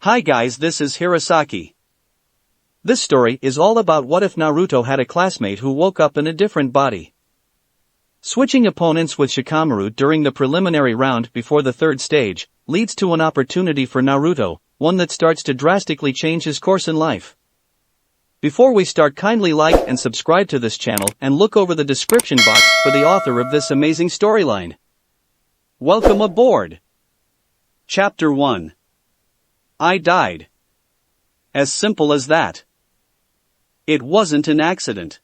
Hi guys, this is Hirosaki. This story is all about what if Naruto had a classmate who woke up in a different body. Switching opponents with Shikamaru during the preliminary round before the third stage leads to an opportunity for Naruto, one that starts to drastically change his course in life. Before we start, kindly like and subscribe to this channel and look over the description box for the author of this amazing storyline. Welcome aboard! Chapter 1. I died. As simple as that. It wasn't an accident.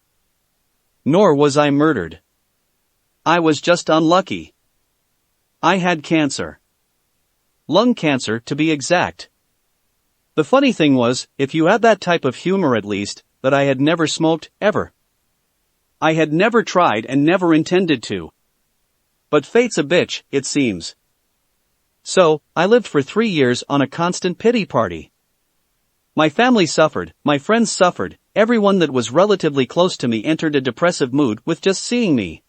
Nor was I murdered. I was just unlucky. I had cancer. Lung cancer, to be exact. The funny thing was, if you had that type of humor at least, that I had never smoked, ever. I had never tried and never intended to. But fate's a bitch, it seems. So, I lived for 3 years on a constant pity party. My family suffered, my friends suffered, everyone that was relatively close to me entered a depressive mood with just seeing me.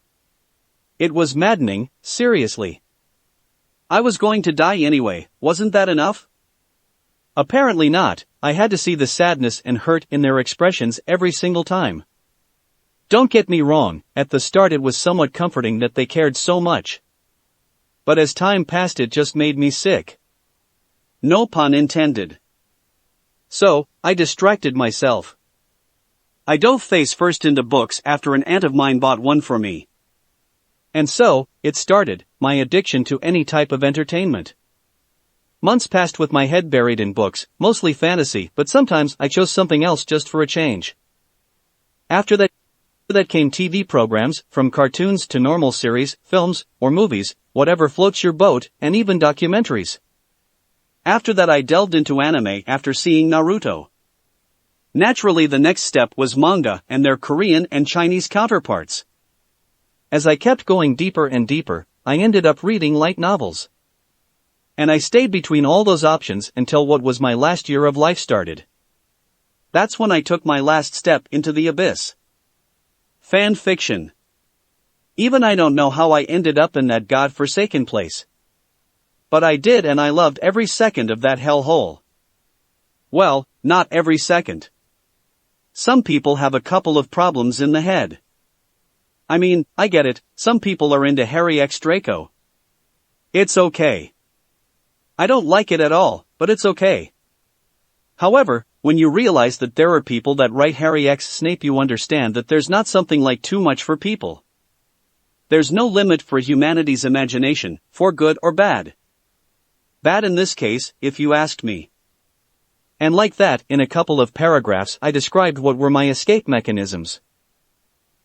It was maddening, seriously. I was going to die anyway, wasn't that enough? Apparently not. I had to see the sadness and hurt in their expressions every single time. Don't get me wrong, at the start it was somewhat comforting that they cared so much. But as time passed it just made me sick. No pun intended. So, I distracted myself. I dove face first into books after an aunt of mine bought one for me. And so, it started, my addiction to any type of entertainment. Months passed with my head buried in books, mostly fantasy, but sometimes I chose something else just for a change. After that came TV programs, from cartoons to normal series, films, or movies, whatever floats your boat, and even documentaries. After that I delved into anime after seeing Naruto. Naturally the next step was manga and their Korean and Chinese counterparts. As I kept going deeper and deeper, I ended up reading light novels. And I stayed between all those options until what was my last year of life started. That's when I took my last step into the abyss. Fan fiction. Even I don't know how I ended up in that god-forsaken place. But I did, and I loved every second of that hellhole. Well, not every second. Some people have a couple of problems in the head. I mean, I get it, some people are into Harry X Draco. It's okay. I don't like it at all, but it's okay. However, when you realize that there are people that write Harry X Snape, you understand that there's not something like too much for people. There's no limit for humanity's imagination, for good or bad. Bad in this case, if you asked me. And like that, in a couple of paragraphs I described what were my escape mechanisms.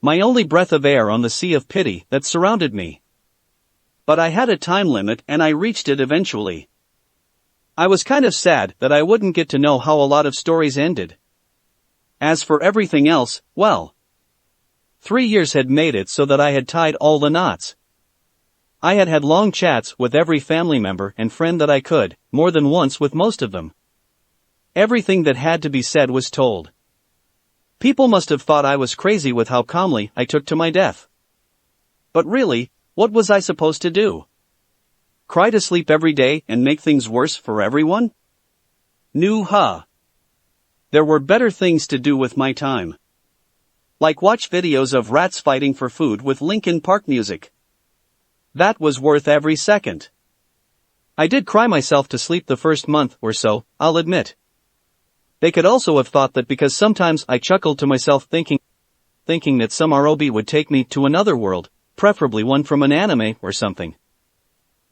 My only breath of air on the sea of pity that surrounded me. But I had a time limit and I reached it eventually. I was kind of sad that I wouldn't get to know how a lot of stories ended. As for everything else, well. 3 years had made it so that I had tied all the knots. I had had long chats with every family member and friend that I could, more than once with most of them. Everything that had to be said was told. People must have thought I was crazy with how calmly I took to my death. But really, what was I supposed to do? Cry to sleep every day and make things worse for everyone? Huh. There were better things to do with my time. Like watch videos of rats fighting for food with Linkin Park music. That was worth every second. I did cry myself to sleep the first month or so, I'll admit. They could also have thought that because sometimes I chuckled to myself thinking that some ROB would take me to another world, preferably one from an anime or something.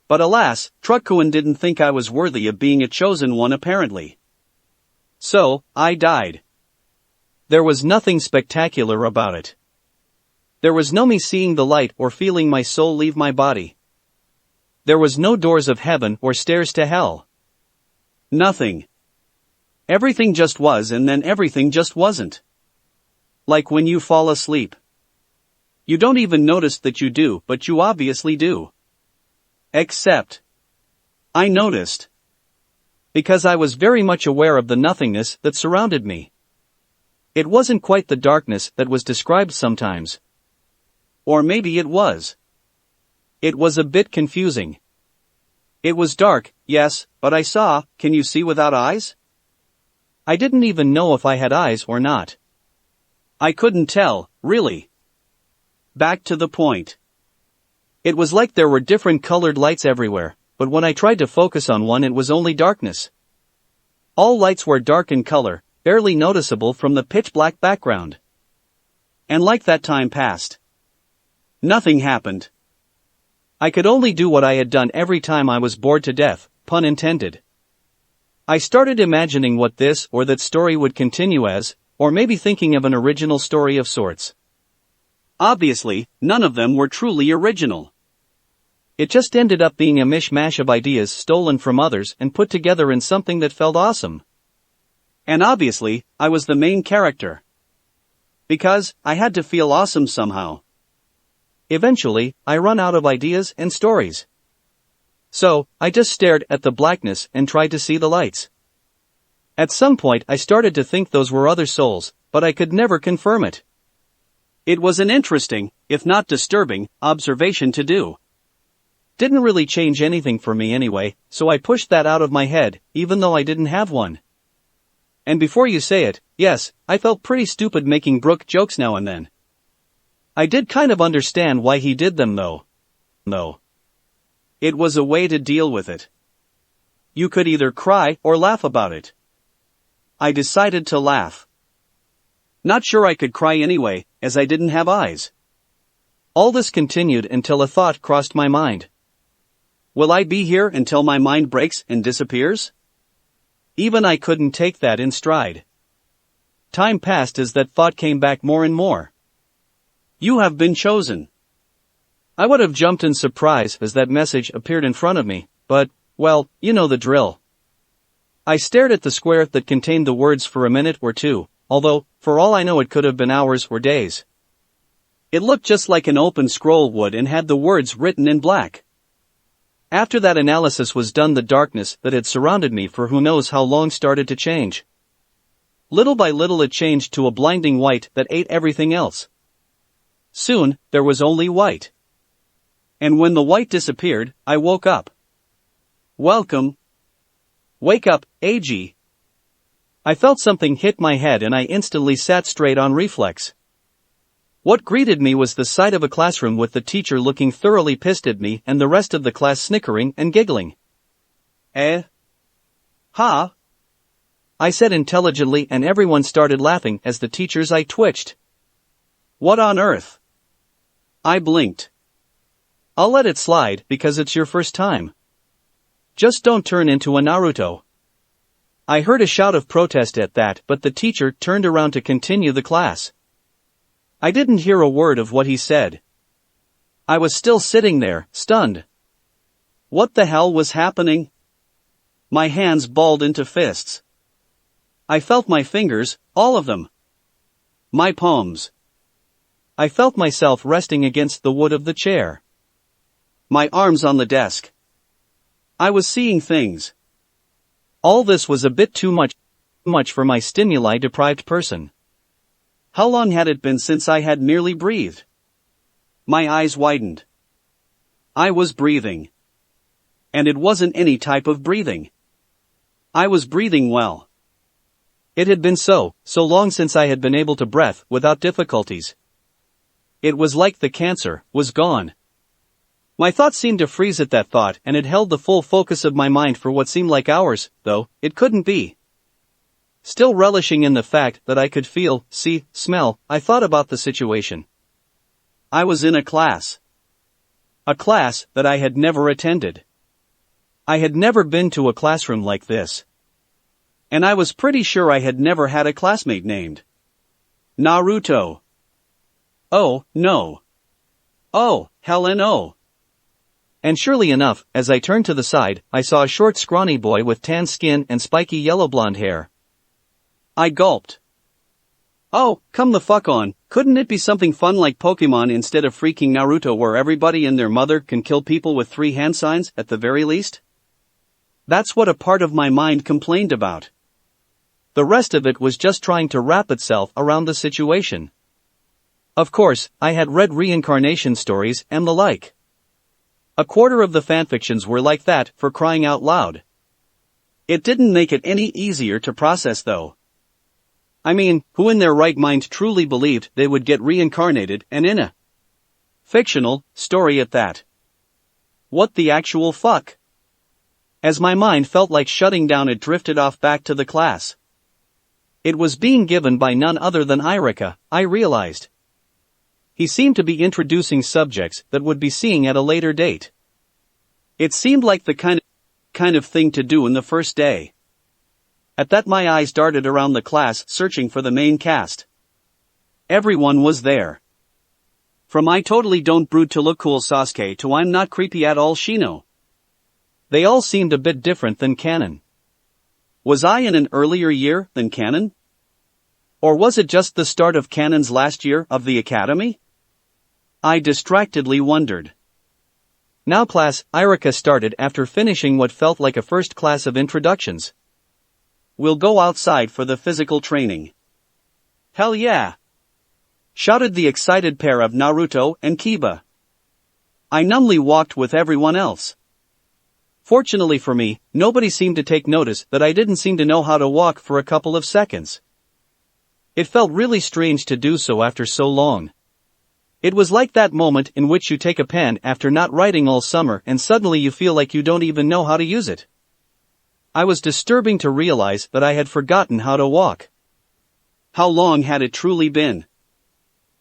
But alas, Truckkuin didn't think I was worthy of being a chosen one apparently. So, I died. There was nothing spectacular about it. There was no me seeing the light or feeling my soul leave my body. There was no doors of heaven or stairs to hell. Nothing. Everything just was, and then everything just wasn't. Like when you fall asleep. You don't even notice that you do, but you obviously do. Except, I noticed. Because I was very much aware of the nothingness that surrounded me. It wasn't quite the darkness that was described sometimes. Or maybe it was. It was a bit confusing. It was dark, yes, but I saw. Can you see without eyes? I didn't even know if I had eyes or not. I couldn't tell, really. Back to the point. It was like there were different colored lights everywhere, but when I tried to focus on one it was only darkness. All lights were dark in color, barely noticeable from the pitch-black background. And like that, time passed. Nothing happened. I could only do what I had done every time I was bored to death, pun intended. I started imagining what this or that story would continue as, or maybe thinking of an original story of sorts. Obviously, none of them were truly original. It just ended up being a mishmash of ideas stolen from others and put together in something that felt awesome. And obviously, I was the main character. Because, I had to feel awesome somehow. Eventually, I run out of ideas and stories. So, I just stared at the blackness and tried to see the lights. At some point I started to think those were other souls, but I could never confirm it. It was an interesting, if not disturbing, observation to do. Didn't really change anything for me anyway, so I pushed that out of my head, even though I didn't have one. And before you say it, yes, I felt pretty stupid making Brooke jokes now and then. I did kind of understand why he did them though. It was a way to deal with it. You could either cry or laugh about it. I decided to laugh. Not sure I could cry anyway, as I didn't have eyes. All this continued until a thought crossed my mind. Will I be here until my mind breaks and disappears? Even I couldn't take that in stride. Time passed as that thought came back more and more. You have been chosen. I would have jumped in surprise as that message appeared in front of me, but, well, you know the drill. I stared at the square that contained the words for a minute or two, although, for all I know it could have been hours or days. It looked just like an open scroll would and had the words written in black. After that analysis was done, the darkness that had surrounded me for who knows how long started to change. Little by little it changed to a blinding white that ate everything else. Soon, there was only white. And when the white disappeared, I woke up. Welcome. Wake up, AG. I felt something hit my head and I instantly sat straight on reflex. What greeted me was the sight of a classroom with the teacher looking thoroughly pissed at me and the rest of the class snickering and giggling. Ha? I said intelligently and everyone started laughing as the teacher's eye twitched. What on earth? I blinked. I'll let it slide because it's your first time. Just don't turn into a Naruto. I heard a shout of protest at that, but the teacher turned around to continue the class. I didn't hear a word of what he said. I was still sitting there, stunned. What the hell was happening? My hands balled into fists. I felt my fingers, all of them. My palms. I felt myself resting against the wood of the chair. My arms on the desk. I was seeing things. All this was a bit too much for my stimuli-deprived person. How long had it been since I had merely breathed? My eyes widened. I was breathing. And it wasn't any type of breathing. I was breathing well. It had been so long since I had been able to breathe without difficulties. It was like the cancer was gone. My thoughts seemed to freeze at that thought, and it held the full focus of my mind for what seemed like hours, though it couldn't be. Still relishing in the fact that I could feel, see, smell, I thought about the situation. I was in a class. A class that I had never attended. I had never been to a classroom like this. And I was pretty sure I had never had a classmate named Naruto. Oh, no. Oh, hell no. And surely enough, as I turned to the side, I saw a short scrawny boy with tan skin and spiky yellow blonde hair. I gulped. Oh, come the fuck on, couldn't it be something fun like Pokemon instead of freaking Naruto where everybody and their mother can kill people with 3 hand signs at the very least? That's what a part of my mind complained about. The rest of it was just trying to wrap itself around the situation. Of course, I had read reincarnation stories and the like. A quarter of the fanfictions were like that, for crying out loud. It didn't make it any easier to process though. I mean, who in their right mind truly believed they would get reincarnated and in a fictional story at that? What the actual fuck? As my mind felt like shutting down, it drifted off back to the class. It was being given by none other than Irika, I realized. He seemed to be introducing subjects that would be seeing at a later date. It seemed like the kind of thing to do in the first day. At that my eyes darted around the class searching for the main cast. Everyone was there. From I totally don't brood to look cool Sasuke to I'm not creepy at all Shino. They all seemed a bit different than canon. Was I in an earlier year than canon? Or was it just the start of canon's last year of the academy? I distractedly wondered. Now class, Irika started after finishing what felt like a first class of introductions. We'll go outside for the physical training. Hell yeah! Shouted the excited pair of Naruto and Kiba. I numbly walked with everyone else. Fortunately for me, nobody seemed to take notice that I didn't seem to know how to walk for a couple of seconds. It felt really strange to do so after so long. It was like that moment in which you take a pen after not writing all summer and suddenly you feel like you don't even know how to use it. I was disturbing to realize that I had forgotten how to walk. How long had it truly been?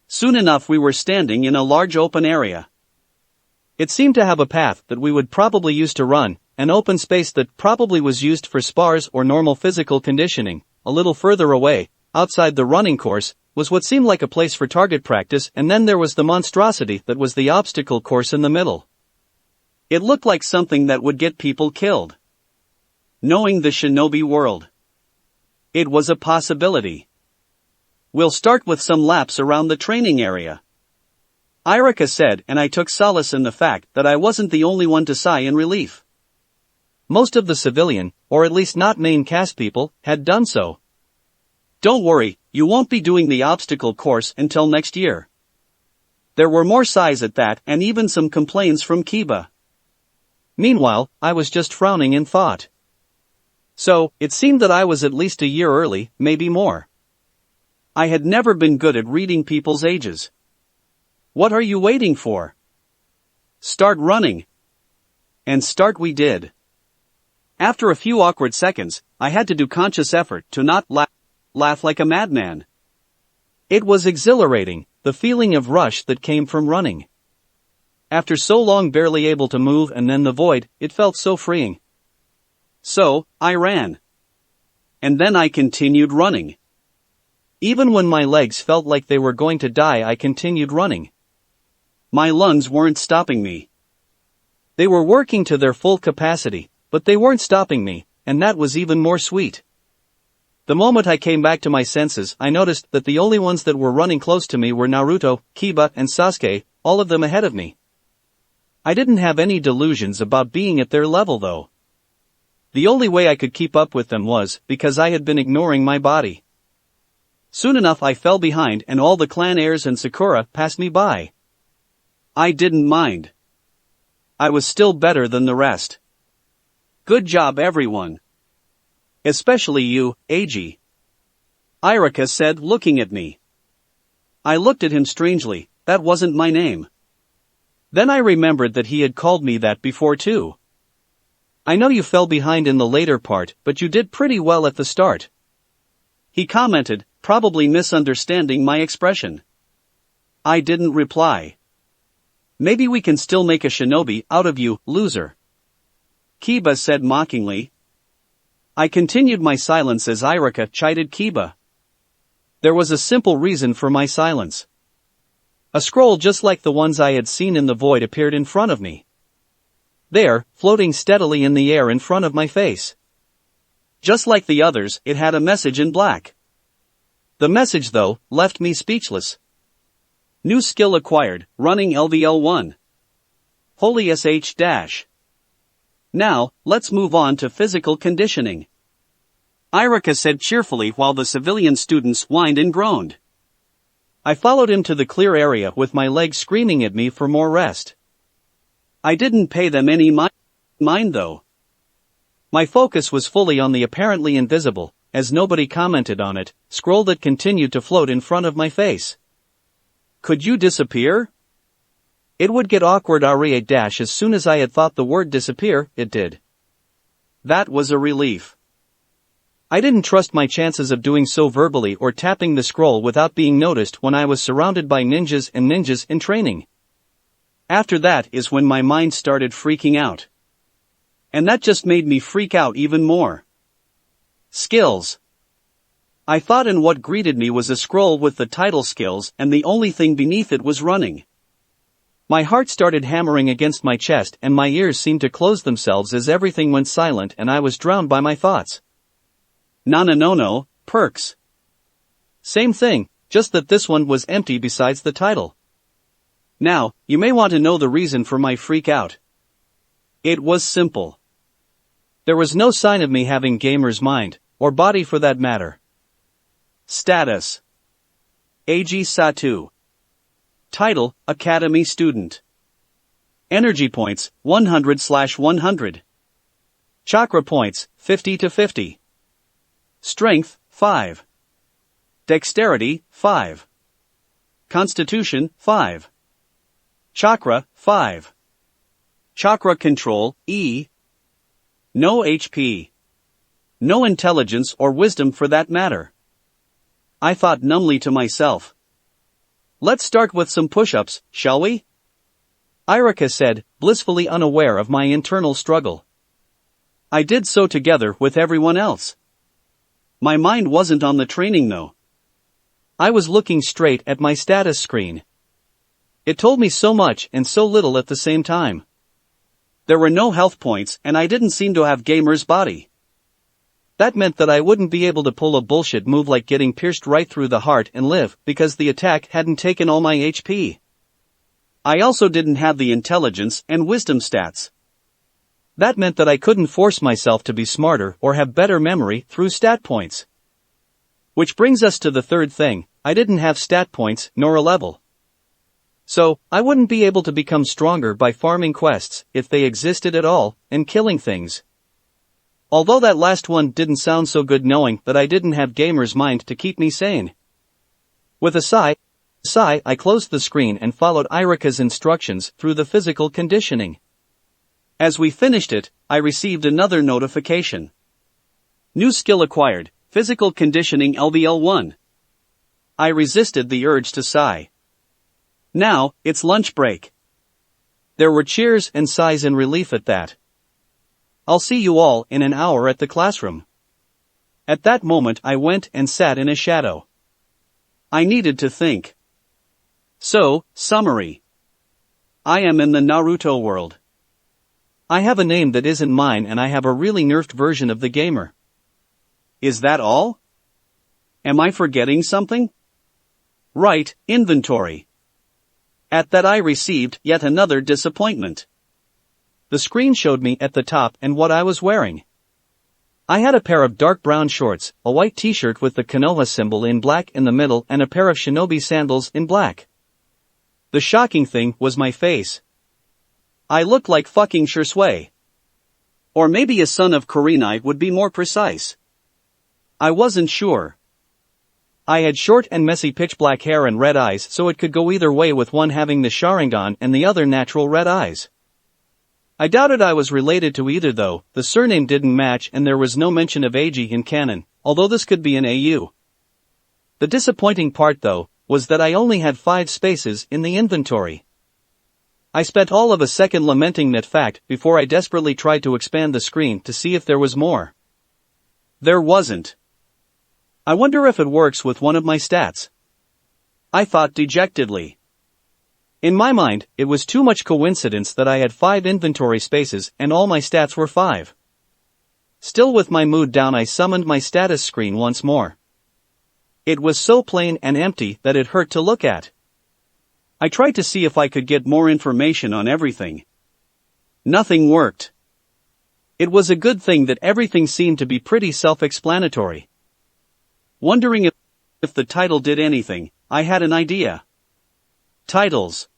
Soon enough we were standing in a large open area. It seemed to have a path that we would probably use to run, an open space that probably was used for spars or normal physical conditioning. A little further away, outside the running course, was what seemed like a place for target practice, and then there was the monstrosity that was the obstacle course in the middle. It looked like something that would get people killed. Knowing the shinobi world, it was a possibility. We'll start with some laps around the training area, Irika said, and I took solace in the fact that I wasn't the only one to sigh in relief. Most of the civilian, or at least not main cast people, had done so. Don't worry, you won't be doing the obstacle course until next year. There were more sighs at that and even some complaints from Kiba. Meanwhile, I was just frowning in thought. So, it seemed that I was at least a year early, maybe more. I had never been good at reading people's ages. What are you waiting for? Start running. And start we did. After a few awkward seconds, I had to do conscious effort to not laugh like a madman. It was exhilarating, the feeling of rush that came from running. After so long barely able to move and then the void, it felt so freeing. So, I ran. And then I continued running. Even when my legs felt like they were going to die, I continued running. My lungs weren't stopping me. They were working to their full capacity, but they weren't stopping me, and that was even more sweet. The moment I came back to my senses, I noticed that the only ones that were running close to me were Naruto, Kiba, and Sasuke, all of them ahead of me. I didn't have any delusions about being at their level though. The only way I could keep up with them was because I had been ignoring my body. Soon enough I fell behind and all the clan heirs and Sakura passed me by. I didn't mind. I was still better than the rest. Good job everyone. Especially you, Eiji. Irika said, looking at me. I looked at him strangely, that wasn't my name. Then I remembered that he had called me that before too. I know you fell behind in the later part, but you did pretty well at the start. He commented, probably misunderstanding my expression. I didn't reply. Maybe we can still make a shinobi out of you, loser. Kiba said mockingly. I continued my silence as Irika chided Kiba. There was a simple reason for my silence. A scroll just like the ones I had seen in the void appeared in front of me. There, floating steadily in the air in front of my face. Just like the others, it had a message in black. The message, though, left me speechless. New skill acquired, running LVL1. Holy SH dash. Now, let's move on to physical conditioning. Irika said cheerfully while the civilian students whined and groaned. I followed him to the clear area with my legs screaming at me for more rest. I didn't pay them any mind though. My focus was fully on the apparently invisible, as nobody commented on it, scroll that continued to float in front of my face. Could you disappear? It would get awkward dash as soon as I had thought the word disappear, it did. That was a relief. I didn't trust my chances of doing so verbally or tapping the scroll without being noticed when I was surrounded by ninjas and ninjas in training. After that is when my mind started freaking out. And that just made me freak out even more. Skills. I thought, and what greeted me was a scroll with the title skills, and the only thing beneath it was running. My heart started hammering against my chest and my ears seemed to close themselves as everything went silent and I was drowned by my thoughts. No, perks. Same thing, just that this one was empty besides the title. Now, you may want to know the reason for my freak out. It was simple. There was no sign of me having gamer's mind, or body for that matter. Status. Eiji Satu. Title, Academy Student. Energy points, 100/100. Chakra points, 50 to 50. Strength, 5. Dexterity, 5. Constitution, 5. Chakra, 5. Chakra control, E. No HP. No intelligence or wisdom for that matter. I thought numbly to myself. Let's start with some push-ups, shall we? Irika said, blissfully unaware of my internal struggle. I did so together with everyone else. My mind wasn't on the training though. I was looking straight at my status screen. It told me so much and so little at the same time. There were no health points and I didn't seem to have gamer's body. That meant that I wouldn't be able to pull a bullshit move like getting pierced right through the heart and live because the attack hadn't taken all my HP. I also didn't have the intelligence and wisdom stats. That meant that I couldn't force myself to be smarter or have better memory through stat points. Which brings us to the third thing, I didn't have stat points nor a level. So, I wouldn't be able to become stronger by farming quests, if they existed at all, and killing things. Although that last one didn't sound so good knowing that I didn't have gamer's mind to keep me sane. With a sigh, I closed the screen and followed Irika's instructions through the physical conditioning. As we finished it, I received another notification. New skill acquired, physical conditioning LBL 1. I resisted the urge to sigh. Now, it's lunch break. There were cheers and sighs in relief at that. I'll see you all in an hour at the classroom. At that moment I went and sat in a shadow. I needed to think. So, summary. I am in the Naruto world. I have a name that isn't mine and I have a really nerfed version of the gamer. Is that all? Am I forgetting something? Right, inventory. At that I received yet another disappointment. The screen showed me at the top and what I was wearing. I had a pair of dark brown shorts, a white t-shirt with the Konoha symbol in black in the middle and a pair of shinobi sandals in black. The shocking thing was my face. I looked like fucking Shursui. Or maybe a son of Kurenai would be more precise. I wasn't sure. I had short and messy pitch black hair and red eyes so it could go either way with one having the Sharingan and the other natural red eyes. I doubted I was related to either though, the surname didn't match and there was no mention of Eiji in canon, although this could be an AU. The disappointing part though, was that I only had 5 spaces in the inventory. I spent all of a second lamenting that fact before I desperately tried to expand the screen to see if there was more. There wasn't. I wonder if it works with one of my stats. I thought dejectedly. In my mind, it was too much coincidence that I had 5 inventory spaces and all my stats were 5. Still with my mood down I summoned my status screen once more. It was so plain and empty that it hurt to look at. I tried to see if I could get more information on everything. Nothing worked. It was a good thing that everything seemed to be pretty self-explanatory. Wondering if the title did anything, I had an idea. Titles.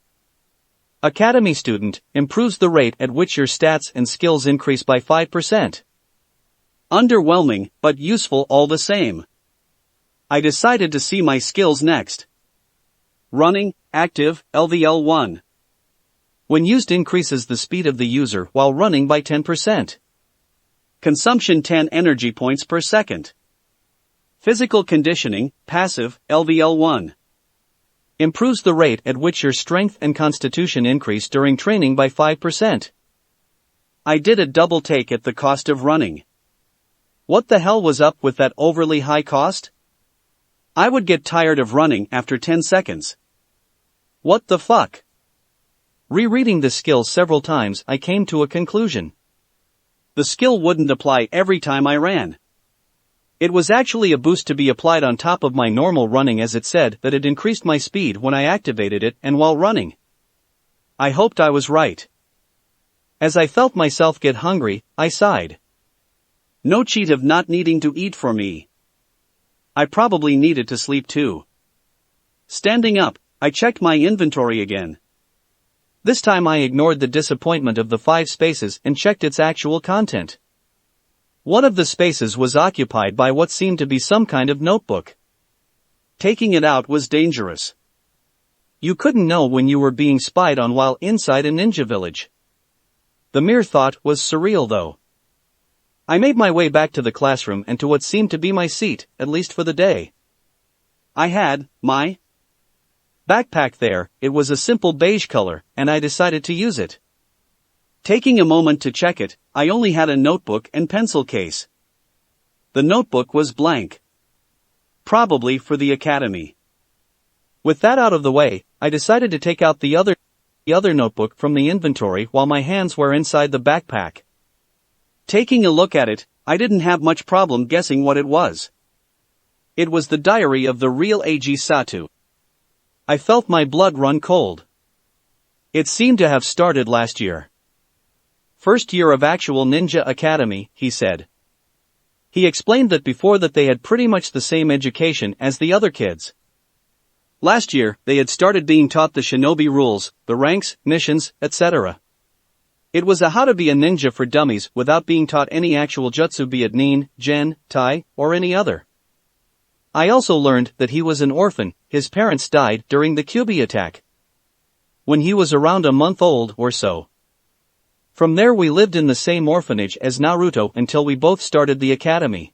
Academy student, improves the rate at which your stats and skills increase by 5%. Underwhelming, but useful all the same. I decided to see my skills next. Running, active, LVL 1. When used increases the speed of the user while running by 10%. Consumption 10 energy points per second. Physical conditioning, passive, LVL 1. Improves the rate at which your strength and constitution increase during training by 5%. I did a double take at the cost of running. What the hell was up with that overly high cost? I would get tired of running after 10 seconds. What the fuck? Rereading the skill several times, I came to a conclusion. The skill wouldn't apply every time I ran. It was actually a boost to be applied on top of my normal running, as it said that it increased my speed when I activated it and while running. I hoped I was right. As I felt myself get hungry, I sighed. No cheat of not needing to eat for me. I probably needed to sleep too. Standing up, I checked my inventory again. This time I ignored the disappointment of the 5 spaces and checked its actual content. One of the spaces was occupied by what seemed to be some kind of notebook. Taking it out was dangerous. You couldn't know when you were being spied on while inside a ninja village. The mere thought was surreal though. I made my way back to the classroom and to what seemed to be my seat, at least for the day. I had my backpack there. It was a simple beige color, and I decided to use it. Taking a moment to check it, I only had a notebook and pencil case. The notebook was blank. Probably for the academy. With that out of the way, I decided to take out the other notebook from the inventory while my hands were inside the backpack. Taking a look at it, I didn't have much problem guessing what it was. It was the diary of the real A.G. Satu. I felt my blood run cold. It seemed to have started last year. First year of actual ninja academy, he said. He explained that before that they had pretty much the same education as the other kids. Last year, they had started being taught the shinobi rules, the ranks, missions, etc. It was a how to be a ninja for dummies without being taught any actual jutsu, be it nin, gen, tai, or any other. I also learned that he was an orphan. His parents died during the Kyubi attack. When he was around a month old or so. From there we lived in the same orphanage as Naruto until we both started the academy.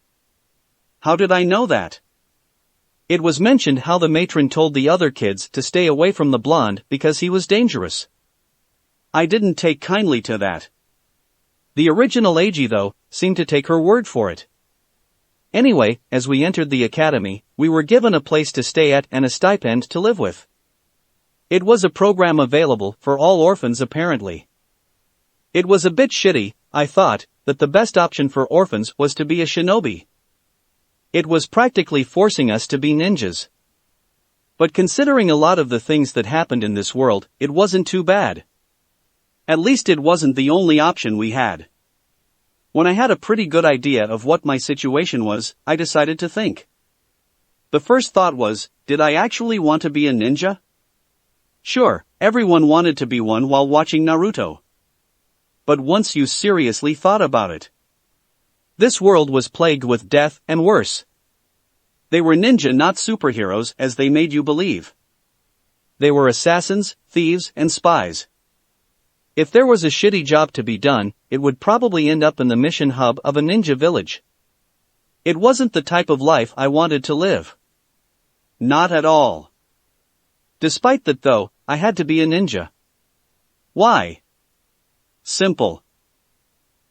How did I know that? It was mentioned how the matron told the other kids to stay away from the blonde because he was dangerous. I didn't take kindly to that. The original Eiji, though, seemed to take her word for it. Anyway, as we entered the academy, we were given a place to stay at and a stipend to live with. It was a program available for all orphans apparently. It was a bit shitty. I thought that the best option for orphans was to be a shinobi. It was practically forcing us to be ninjas. But considering a lot of the things that happened in this world, it wasn't too bad. At least it wasn't the only option we had. When I had a pretty good idea of what my situation was, I decided to think. The first thought was, did I actually want to be a ninja? Sure, everyone wanted to be one while watching Naruto. But once you seriously thought about it, this world was plagued with death and worse. They were ninja, not superheroes as they made you believe. They were assassins, thieves, and spies. If there was a shitty job to be done, it would probably end up in the mission hub of a ninja village. It wasn't the type of life I wanted to live. Not at all. Despite that though, I had to be a ninja. Why? Simple.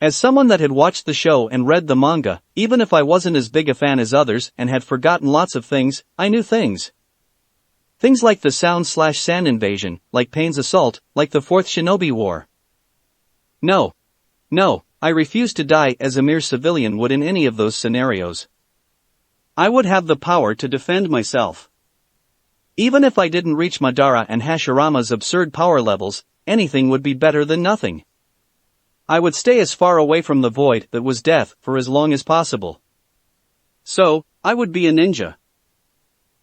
As someone that had watched the show and read the manga, even if I wasn't as big a fan as others and had forgotten lots of things, I knew things. Things like the sound/sand invasion, like Pain's assault, like the Fourth Shinobi War. No, I refused to die as a mere civilian would in any of those scenarios. I would have the power to defend myself. Even if I didn't reach Madara and Hashirama's absurd power levels, anything would be better than nothing. I would stay as far away from the void that was death for as long as possible. So, I would be a ninja.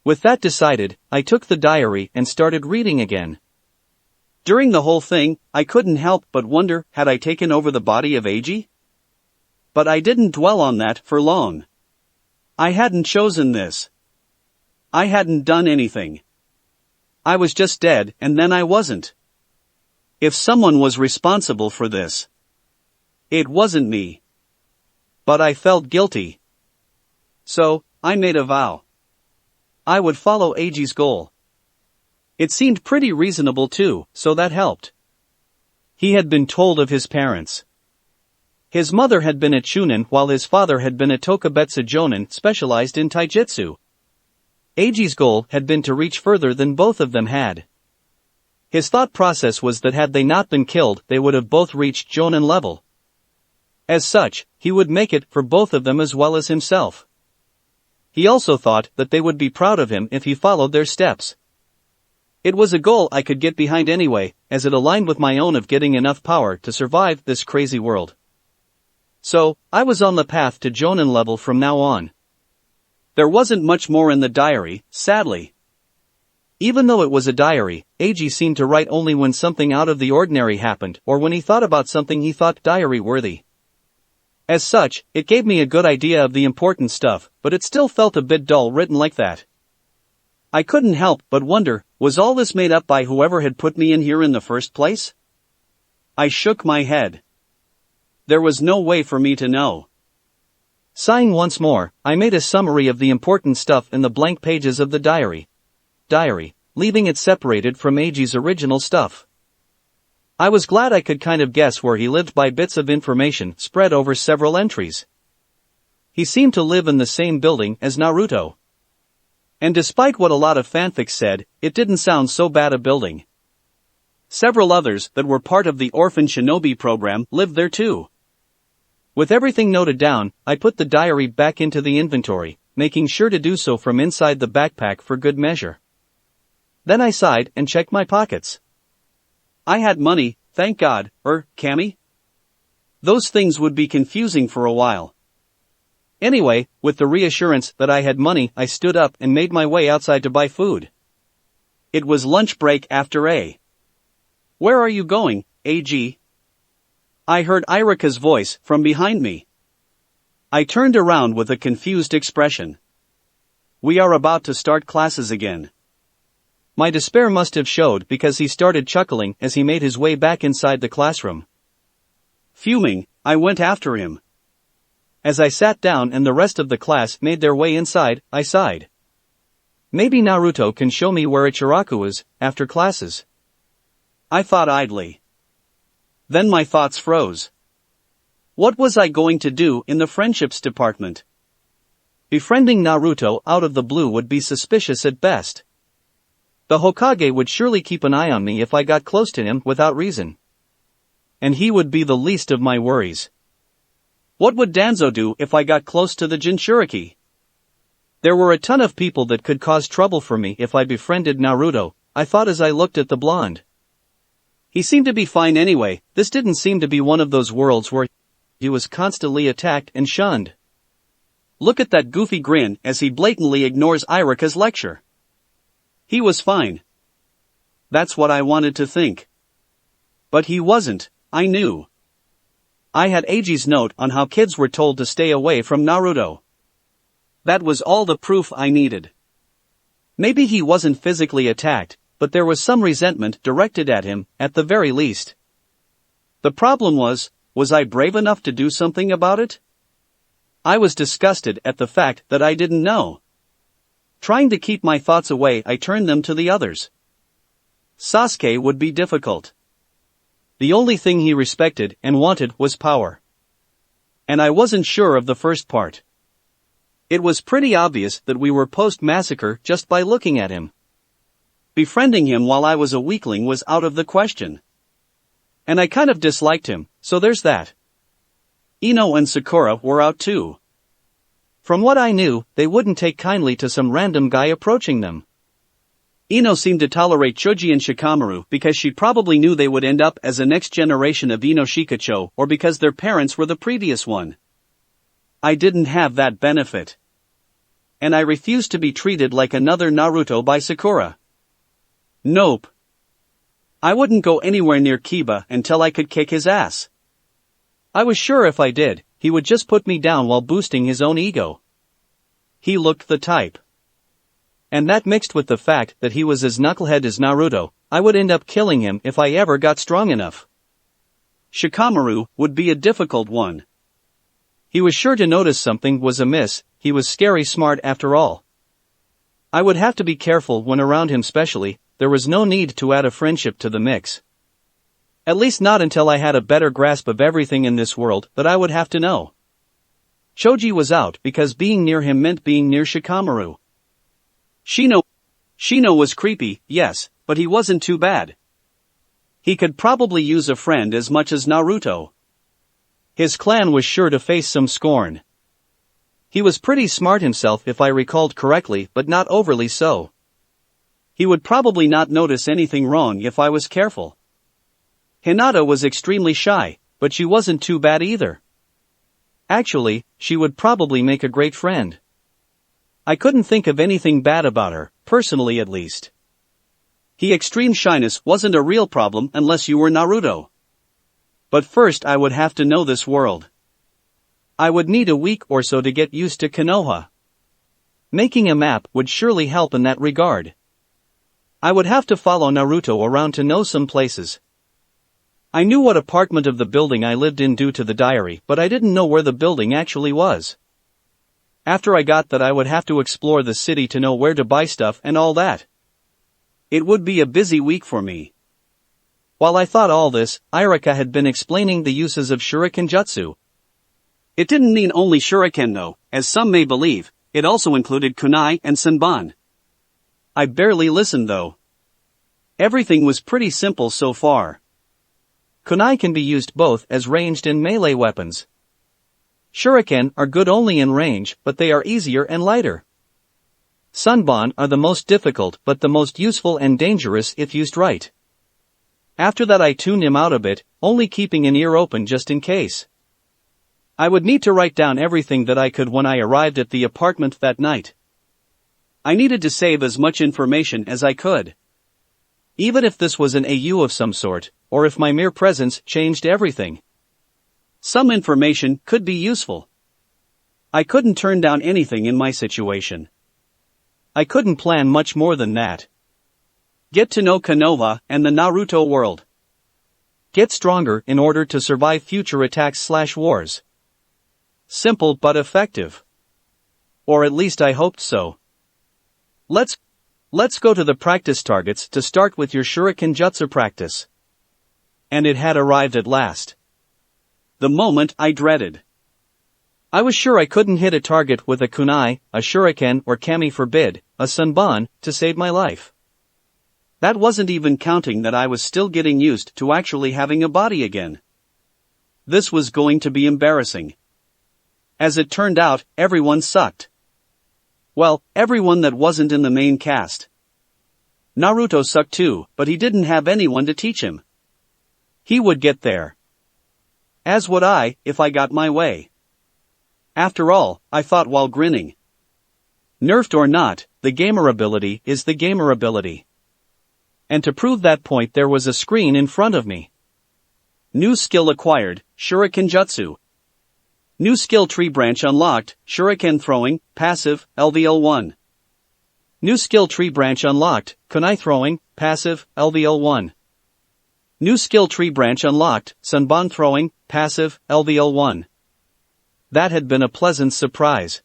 With that decided, I took the diary and started reading again. During the whole thing, I couldn't help but wonder, had I taken over the body of Eiji? But I didn't dwell on that for long. I hadn't chosen this. I hadn't done anything. I was just dead, and then I wasn't. If someone was responsible for this, it wasn't me. But I felt guilty. So, I made a vow. I would follow Eiji's goal. It seemed pretty reasonable too, so that helped. He had been told of his parents. His mother had been a chunin while his father had been a tokubetsu jonin specialized in taijutsu. Eiji's goal had been to reach further than both of them had. His thought process was that had they not been killed, they would have both reached jonin level. As such, he would make it for both of them as well as himself. He also thought that they would be proud of him if he followed their steps. It was a goal I could get behind anyway, as it aligned with my own of getting enough power to survive this crazy world. So, I was on the path to jonin level from now on. There wasn't much more in the diary, sadly. Even though it was a diary, Eiji seemed to write only when something out of the ordinary happened or when he thought about something he thought diary-worthy. As such, it gave me a good idea of the important stuff, but it still felt a bit dull written like that. I couldn't help but wonder, was all this made up by whoever had put me in here in the first place? I shook my head. There was no way for me to know. Sighing once more, I made a summary of the important stuff in the blank pages of the diary, leaving it separated from Eiji's original stuff. I was glad I could kind of guess where he lived by bits of information spread over several entries. He seemed to live in the same building as Naruto. And despite what a lot of fanfics said, it didn't sound so bad a building. Several others that were part of the Orphan Shinobi program lived there too. With everything noted down, I put the diary back into the inventory, making sure to do so from inside the backpack for good measure. Then I sighed and checked my pockets. I had money, thank God, Kami? Those things would be confusing for a while. Anyway, with the reassurance that I had money, I stood up and made my way outside to buy food. It was lunch break after a. Where are you going, AG? I heard Irika's voice from behind me. I turned around with a confused expression. We are about to start classes again. My despair must have showed because he started chuckling as he made his way back inside the classroom. Fuming, I went after him. As I sat down and the rest of the class made their way inside, I sighed. Maybe Naruto can show me where Ichiraku is, after classes. I thought idly. Then my thoughts froze. What was I going to do in the friendships department? Befriending Naruto out of the blue would be suspicious at best. The Hokage would surely keep an eye on me if I got close to him without reason. And he would be the least of my worries. What would Danzo do if I got close to the Jinchuriki? There were a ton of people that could cause trouble for me if I befriended Naruto, I thought as I looked at the blonde. He seemed to be fine anyway. This didn't seem to be one of those worlds where he was constantly attacked and shunned. Look at that goofy grin as he blatantly ignores Irika's lecture. He was fine. That's what I wanted to think. But he wasn't, I knew. I had Eiji's note on how kids were told to stay away from Naruto. That was all the proof I needed. Maybe he wasn't physically attacked, but there was some resentment directed at him, at the very least. The problem was I brave enough to do something about it? I was disgusted at the fact that I didn't know. Trying to keep my thoughts away, I turned them to the others. Sasuke would be difficult. The only thing he respected and wanted was power. And I wasn't sure of the first part. It was pretty obvious that we were post-massacre just by looking at him. Befriending him while I was a weakling was out of the question. And I kind of disliked him, so there's that. Ino and Sakura were out too. From what I knew, they wouldn't take kindly to some random guy approaching them. Ino seemed to tolerate Choji and Shikamaru because she probably knew they would end up as a next generation of Ino Shikacho or because their parents were the previous one. I didn't have that benefit. And I refused to be treated like another Naruto by Sakura. Nope. I wouldn't go anywhere near Kiba until I could kick his ass. I was sure if I did, he would just put me down while boosting his own ego. He looked the type. And that mixed with the fact that he was as knucklehead as Naruto, I would end up killing him if I ever got strong enough. Shikamaru would be a difficult one. He was sure to notice something was amiss, he was scary smart after all. I would have to be careful when around him, especially, there was no need to add a friendship to the mix. At least not until I had a better grasp of everything in this world that I would have to know. Choji was out because being near him meant being near Shikamaru. Shino was creepy, yes, but he wasn't too bad. He could probably use a friend as much as Naruto. His clan was sure to face some scorn. He was pretty smart himself if I recalled correctly, but not overly so. He would probably not notice anything wrong if I was careful. Hinata was extremely shy, but she wasn't too bad either. Actually, she would probably make a great friend. I couldn't think of anything bad about her, personally at least. Extreme shyness wasn't a real problem unless you were Naruto. But first I would have to know this world. I would need a week or so to get used to Konoha. Making a map would surely help in that regard. I would have to follow Naruto around to know some places. I knew what apartment of the building I lived in due to the diary, but I didn't know where the building actually was. After I got that, I would have to explore the city to know where to buy stuff and all that. It would be a busy week for me. While I thought all this, Irika had been explaining the uses of Shuriken Jutsu. It didn't mean only Shuriken though, as some may believe, it also included kunai and senbon. I barely listened though. Everything was pretty simple so far. Kunai can be used both as ranged and melee weapons. Shuriken are good only in range, but they are easier and lighter. Senbon are the most difficult but the most useful and dangerous if used right. After that I tuned him out a bit, only keeping an ear open just in case. I would need to write down everything that I could when I arrived at the apartment that night. I needed to save as much information as I could. Even if this was an AU of some sort, or if my mere presence changed everything. Some information could be useful. I couldn't turn down anything in my situation. I couldn't plan much more than that. Get to know Konoha and the Naruto world. Get stronger in order to survive future attacks/wars. Simple but effective. Or at least I hoped so. Let's go to the practice targets to start with your Shuriken Jutsu practice. And it had arrived at last. The moment I dreaded. I was sure I couldn't hit a target with a kunai, a shuriken or kami forbid, a senbon, to save my life. That wasn't even counting that I was still getting used to actually having a body again. This was going to be embarrassing. As it turned out, everyone sucked. Well, everyone that wasn't in the main cast. Naruto sucked too, but he didn't have anyone to teach him. He would get there. As would I, if I got my way. After all, I thought while grinning. Nerfed or not, the gamer ability is the gamer ability. And to prove that point there was a screen in front of me. New skill acquired, Shuriken Jutsu. New skill tree branch unlocked, Shuriken throwing, passive, LVL1. New skill tree branch unlocked, kunai throwing, passive, LVL1. New skill tree branch unlocked, senbon throwing, passive, LVL1. That had been a pleasant surprise.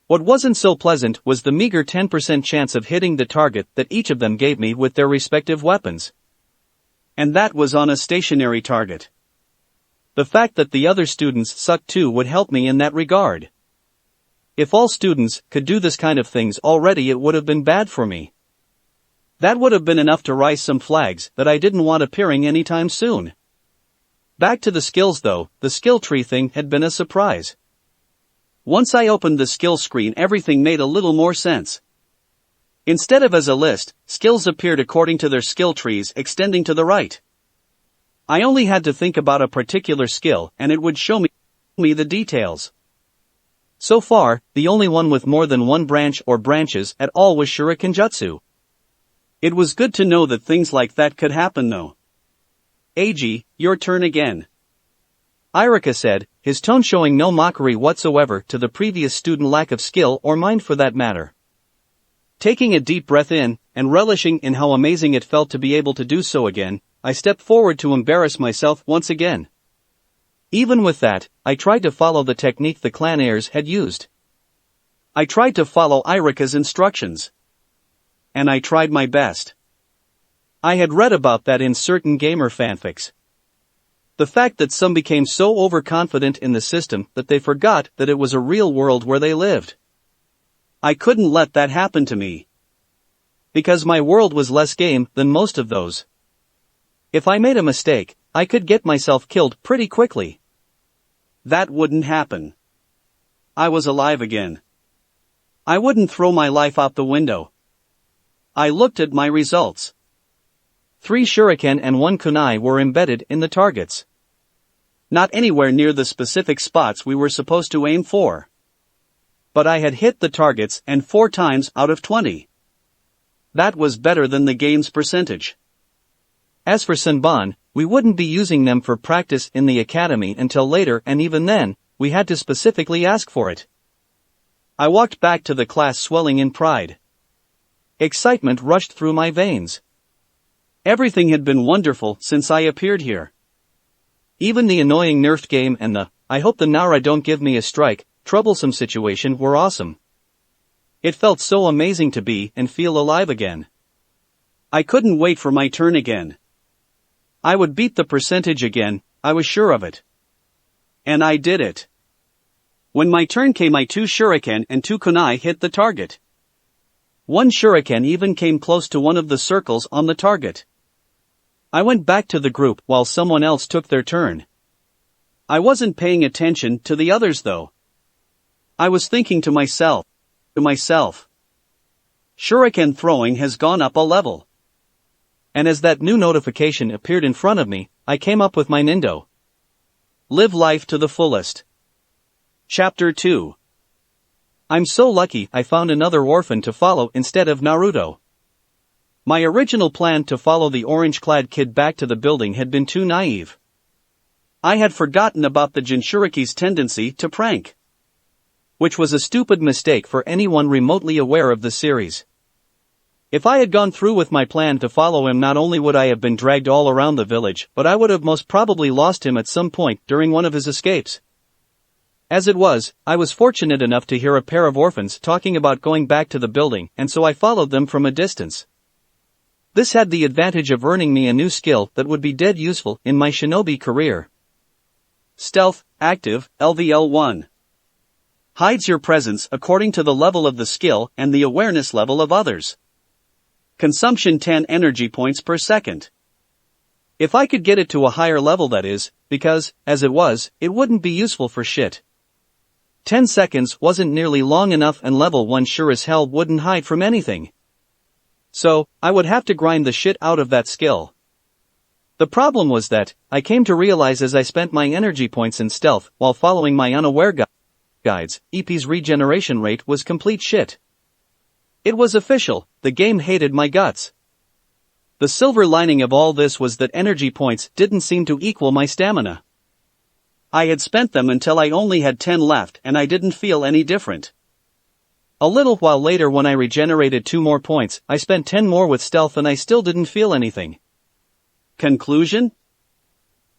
What wasn't so pleasant was the meager 10% chance of hitting the target that each of them gave me with their respective weapons. And that was on a stationary target. The fact that the other students sucked too would help me in that regard. If all students could do this kind of things already, it would have been bad for me. That would have been enough to raise some flags that I didn't want appearing anytime soon. Back to the skills though, the skill tree thing had been a surprise. Once I opened the skill screen, everything made a little more sense. Instead of as a list, skills appeared according to their skill trees extending to the right. I only had to think about a particular skill and it would show me the details. So far, the only one with more than one branch or branches at all was Shuriken Jutsu. It was good to know that things like that could happen though. Ag, your turn again. Irika said, his tone showing no mockery whatsoever to the previous student lack of skill or mind for that matter. Taking a deep breath in, and relishing in how amazing it felt to be able to do so again, I stepped forward to embarrass myself once again. Even with that, I tried to follow the technique the Classmates had used. I tried to follow Irika's instructions. And I tried my best. I had read about that in certain gamer fanfics. The fact that some became so overconfident in the system that they forgot that it was a real world where they lived. I couldn't let that happen to me. Because my world was less game than most of those. If I made a mistake, I could get myself killed pretty quickly. That wouldn't happen. I was alive again. I wouldn't throw my life out the window. I looked at my results. 3 shuriken and 1 kunai were embedded in the targets. Not anywhere near the specific spots we were supposed to aim for. But I had hit the targets and 4 times out of 20. That was better than the game's percentage. As for Senbon, we wouldn't be using them for practice in the academy until later, and even then, we had to specifically ask for it. I walked back to the class swelling in pride. Excitement rushed through my veins. Everything had been wonderful since I appeared here. Even the annoying nerfed game and the, I hope the Nara don't give me a strike, troublesome situation were awesome. It felt so amazing to be and feel alive again. I couldn't wait for my turn again. I would beat the percentage again, I was sure of it. And I did it. When my turn came, my 2 shuriken and 2 kunai hit the target. 1 shuriken even came close to one of the circles on the target. I went back to the group while someone else took their turn. I wasn't paying attention to the others though. I was thinking to myself, shuriken throwing has gone up a level. And as that new notification appeared in front of me, I came up with my Nindo. Live life to the fullest. Chapter 2. I'm so lucky I found another orphan to follow instead of Naruto. My original plan to follow the orange-clad kid back to the building had been too naive. I had forgotten about the Jinchuriki's tendency to prank. Which was a stupid mistake for anyone remotely aware of the series. If I had gone through with my plan to follow him, not only would I have been dragged all around the village, but I would have most probably lost him at some point during one of his escapes. As it was, I was fortunate enough to hear a pair of orphans talking about going back to the building, and so I followed them from a distance. This had the advantage of earning me a new skill that would be dead useful in my shinobi career. Stealth, active, LVL1. Hides your presence according to the level of the skill and the awareness level of others. Consumption 10 energy points per second. If I could get it to a higher level, that is, because, as it was, it wouldn't be useful for shit. 10 seconds wasn't nearly long enough, and level 1 sure as hell wouldn't hide from anything. So, I would have to grind the shit out of that skill. The problem was that, I came to realize as I spent my energy points in stealth while following my unaware guides, EP's regeneration rate was complete shit. It was official, the game hated my guts. The silver lining of all this was that energy points didn't seem to equal my stamina. I had spent them until I only had 10 left, and I didn't feel any different. A little while later, when I regenerated 2 more points, I spent 10 more with stealth and I still didn't feel anything. Conclusion?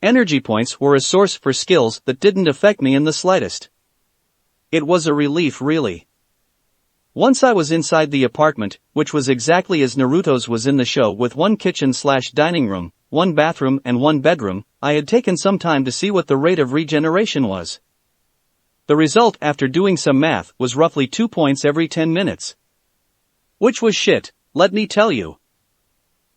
Energy points were a source for skills that didn't affect me in the slightest. It was a relief, really. Once I was inside the apartment, which was exactly as Naruto's was in the show, with 1 kitchen/dining room, 1 bathroom and 1 bedroom, I had taken some time to see what the rate of regeneration was. The result, after doing some math, was roughly 2 points every 10 minutes. Which was shit, let me tell you.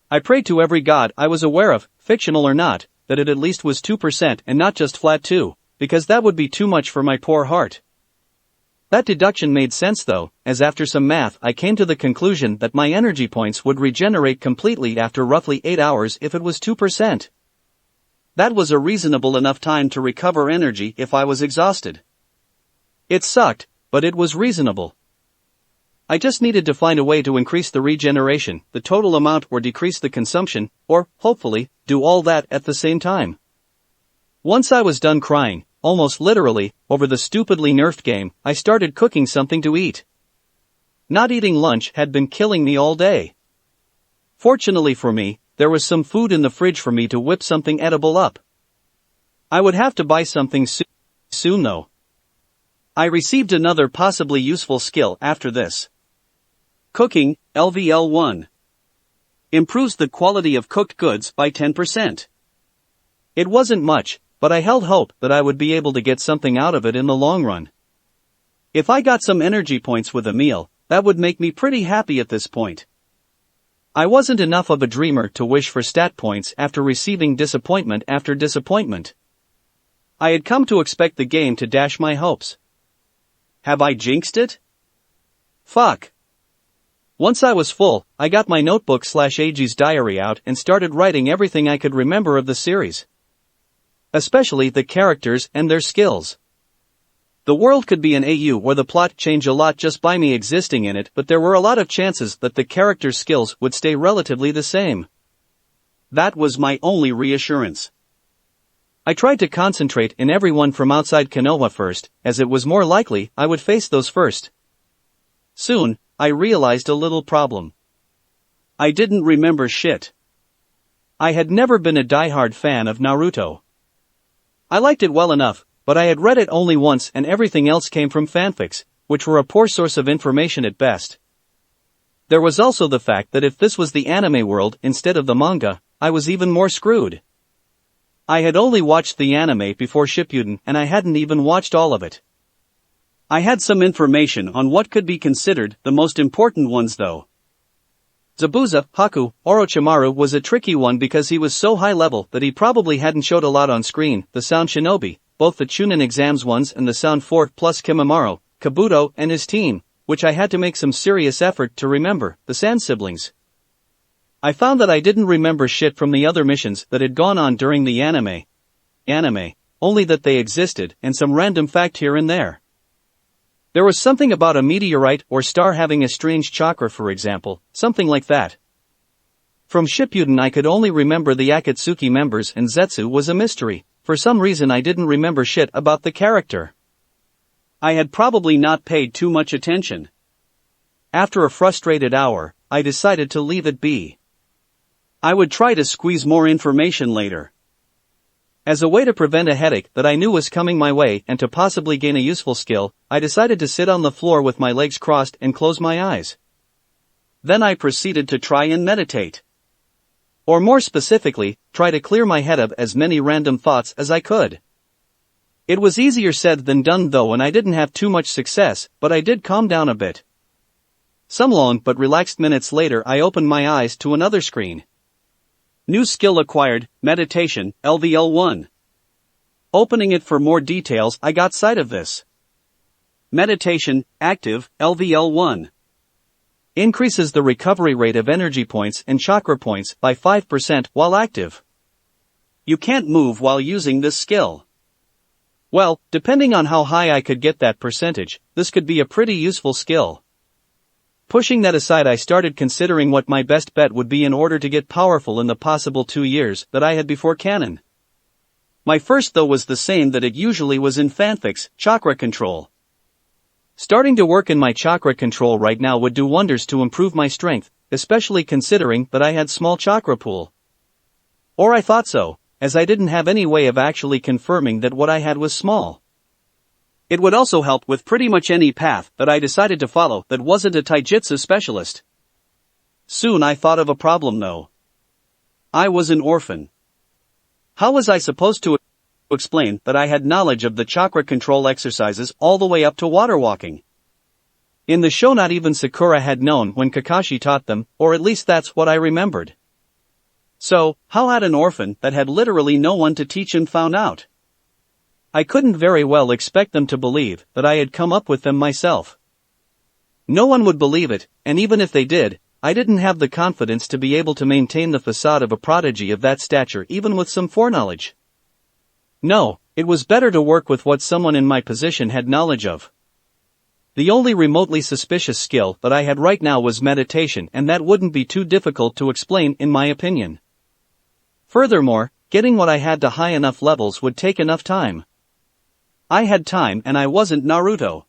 I prayed to every god I was aware of, fictional or not, that it at least was 2% and not just flat 2, because that would be too much for my poor heart. That deduction made sense though, as after some math I came to the conclusion that my energy points would regenerate completely after roughly 8 hours if it was 2%. That was a reasonable enough time to recover energy if I was exhausted. It sucked, but it was reasonable. I just needed to find a way to increase the regeneration, the total amount or decrease the consumption, or, hopefully, do all that at the same time. Once I was done crying, almost literally, over the stupidly nerfed game, I started cooking something to eat. Not eating lunch had been killing me all day. Fortunately for me, there was some food in the fridge for me to whip something edible up. I would have to buy something soon though. I received another possibly useful skill after this. Cooking, LVL1. Improves the quality of cooked goods by 10%. It wasn't much, but I held hope that I would be able to get something out of it in the long run. If I got some energy points with a meal, that would make me pretty happy at this point. I wasn't enough of a dreamer to wish for stat points after receiving disappointment after disappointment. I had come to expect the game to dash my hopes. Have I jinxed it? Fuck. Once I was full, I got my notebook/Eiji's diary out and started writing everything I could remember of the series. Especially the characters and their skills. The world could be an AU where the plot changed a lot just by me existing in it, but there were a lot of chances that the characters' skills would stay relatively the same. That was my only reassurance. I tried to concentrate in everyone from outside Konoha first, as it was more likely I would face those first. Soon, I realized a little problem. I didn't remember shit. I had never been a diehard fan of Naruto. I liked it well enough, but I had read it only once and everything else came from fanfics, which were a poor source of information at best. There was also the fact that if this was the anime world instead of the manga, I was even more screwed. I had only watched the anime before Shippuden and I hadn't even watched all of it. I had some information on what could be considered the most important ones though. Zabuza, Haku, Orochimaru was a tricky one because he was so high level that he probably hadn't showed a lot on screen. The Sound Shinobi, both the Chunin exams ones and the Sound 4 plus Kimimaro, Kabuto and his team, which I had to make some serious effort to remember, the Sand siblings. I found that I didn't remember shit from the other missions that had gone on during the anime, only that they existed and some random fact here and there. There was something about a meteorite or star having a strange chakra for example, something like that. From Shippuden I could only remember the Akatsuki members and Zetsu was a mystery. For some reason I didn't remember shit about the character. I had probably not paid too much attention. After a frustrated hour, I decided to leave it be. I would try to squeeze more information later. As a way to prevent a headache that I knew was coming my way and to possibly gain a useful skill, I decided to sit on the floor with my legs crossed and close my eyes. Then I proceeded to try and meditate. Or more specifically, try to clear my head of as many random thoughts as I could. It was easier said than done though and I didn't have too much success, but I did calm down a bit. Some long but relaxed minutes later I opened my eyes to another screen. New skill acquired, meditation, LVL1. Opening it for more details I got sight of this. Meditation, active, LVL1. Increases the recovery rate of energy points and chakra points by 5% while active. You can't move while using this skill. Well, depending on how high I could get that percentage, this could be a pretty useful skill. Pushing that aside I started considering what my best bet would be in order to get powerful in the possible 2 years that I had before canon. My first though was the same that it usually was in fanfics, chakra control. Starting to work in my chakra control right now would do wonders to improve my strength, especially considering that I had small chakra pool. Or I thought so, as I didn't have any way of actually confirming that what I had was small. It would also help with pretty much any path that I decided to follow that wasn't a taijutsu specialist. Soon I thought of a problem though. I was an orphan. How was I supposed to explain that I had knowledge of the chakra control exercises all the way up to water walking? In the show not even Sakura had known when Kakashi taught them, or at least that's what I remembered. So, how had an orphan that had literally no one to teach him found out? I couldn't very well expect them to believe that I had come up with them myself. No one would believe it, and even if they did, I didn't have the confidence to be able to maintain the facade of a prodigy of that stature even with some foreknowledge. No, it was better to work with what someone in my position had knowledge of. The only remotely suspicious skill that I had right now was meditation, and that wouldn't be too difficult to explain in my opinion. Furthermore, getting what I had to high enough levels would take enough time. I had time and I wasn't Naruto.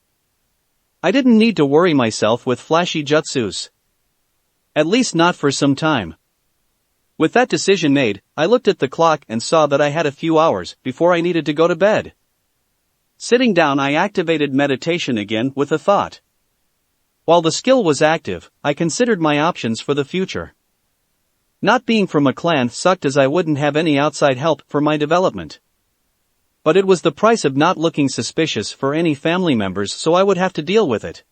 I didn't need to worry myself with flashy jutsus. At least not for some time. With that decision made, I looked at the clock and saw that I had a few hours before I needed to go to bed. Sitting down, I activated meditation again with a thought. While the skill was active, I considered my options for the future. Not being from a clan sucked, as I wouldn't have any outside help for my development. But it was the price of not looking suspicious for any family members, so I would have to deal with it.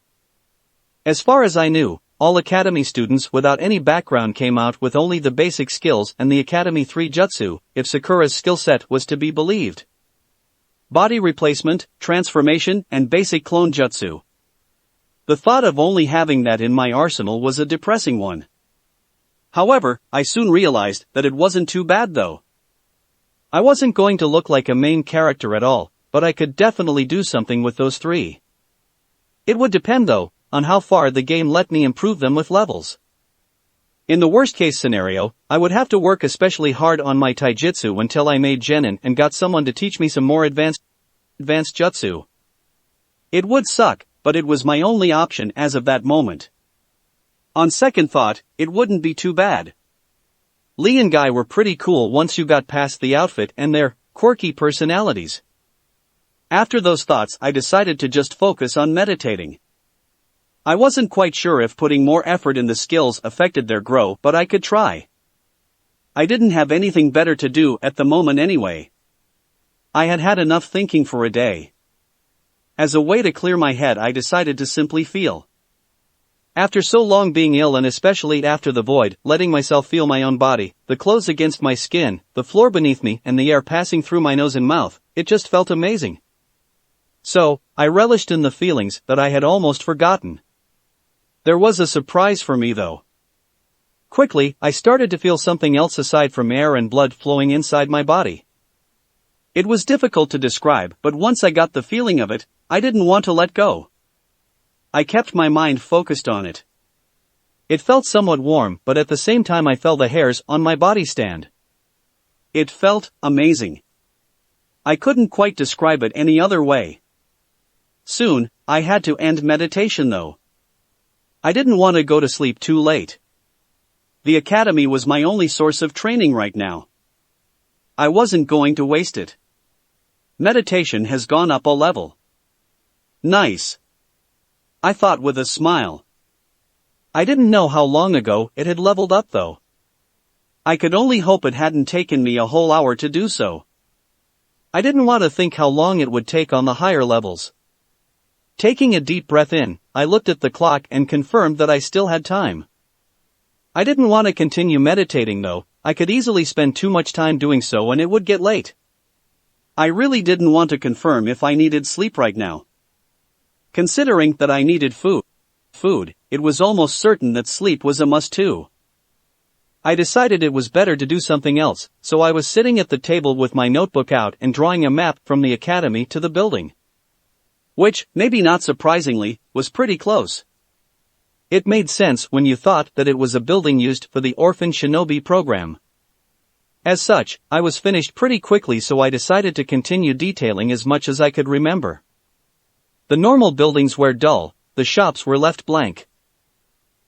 As far as I knew, all Academy students without any background came out with only the basic skills and the Academy 3 Jutsu, if Sakura's skill set was to be believed. Body replacement, transformation, and basic clone jutsu. The thought of only having that in my arsenal was a depressing one. However, I soon realized that it wasn't too bad though. I wasn't going to look like a main character at all, but I could definitely do something with those three. It would depend though, on how far the game let me improve them with levels. In the worst case scenario, I would have to work especially hard on my taijutsu until I made genin and got someone to teach me some more advanced jutsu. It would suck, but it was my only option as of that moment. On second thought, it wouldn't be too bad. Lee and Guy were pretty cool once you got past the outfit and their quirky personalities. After those thoughts, I decided to just focus on meditating. I wasn't quite sure if putting more effort in the skills affected their growth, but I could try. I didn't have anything better to do at the moment anyway. I had had enough thinking for a day. As a way to clear my head, I decided to simply feel. After so long being ill, and especially after the void, letting myself feel my own body, the clothes against my skin, the floor beneath me, and the air passing through my nose and mouth, it just felt amazing. So, I relished in the feelings that I had almost forgotten. There was a surprise for me though. Quickly, I started to feel something else aside from air and blood flowing inside my body. It was difficult to describe, but once I got the feeling of it, I didn't want to let go. I kept my mind focused on it. It felt somewhat warm, but at the same time I felt the hairs on my body stand. It felt amazing. I couldn't quite describe it any other way. Soon, I had to end meditation though. I didn't want to go to sleep too late. The academy was my only source of training right now. I wasn't going to waste it. Meditation has gone up a level. Nice, I thought with a smile. I didn't know how long ago it had leveled up though. I could only hope it hadn't taken me a whole hour to do so. I didn't want to think how long it would take on the higher levels. Taking a deep breath in, I looked at the clock and confirmed that I still had time. I didn't want to continue meditating though. I could easily spend too much time doing so and it would get late. I really didn't want to confirm if I needed sleep right now. Considering that I needed food, it was almost certain that sleep was a must too. I decided it was better to do something else, so I was sitting at the table with my notebook out and drawing a map from the academy to the building. Which, maybe not surprisingly, was pretty close. It made sense when you thought that it was a building used for the Orphan Shinobi program. As such, I was finished pretty quickly, so I decided to continue detailing as much as I could remember. The normal buildings were dull, the shops were left blank.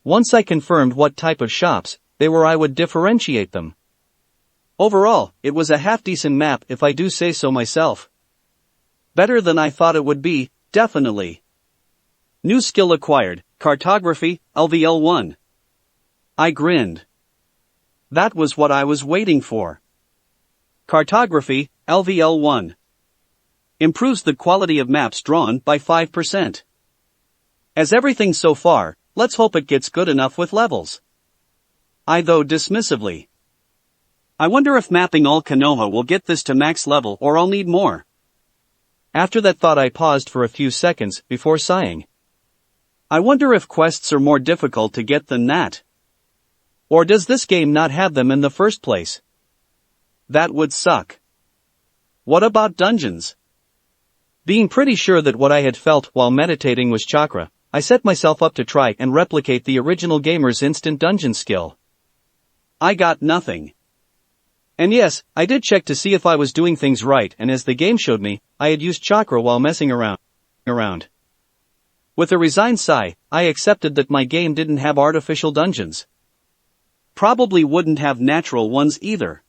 Once I confirmed what type of shops they were, I would differentiate them. Overall, it was a half-decent map if I do say so myself. Better than I thought it would be, definitely. New skill acquired, cartography, LVL 1. I grinned. That was what I was waiting for. Cartography, LVL 1. Improves the quality of maps drawn by 5%. As everything so far, let's hope it gets good enough with levels. I though dismissively. I wonder if mapping all Konoha will get this to max level or I'll need more. After that thought I paused for a few seconds before sighing. I wonder if quests are more difficult to get than that. Or does this game not have them in the first place? That would suck. What about dungeons? Being pretty sure that what I had felt while meditating was chakra, I set myself up to try and replicate the original gamer's instant dungeon skill. I got nothing. And yes, I did check to see if I was doing things right, and as the game showed me, I had used chakra while messing around. With a resigned sigh, I accepted that my game didn't have artificial dungeons. Probably wouldn't have natural ones either.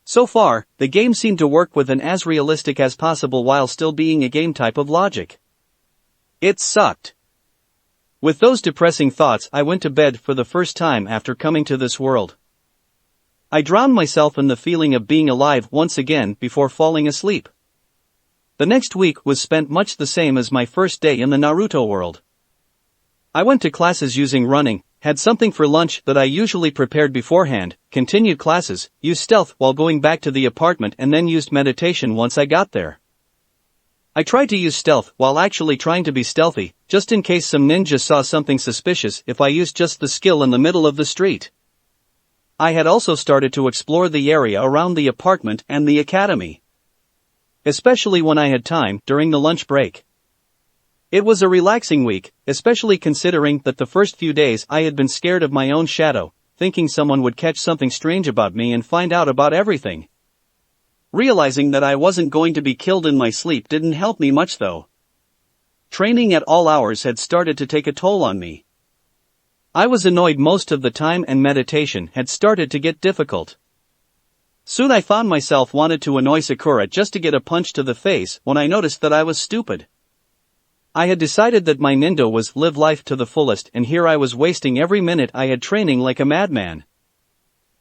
So far, the game seemed to work with an as realistic as possible while still being a game type of logic. It sucked. With those depressing thoughts, I went to bed for the first time after coming to this world. I drowned myself in the feeling of being alive once again before falling asleep. The next week was spent much the same as my first day in the Naruto world. I went to classes using running, had something for lunch that I usually prepared beforehand, continued classes, used stealth while going back to the apartment, and then used meditation once I got there. I tried to use stealth while actually trying to be stealthy, just in case some ninja saw something suspicious if I used just the skill in the middle of the street. I had also started to explore the area around the apartment and the academy, especially when I had time during the lunch break. It was a relaxing week, especially considering that the first few days I had been scared of my own shadow, thinking someone would catch something strange about me and find out about everything. Realizing that I wasn't going to be killed in my sleep didn't help me much though. Training at all hours had started to take a toll on me. I was annoyed most of the time and meditation had started to get difficult. Soon I found myself wanted to annoy Sakura just to get a punch to the face when I noticed that I was stupid. I had decided that my nindo was live life to the fullest, and here I was wasting every minute I had training like a madman.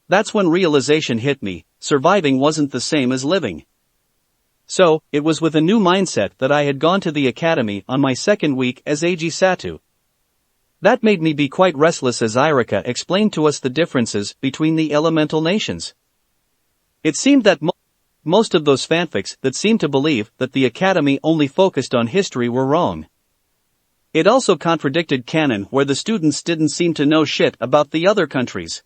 That's when realization hit me, surviving wasn't the same as living. So, it was with a new mindset that I had gone to the academy on my second week as Eiji Satu. That made me be quite restless as Irika explained to us the differences between the elemental nations. It seemed that most of those fanfics that seemed to believe that the academy only focused on history were wrong. It also contradicted canon where the students didn't seem to know shit about the other countries.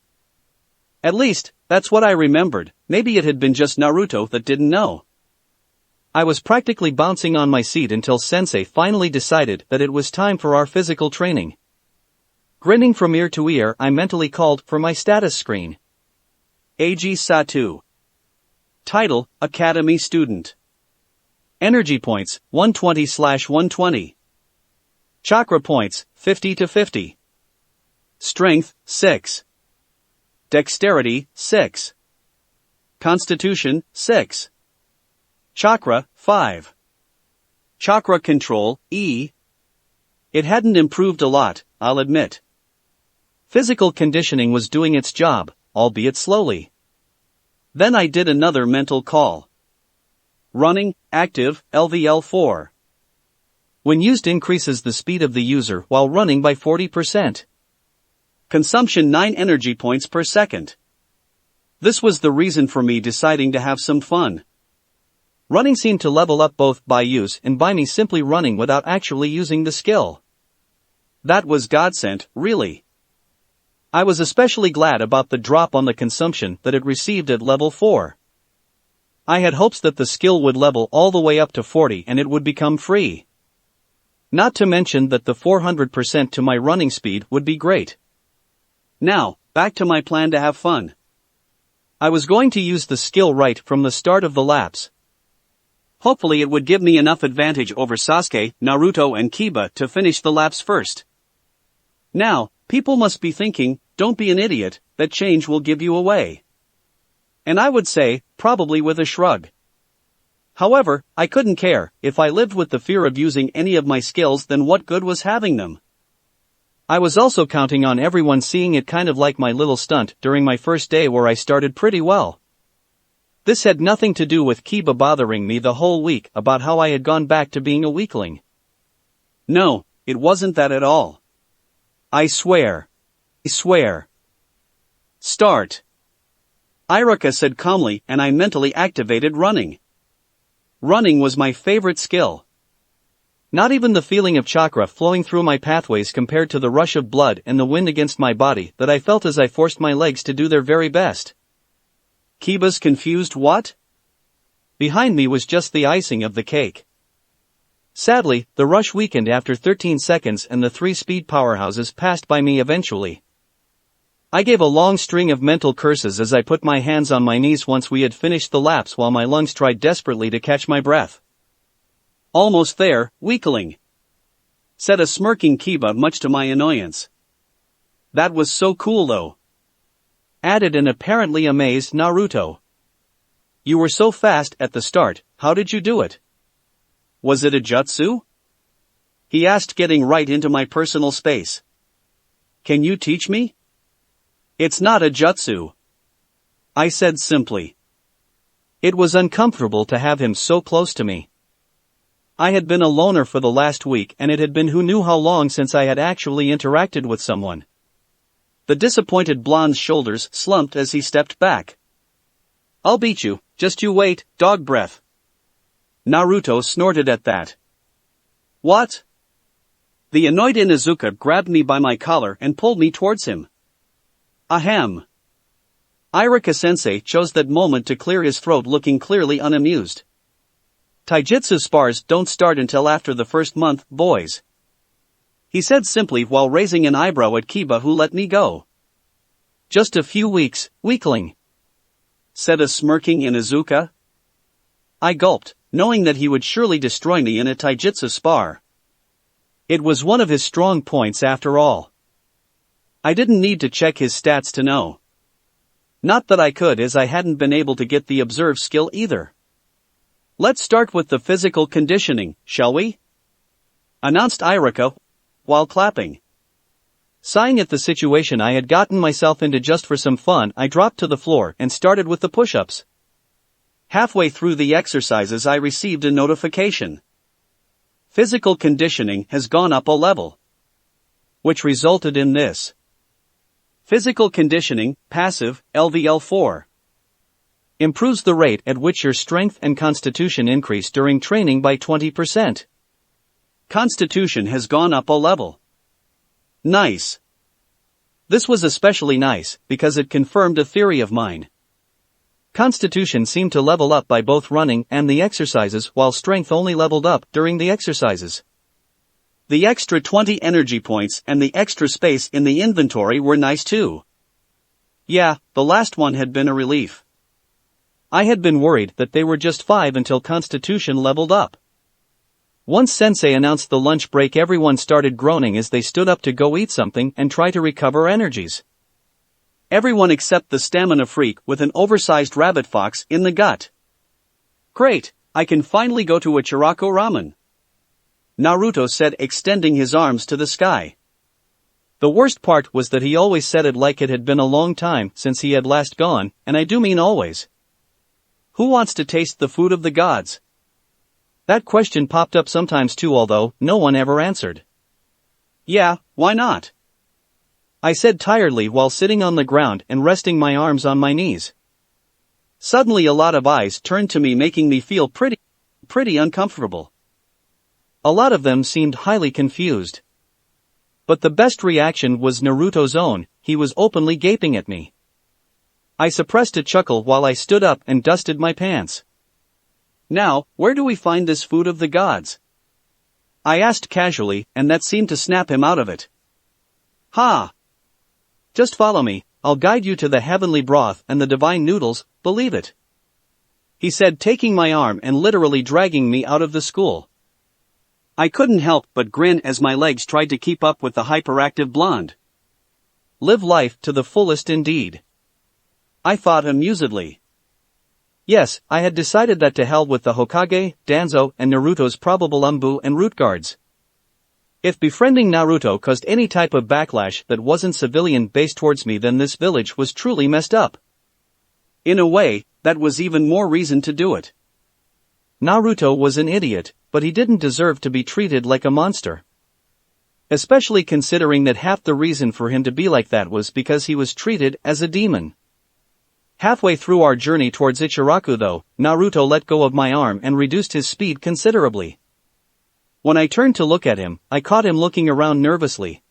At least, that's what I remembered. Maybe it had been just Naruto that didn't know. I was practically bouncing on my seat until Sensei finally decided that it was time for our physical training. Grinning from ear to ear, I mentally called for my status screen. Eiji Satu. Title, Academy Student. Energy points, 120/120. Chakra points, 50 to 50. Strength, 6. Dexterity, 6. Constitution, 6. Chakra, 5. Chakra control, E. It hadn't improved a lot, I'll admit. Physical conditioning was doing its job, albeit slowly. Then I did another mental call. Running, active, LVL 4. When used increases the speed of the user while running by 40%. Consumption 9 energy points per second. This was the reason for me deciding to have some fun. Running seemed to level up both by use and by me simply running without actually using the skill. That was godsend, really. I was especially glad about the drop on the consumption that it received at level 4. I had hopes that the skill would level all the way up to 40 and it would become free. Not to mention that the 400% to my running speed would be great. Now, back to my plan to have fun. I was going to use the skill right from the start of the laps. Hopefully it would give me enough advantage over Sasuke, Naruto and Kiba to finish the laps first. Now, people must be thinking, don't be an idiot, that change will give you away. And I would say, probably with a shrug. However, I couldn't care. If I lived with the fear of using any of my skills, then what good was having them? I was also counting on everyone seeing it kind of like my little stunt during my first day where I started pretty well. This had nothing to do with Kiba bothering me the whole week about how I had gone back to being a weakling. No, it wasn't that at all. I swear. Start. Irika said calmly, and I mentally activated running. Running was my favorite skill. Not even the feeling of chakra flowing through my pathways compared to the rush of blood and the wind against my body that I felt as I forced my legs to do their very best. Kiba's confused what? Behind me was just the icing of the cake. Sadly, the rush weakened after 13 seconds and the 3 speed powerhouses passed by me eventually. I gave a long string of mental curses as I put my hands on my knees once we had finished the laps while my lungs tried desperately to catch my breath. Almost there, weakling, said a smirking Kiba much to my annoyance. That was so cool though, added an apparently amazed Naruto. You were so fast at the start, how did you do it? Was it a jutsu? He asked, getting right into my personal space. Can you teach me? It's not a jutsu, I said simply. It was uncomfortable to have him so close to me. I had been a loner for the last week and it had been who knew how long since I had actually interacted with someone. The disappointed blonde's shoulders slumped as he stepped back. I'll beat you, just you wait, dog breath. Naruto snorted at that. What? The annoyed Inuzuka grabbed me by my collar and pulled me towards him. Ahem. Irika-sensei chose that moment to clear his throat, looking clearly unamused. Taijutsu spars don't start until after the first month, boys, he said simply while raising an eyebrow at Kiba, who let me go. Just a few weeks, weakling, said a smirking Inuzuka. I gulped, knowing that he would surely destroy me in a taijutsu spar. It was one of his strong points after all. I didn't need to check his stats to know. Not that I could, as I hadn't been able to get the observe skill either. Let's start with the physical conditioning, shall we? Announced Irika, while clapping. Sighing at the situation I had gotten myself into just for some fun, I dropped to the floor and started with the push-ups. Halfway through the exercises I received a notification. Physical conditioning has gone up a level. Which resulted in this. Physical conditioning, passive, LVL4. Improves the rate at which your strength and constitution increase during training by 20%. Constitution has gone up a level. Nice. This was especially nice, because it confirmed a theory of mine. Constitution seemed to level up by both running and the exercises, while strength only leveled up during the exercises. The extra 20 energy points and the extra space in the inventory were nice too. Yeah, the last one had been a relief. I had been worried that they were just 5 until Constitution leveled up. Once Sensei announced the lunch break, everyone started groaning as they stood up to go eat something and try to recover energies. Everyone except the stamina freak with an oversized rabbit fox in the gut. Great, I can finally go to Ichiraku ramen, Naruto said, extending his arms to the sky. The worst part was that he always said it like it had been a long time since he had last gone, and I do mean always. Who wants to taste the food of the gods? That question popped up sometimes too, although no one ever answered. Yeah, why not? I said tiredly while sitting on the ground and resting my arms on my knees. Suddenly a lot of eyes turned to me, making me feel pretty uncomfortable. A lot of them seemed highly confused. But the best reaction was Naruto's own. He was openly gaping at me. I suppressed a chuckle while I stood up and dusted my pants. Now, where do we find this food of the gods? I asked casually, and that seemed to snap him out of it. Ha! Just follow me, I'll guide you to the heavenly broth and the divine noodles, believe it, he said, taking my arm and literally dragging me out of the school. I couldn't help but grin as my legs tried to keep up with the hyperactive blonde. Live life to the fullest indeed, I thought amusedly. Yes, I had decided that to hell with the Hokage, Danzo, and Naruto's probable Umbu and root guards. If befriending Naruto caused any type of backlash that wasn't civilian-based towards me, then this village was truly messed up. In a way, that was even more reason to do it. Naruto was an idiot, but he didn't deserve to be treated like a monster. Especially considering that half the reason for him to be like that was because he was treated as a demon. Halfway through our journey towards Ichiraku though, Naruto let go of my arm and reduced his speed considerably. When I turned to look at him, I caught him looking around nervously.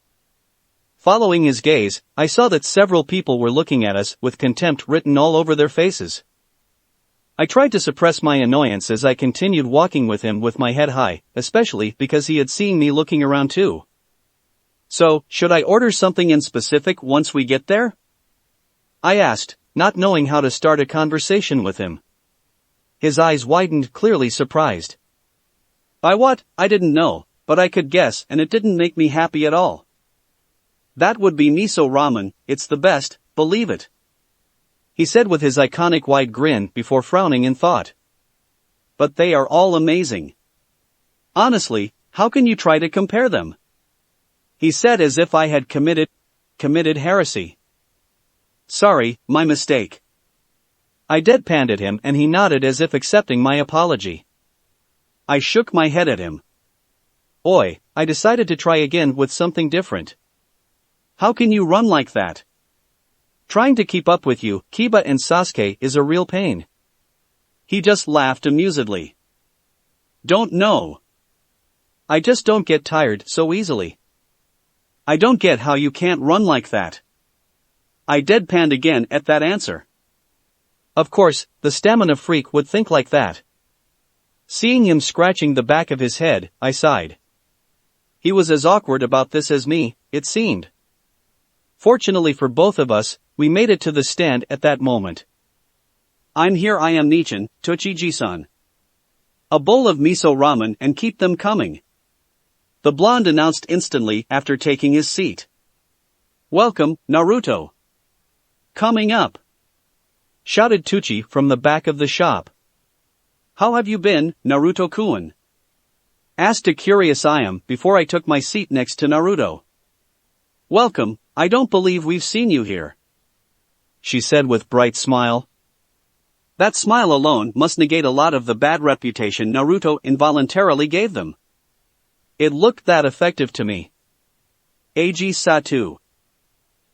Following his gaze, I saw that several people were looking at us with contempt written all over their faces. I tried to suppress my annoyance as I continued walking with him with my head high, especially because he had seen me looking around too. So, should I order something in specific once we get there? I asked, not knowing how to start a conversation with him. His eyes widened, clearly surprised. By what, I didn't know, but I could guess, and it didn't make me happy at all. That would be miso ramen, it's the best, believe it. He said with his iconic wide grin before frowning in thought. But they are all amazing. Honestly, how can you try to compare them? He said as if I had committed heresy. Sorry, my mistake. I deadpanned at him and he nodded as if accepting my apology. I shook my head at him. Oi, I decided to try again with something different. How can you run like that? Trying to keep up with you, Kiba and Sasuke, is a real pain. He just laughed amusedly. Don't know. I just don't get tired so easily. I don't get how you can't run like that. I deadpanned again at that answer. Of course, the stamina freak would think like that. Seeing him scratching the back of his head, I sighed. He was as awkward about this as me, it seemed. Fortunately for both of us, we made it to the stand at that moment. I'm here, I am Nichin, Tochiji-san. A bowl of miso ramen and keep them coming. The blonde announced instantly after taking his seat. Welcome, Naruto. Coming up, shouted Tucci from the back of the shop. How have you been, Naruto-kun? Asked a curious Ayam before I took my seat next to Naruto. Welcome, I don't believe we've seen you here, she said with bright smile. That smile alone must negate a lot of the bad reputation Naruto involuntarily gave them. It looked that effective to me. Ag Satu.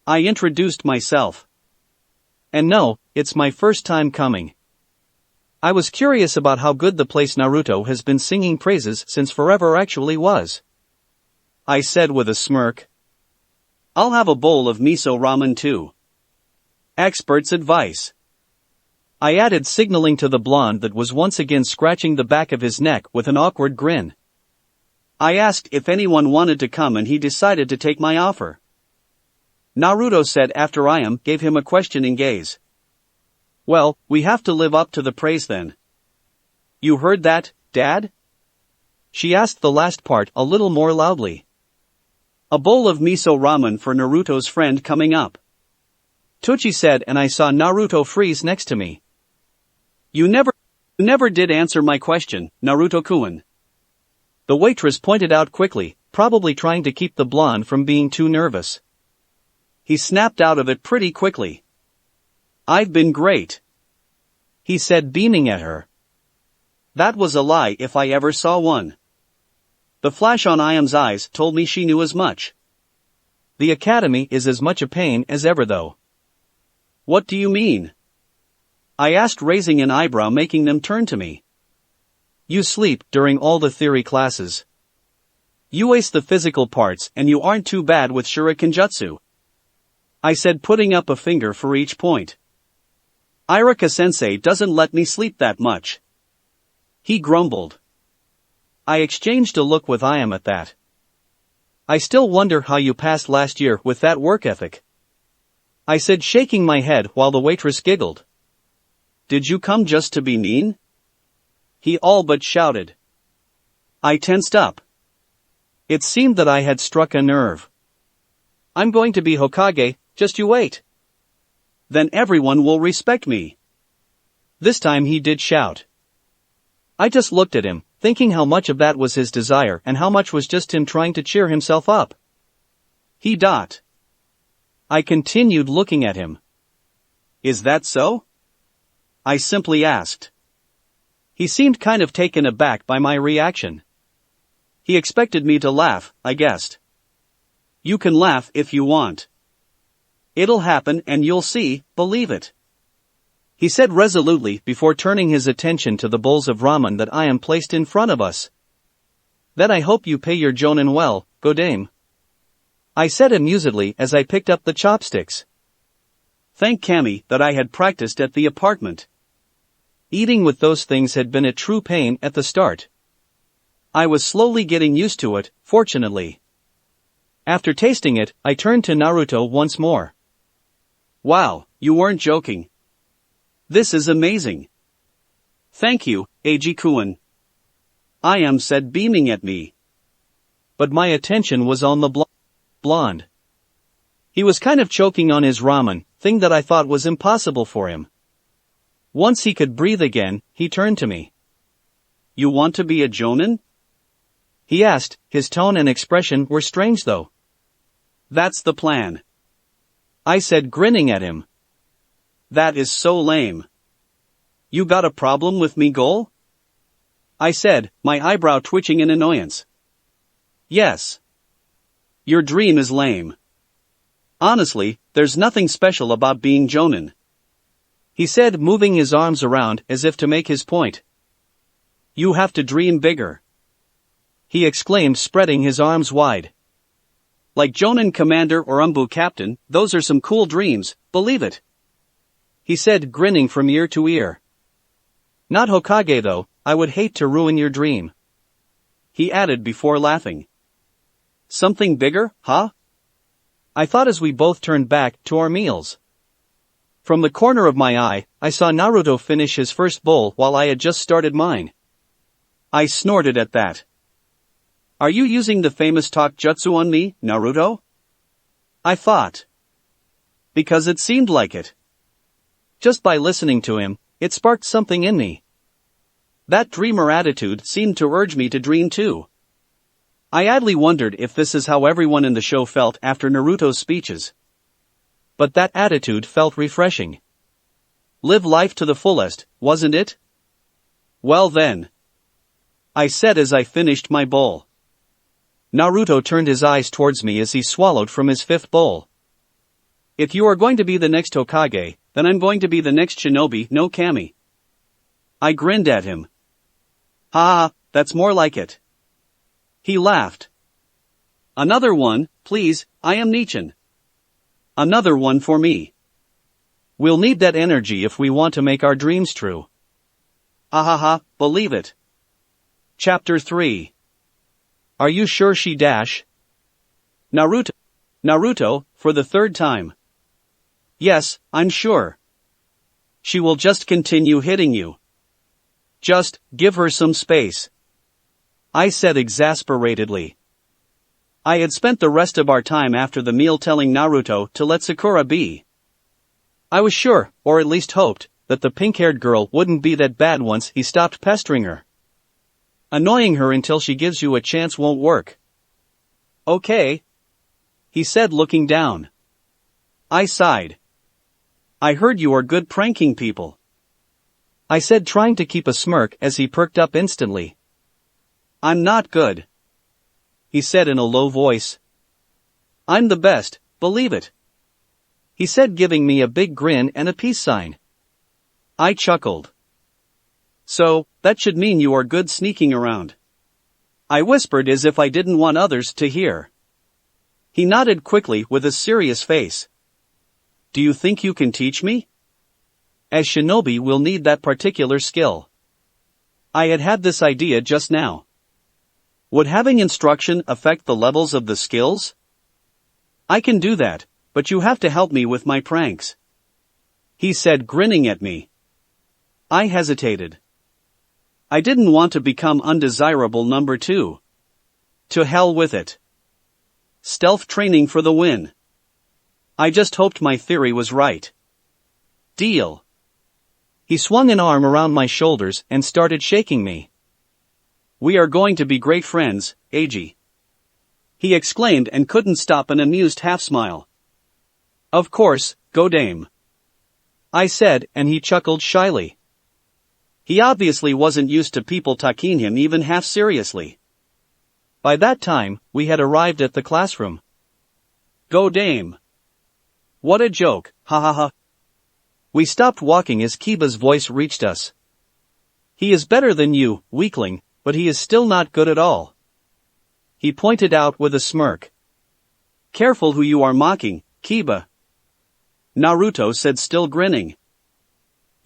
I introduced myself. And no, it's my first time coming. I was curious about how good the place Naruto has been singing praises since forever actually was. I said with a smirk. I'll have a bowl of miso ramen too. Expert's advice. I added, signaling to the blonde that was once again scratching the back of his neck with an awkward grin. I asked if anyone wanted to come and he decided to take my offer. Naruto said after Ayam gave him a questioning gaze. Well, we have to live up to the praise then. You heard that, Dad? She asked the last part a little more loudly. A bowl of miso ramen for Naruto's friend coming up, Tochi said, and I saw Naruto freeze next to me. You never did answer my question, Naruto-kun. The waitress pointed out quickly, probably trying to keep the blonde from being too nervous. He snapped out of it pretty quickly. I've been great, he said, beaming at her. That was a lie if I ever saw one. The flash on Ayam's eyes told me she knew as much. The academy is as much a pain as ever though. What do you mean? I asked, raising an eyebrow, making them turn to me. You sleep during all the theory classes. You ace the physical parts and you aren't too bad with Shuriken Jutsu, I said, putting up a finger for each point. Irika-sensei doesn't let me sleep that much, he grumbled. I exchanged a look with Ayam at that. I still wonder how you passed last year with that work ethic, I said, shaking my head while the waitress giggled. Did you come just to be mean? He all but shouted. I tensed up. It seemed that I had struck a nerve. I'm going to be Hokage, just you wait. Then everyone will respect me. This time he did shout. I just looked at him, thinking how much of that was his desire and how much was just him trying to cheer himself up. He dot. I continued looking at him. Is that so? I simply asked. He seemed kind of taken aback by my reaction. He expected me to laugh, I guessed. You can laugh if you want. It'll happen and you'll see, believe it, he said resolutely before turning his attention to the bowls of ramen that Ayam placed in front of us. Then I hope you pay your jonin well, Godame, I said amusedly as I picked up the chopsticks. Thank Kami that I had practiced at the apartment. Eating with those things had been a true pain at the start. I was slowly getting used to it, fortunately. After tasting it, I turned to Naruto once more. Wow, you weren't joking. This is amazing. Thank you, Eiji-kun. I am said beaming at me. But my attention was on the blonde. He was kind of choking on his ramen, thing that I thought was impossible for him. Once he could breathe again, he turned to me. You want to be a jonin? He asked, his tone and expression were strange though. That's the plan. I said, grinning at him. That is so lame. You got a problem with me, Gol? I said, my eyebrow twitching in annoyance. Yes. Your dream is lame. Honestly, there's nothing special about being jonin. He said, moving his arms around as if to make his point. You have to dream bigger. He exclaimed, spreading his arms wide. Like Jonin Commander or Umbu Captain, those are some cool dreams, believe it. He said, grinning from ear to ear. Not Hokage though, I would hate to ruin your dream. He added before laughing. Something bigger, huh? I thought as we both turned back to our meals. From the corner of my eye, I saw Naruto finish his first bowl while I had just started mine. I snorted at that. Are you using the famous talk jutsu on me, Naruto? I thought. Because it seemed like it. Just by listening to him, it sparked something in me. That dreamer attitude seemed to urge me to dream too. I idly wondered if this is how everyone in the show felt after Naruto's speeches. But that attitude felt refreshing. Live life to the fullest, wasn't it? Well then. I said as I finished my bowl. Naruto turned his eyes towards me as he swallowed from his fifth bowl. If you are going to be the next Hokage, then I'm going to be the next shinobi, no Kami. I grinned at him. Ha, that's more like it. He laughed. Another one, please, I am Nichin. Another one for me. We'll need that energy if we want to make our dreams true. Ahaha, believe it. Chapter 3. Are you sure she dash? Naruto, for the third time. Yes, I'm sure. She will just continue hitting you. Just, give her some space. I said exasperatedly. I had spent the rest of our time after the meal telling Naruto to let Sakura be. I was sure, or at least hoped, that the pink-haired girl wouldn't be that bad once he stopped pestering her. Annoying her until she gives you a chance won't work. Okay. He said looking down. I sighed. I heard you are good pranking people. I said trying to keep a smirk as he perked up instantly. I'm not good. He said in a low voice. I'm the best, believe it. He said giving me a big grin and a peace sign. I chuckled. So, that should mean you are good sneaking around. I whispered as if I didn't want others to hear. He nodded quickly with a serious face. Do you think you can teach me? As shinobi we'll need that particular skill. I had this idea just now. Would having instruction affect the levels of the skills? I can do that, but you have to help me with my pranks. He said grinning at me. I hesitated. I didn't want to become undesirable number 2. To hell with it. Stealth training for the win. I just hoped my theory was right. Deal. He swung an arm around my shoulders and started shaking me. We are going to be great friends, Eiji. He exclaimed and couldn't stop an amused half-smile. Of course, go dame. I said, and he chuckled shyly. He obviously wasn't used to people taking him even half seriously. By that time, we had arrived at the classroom. Go dame. What a joke, ha ha ha. We stopped walking as Kiba's voice reached us. He is better than you, weakling, but he is still not good at all. He pointed out with a smirk. Careful who you are mocking, Kiba. Naruto said still grinning.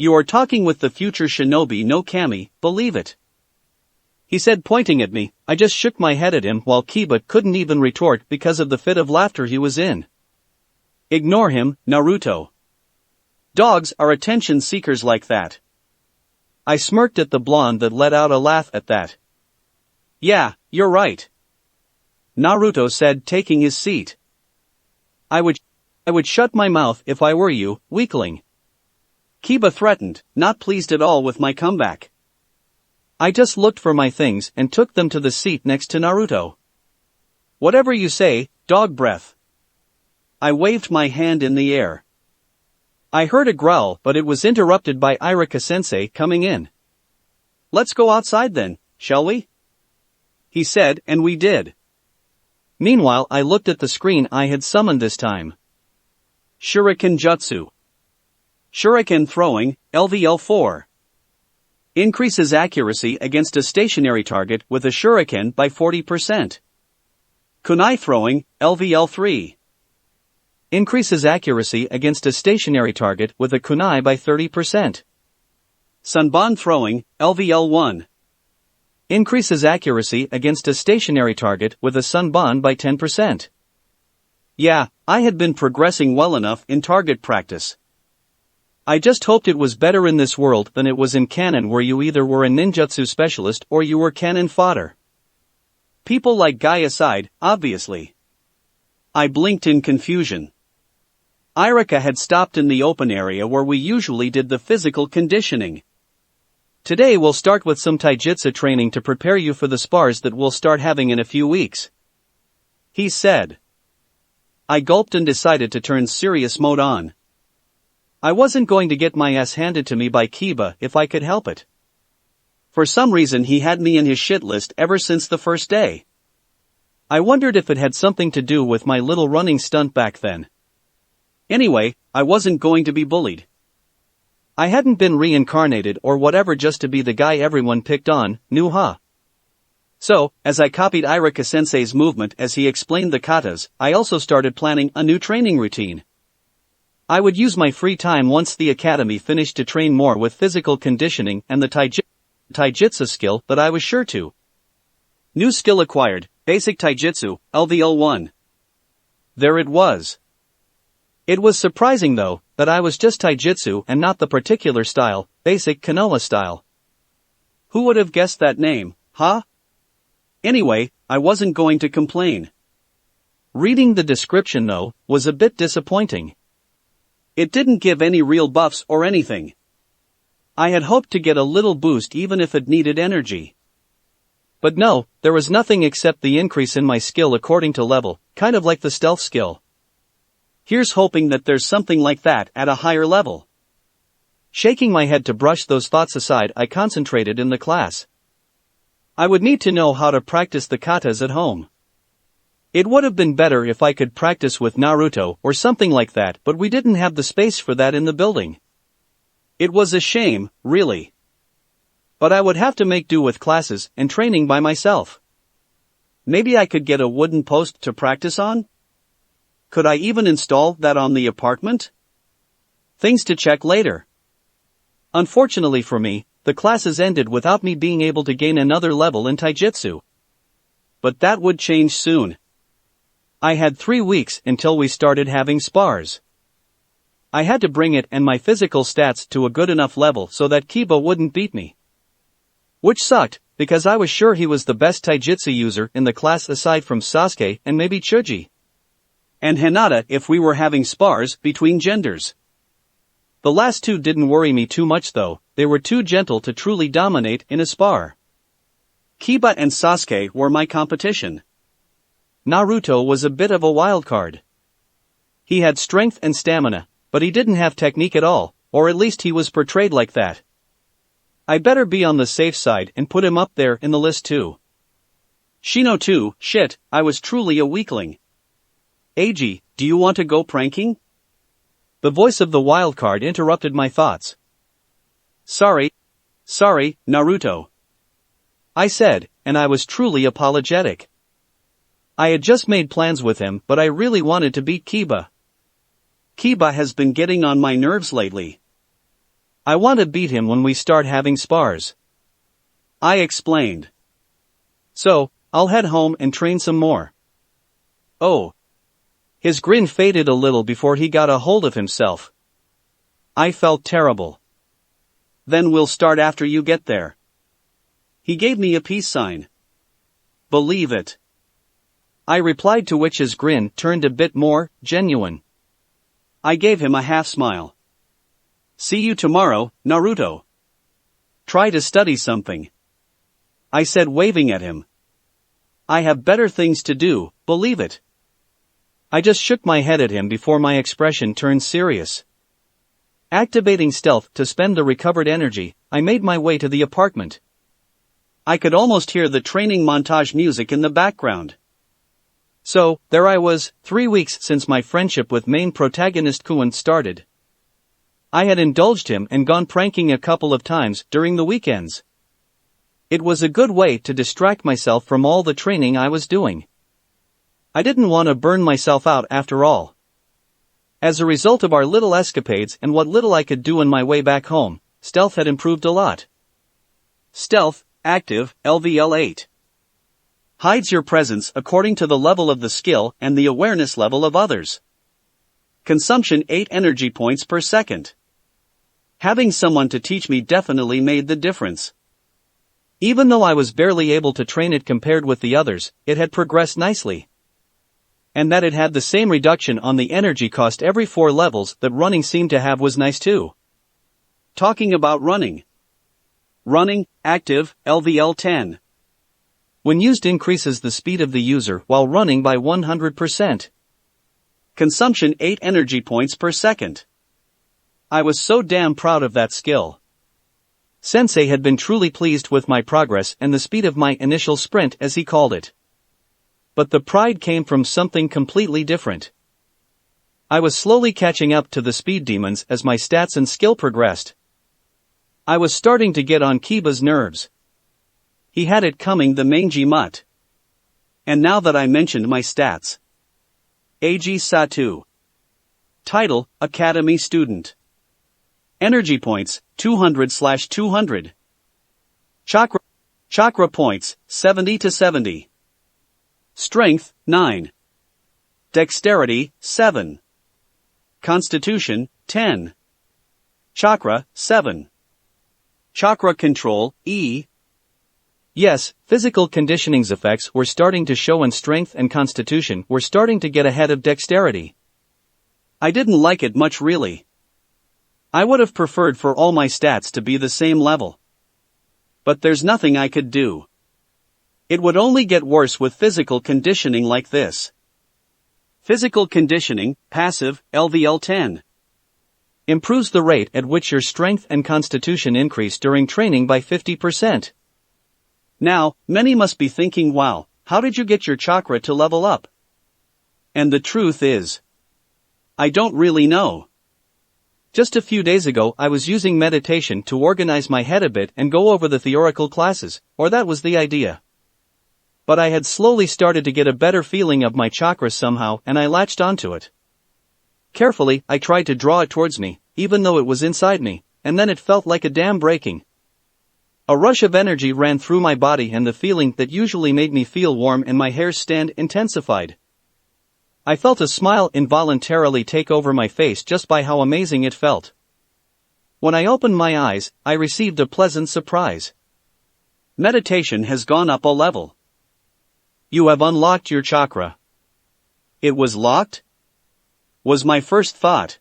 You are talking with the future shinobi no Kami, believe it. He said, pointing at me. I just shook my head at him while Kiba couldn't even retort because of the fit of laughter he was in. Ignore him, Naruto. Dogs are attention seekers like that. I smirked at the blonde that let out a laugh at that. Yeah, you're right. Naruto said, taking his seat. I would shut my mouth if I were you, weakling. Kiba threatened, not pleased at all with my comeback. I just looked for my things and took them to the seat next to Naruto. Whatever you say, dog breath. I waved my hand in the air. I heard a growl, but it was interrupted by Irika-sensei coming in. Let's go outside then, shall we? He said, and we did. Meanwhile, I looked at the screen I had summoned this time. Shuriken Jutsu. Shuriken throwing, LVL4. Increases accuracy against a stationary target with a shuriken by 40%. Kunai throwing, LVL3. Increases accuracy against a stationary target with a kunai by 30%. Sanban throwing, LVL1. Increases accuracy against a stationary target with a sanban by 10%. Yeah, I had been progressing well enough in target practice. I just hoped it was better in this world than it was in canon, where you either were a ninjutsu specialist or you were cannon fodder. People like Guy aside, obviously. I blinked in confusion. Irika had stopped in the open area where we usually did the physical conditioning. Today we'll start with some taijutsu training to prepare you for the spars that we'll start having in a few weeks. He said. I gulped and decided to turn serious mode on. I wasn't going to get my ass handed to me by Kiba if I could help it. For some reason he had me in his shit list ever since the first day. I wondered if it had something to do with my little running stunt back then. Anyway, I wasn't going to be bullied. I hadn't been reincarnated or whatever just to be the guy everyone picked on, huh? So, as I copied Irika-sensei's movement as he explained the katas, I also started planning a new training routine. I would use my free time once the academy finished to train more with physical conditioning and the taijutsu skill that I was sure to. New skill acquired, basic taijutsu, LVL1. There it was. It was surprising though, that I was just taijutsu and not the particular style, basic Konoha style. Who would have guessed that name, huh? Anyway, I wasn't going to complain. Reading the description though, was a bit disappointing. It didn't give any real buffs or anything. I had hoped to get a little boost even if it needed energy. But no, there was nothing except the increase in my skill according to level, kind of like the stealth skill. Here's hoping that there's something like that at a higher level. Shaking my head to brush those thoughts aside, I concentrated in the class. I would need to know how to practice the katas at home. It would have been better if I could practice with Naruto or something like that, but we didn't have the space for that in the building. It was a shame, really. But I would have to make do with classes and training by myself. Maybe I could get a wooden post to practice on? Could I even install that on the apartment? Things to check later. Unfortunately for me, the classes ended without me being able to gain another level in taijutsu. But that would change soon. I had 3 weeks until we started having spars. I had to bring it and my physical stats to a good enough level so that Kiba wouldn't beat me. Which sucked, because I was sure he was the best taijutsu user in the class aside from Sasuke and maybe Chuji. And Hinata if we were having spars between genders. The last two didn't worry me too much though, they were too gentle to truly dominate in a spar. Kiba and Sasuke were my competition. Naruto was a bit of a wild card. He had strength and stamina, but he didn't have technique at all, or at least he was portrayed like that. I better be on the safe side and put him up there in the list too. Shino too, shit, I was truly a weakling. Eiji, do you want to go pranking? The voice of the wild card interrupted my thoughts. Sorry, Naruto. I said, and I was truly apologetic. I had just made plans with him, but I really wanted to beat Kiba. Kiba has been getting on my nerves lately. I want to beat him when we start having spars. I explained. So, I'll head home and train some more. Oh. His grin faded a little before he got a hold of himself. I felt terrible. Then we'll start after you get there. He gave me a peace sign. Believe it. I replied, to which his grin turned a bit more genuine. I gave him a half smile. See you tomorrow, Naruto. Try to study something. I said, waving at him. I have better things to do, believe it. I just shook my head at him before my expression turned serious. Activating stealth to spend the recovered energy, I made my way to the apartment. I could almost hear the training montage music in the background. So, there I was, 3 weeks since my friendship with main protagonist Kuan started. I had indulged him and gone pranking a couple of times during the weekends. It was a good way to distract myself from all the training I was doing. I didn't want to burn myself out after all. As a result of our little escapades and what little I could do on my way back home, stealth had improved a lot. Stealth, active, LVL 8. Hides your presence according to the level of the skill and the awareness level of others. Consumption 8 energy points per second. Having someone to teach me definitely made the difference. Even though I was barely able to train it compared with the others, it had progressed nicely. And that it had the same reduction on the energy cost every 4 levels that running seemed to have was nice too. Talking about running. Running, active, LVL 10. When used, increases the speed of the user while running by 100%. Consumption 8 energy points per second. I was so damn proud of that skill. Sensei had been truly pleased with my progress and the speed of my initial sprint, as he called it. But the pride came from something completely different. I was slowly catching up to the speed demons as my stats and skill progressed. I was starting to get on Kiba's nerves. He had it coming, the mangy mutt. And now that I mentioned my stats. Eiji Satu. Title, Academy Student. Energy points, 200/200. Chakra points, 70 to 70. Strength, 9. Dexterity, 7. Constitution, 10. Chakra, 7. Chakra control, E. Yes, physical conditioning's effects were starting to show, and strength and constitution were starting to get ahead of dexterity. I didn't like it much, really. I would have preferred for all my stats to be the same level. But there's nothing I could do. It would only get worse with physical conditioning like this. Physical conditioning, passive, LVL 10. Improves the rate at which your strength and constitution increase during training by 50%. Now, many must be thinking, wow, how did you get your chakra to level up? And the truth is, I don't really know. Just a few days ago I was using meditation to organize my head a bit and go over the theoretical classes, or that was the idea. But I had slowly started to get a better feeling of my chakra somehow, and I latched onto it. Carefully, I tried to draw it towards me, even though it was inside me, and then it felt like a dam breaking. A rush of energy ran through my body, and the feeling that usually made me feel warm and my hair stand intensified. I felt a smile involuntarily take over my face just by how amazing it felt. When I opened my eyes, I received a pleasant surprise. Meditation has gone up a level. You have unlocked your chakra. It was locked? Was my first thought.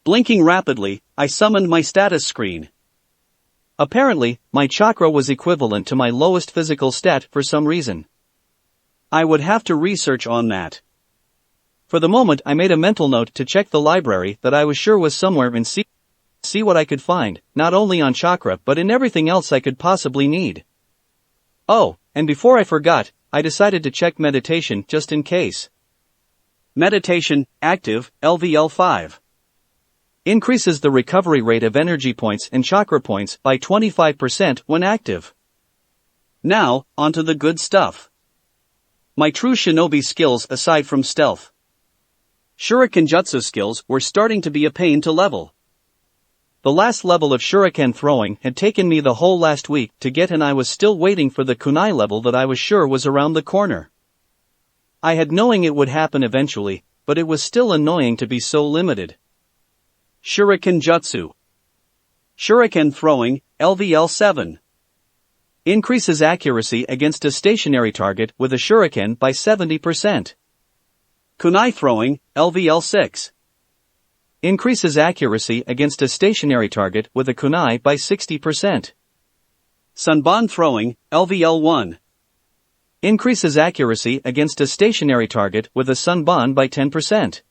Blinking rapidly, I summoned my status screen. Apparently, my chakra was equivalent to my lowest physical stat for some reason. I would have to research on that. For the moment I made a mental note to check the library that I was sure was somewhere and see what I could find, not only on chakra but in everything else I could possibly need. Oh, and before I forgot, I decided to check meditation just in case. Meditation, active, LVL 5. Increases the recovery rate of energy points and chakra points by 25% when active. Now, onto the good stuff. My true shinobi skills aside from stealth. Shuriken Jutsu skills were starting to be a pain to level. The last level of shuriken throwing had taken me the whole last week to get, and I was still waiting for the kunai level that I was sure was around the corner. I had knowing it would happen eventually, but it was still annoying to be so limited. Shuriken Jutsu. Shuriken throwing, LVL 7. Increases accuracy against a stationary target with a shuriken by 70%. Kunai throwing, LVL 6. Increases accuracy against a stationary target with a kunai by 60%. Sunban throwing, LVL 1. Increases accuracy against a stationary target with a sunban by 10%.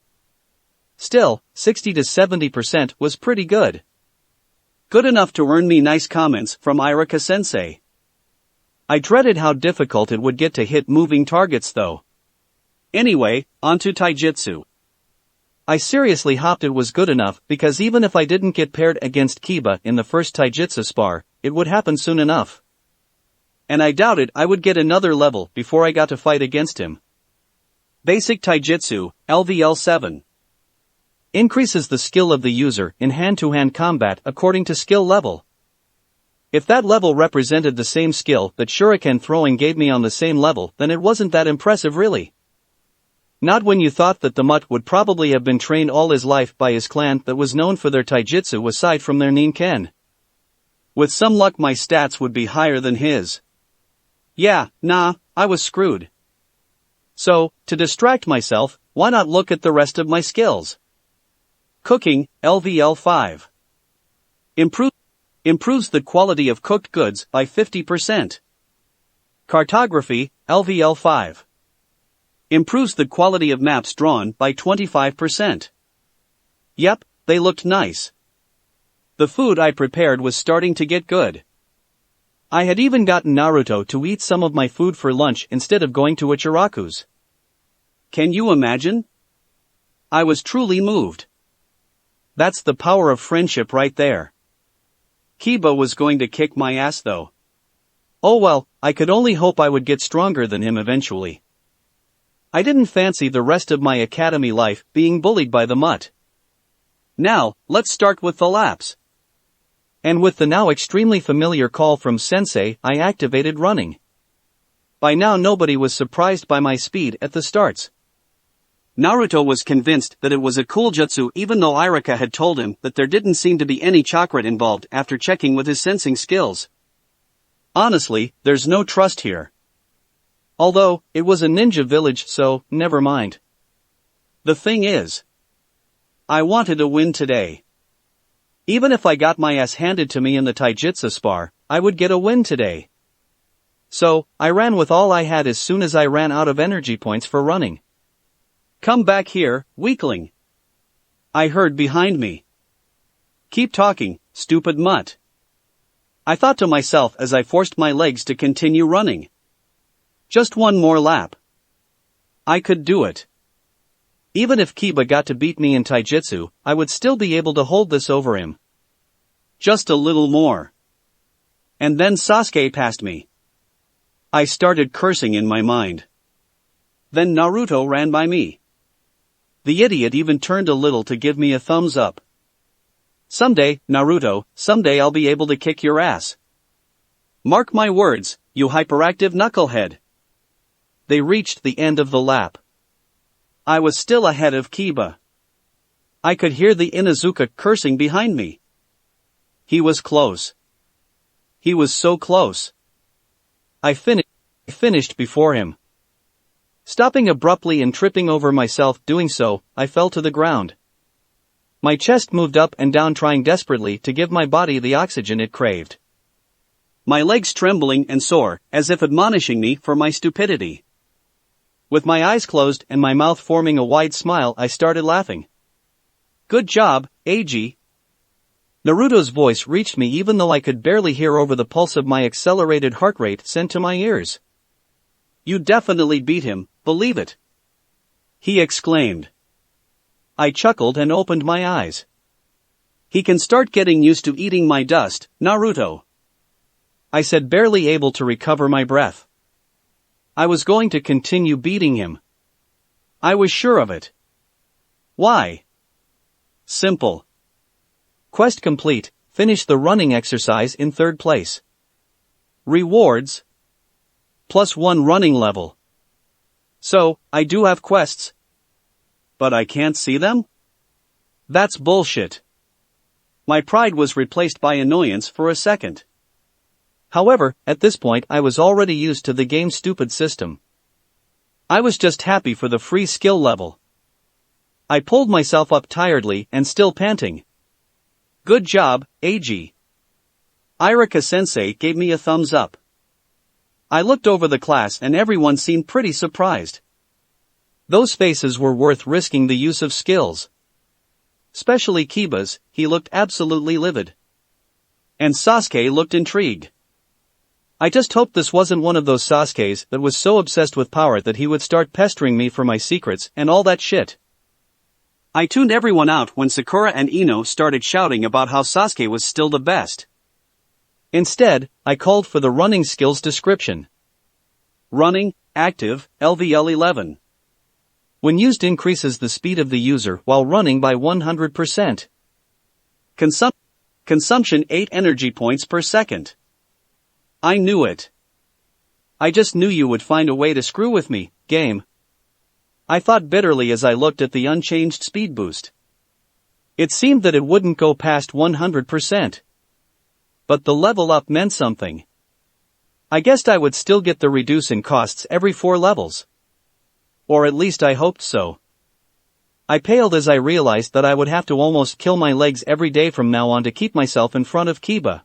Still, 60 to 70% was pretty good. Good enough to earn me nice comments from Irika-sensei. I dreaded how difficult it would get to hit moving targets though. Anyway, onto taijutsu. I seriously hoped it was good enough because even if I didn't get paired against Kiba in the first taijutsu spar, it would happen soon enough. And I doubted I would get another level before I got to fight against him. Basic taijutsu, LVL 7. Increases the skill of the user in hand-to-hand combat according to skill level. If that level represented the same skill that shuriken throwing gave me on the same level, then it wasn't that impressive really. Not when you thought that the mutt would probably have been trained all his life by his clan that was known for their taijutsu aside from their ninken. With some luck my stats would be higher than his. Yeah, nah, I was screwed. So, to distract myself, why not look at the rest of my skills? Cooking, LVL 5. Improves the quality of cooked goods by 50%. Cartography, LVL 5. Improves the quality of maps drawn by 25%. Yep, they looked nice. The food I prepared was starting to get good. I had even gotten Naruto to eat some of my food for lunch instead of going to Ichiraku's. Can you imagine? I was truly moved. That's the power of friendship right there. Kiba was going to kick my ass though. Oh well, I could only hope I would get stronger than him eventually. I didn't fancy the rest of my academy life being bullied by the mutt. Now, let's start with the laps. And with the now extremely familiar call from Sensei, I activated running. By now nobody was surprised by my speed at the starts. Naruto was convinced that it was a cool jutsu even though Irika had told him that there didn't seem to be any chakra involved after checking with his sensing skills. Honestly, there's no trust here. Although, it was a ninja village so, never mind. The thing is, I wanted a win today. Even if I got my ass handed to me in the taijutsu spar, I would get a win today. So, I ran with all I had as soon as I ran out of energy points for running. Come back here, weakling. I heard behind me. Keep talking, stupid mutt. I thought to myself as I forced my legs to continue running. Just one more lap. I could do it. Even if Kiba got to beat me in taijutsu, I would still be able to hold this over him. Just a little more. And then Sasuke passed me. I started cursing in my mind. Then Naruto ran by me. The idiot even turned a little to give me a thumbs up. Someday, Naruto, someday I'll be able to kick your ass. Mark my words, you hyperactive knucklehead. They reached the end of the lap. I was still ahead of Kiba. I could hear the Inuzuka cursing behind me. He was close. He was so close. I finished before him. Stopping abruptly and tripping over myself doing so, I fell to the ground. My chest moved up and down trying desperately to give my body the oxygen it craved. My legs trembling and sore, as if admonishing me for my stupidity. With my eyes closed and my mouth forming a wide smile, I started laughing. Good job, AG. Naruto's voice reached me even though I could barely hear over the pulse of my accelerated heart rate sent to my ears. You definitely beat him, believe it. He exclaimed. I chuckled and opened my eyes. He can start getting used to eating my dust, Naruto. I said, barely able to recover my breath. I was going to continue beating him. I was sure of it. Why? Simple. Quest complete, finish the running exercise in 3rd place. Rewards. +1 running level. So, I do have quests. But I can't see them? That's bullshit. My pride was replaced by annoyance for a second. However, at this point I was already used to the game's stupid system. I was just happy for the free skill level. I pulled myself up tiredly and still panting. Good job, AG. Irika-sensei gave me a thumbs up. I looked over the class and everyone seemed pretty surprised. Those faces were worth risking the use of skills. Especially Kiba's, he looked absolutely livid. And Sasuke looked intrigued. I just hoped this wasn't one of those Sasukes that was so obsessed with power that he would start pestering me for my secrets and all that shit. I tuned everyone out when Sakura and Ino started shouting about how Sasuke was still the best. Instead, I called for the running skills description. Running, active, LVL 11. When used increases the speed of the user while running by 100%. Consumption 8 energy points per second. I knew it. I just knew you would find a way to screw with me, game. I thought bitterly as I looked at the unchanged speed boost. It seemed that it wouldn't go past 100%. But the level up meant something. I guessed I would still get the reduce in costs every 4 levels. Or at least I hoped so. I paled as I realized that I would have to almost kill my legs every day from now on to keep myself in front of Kiba.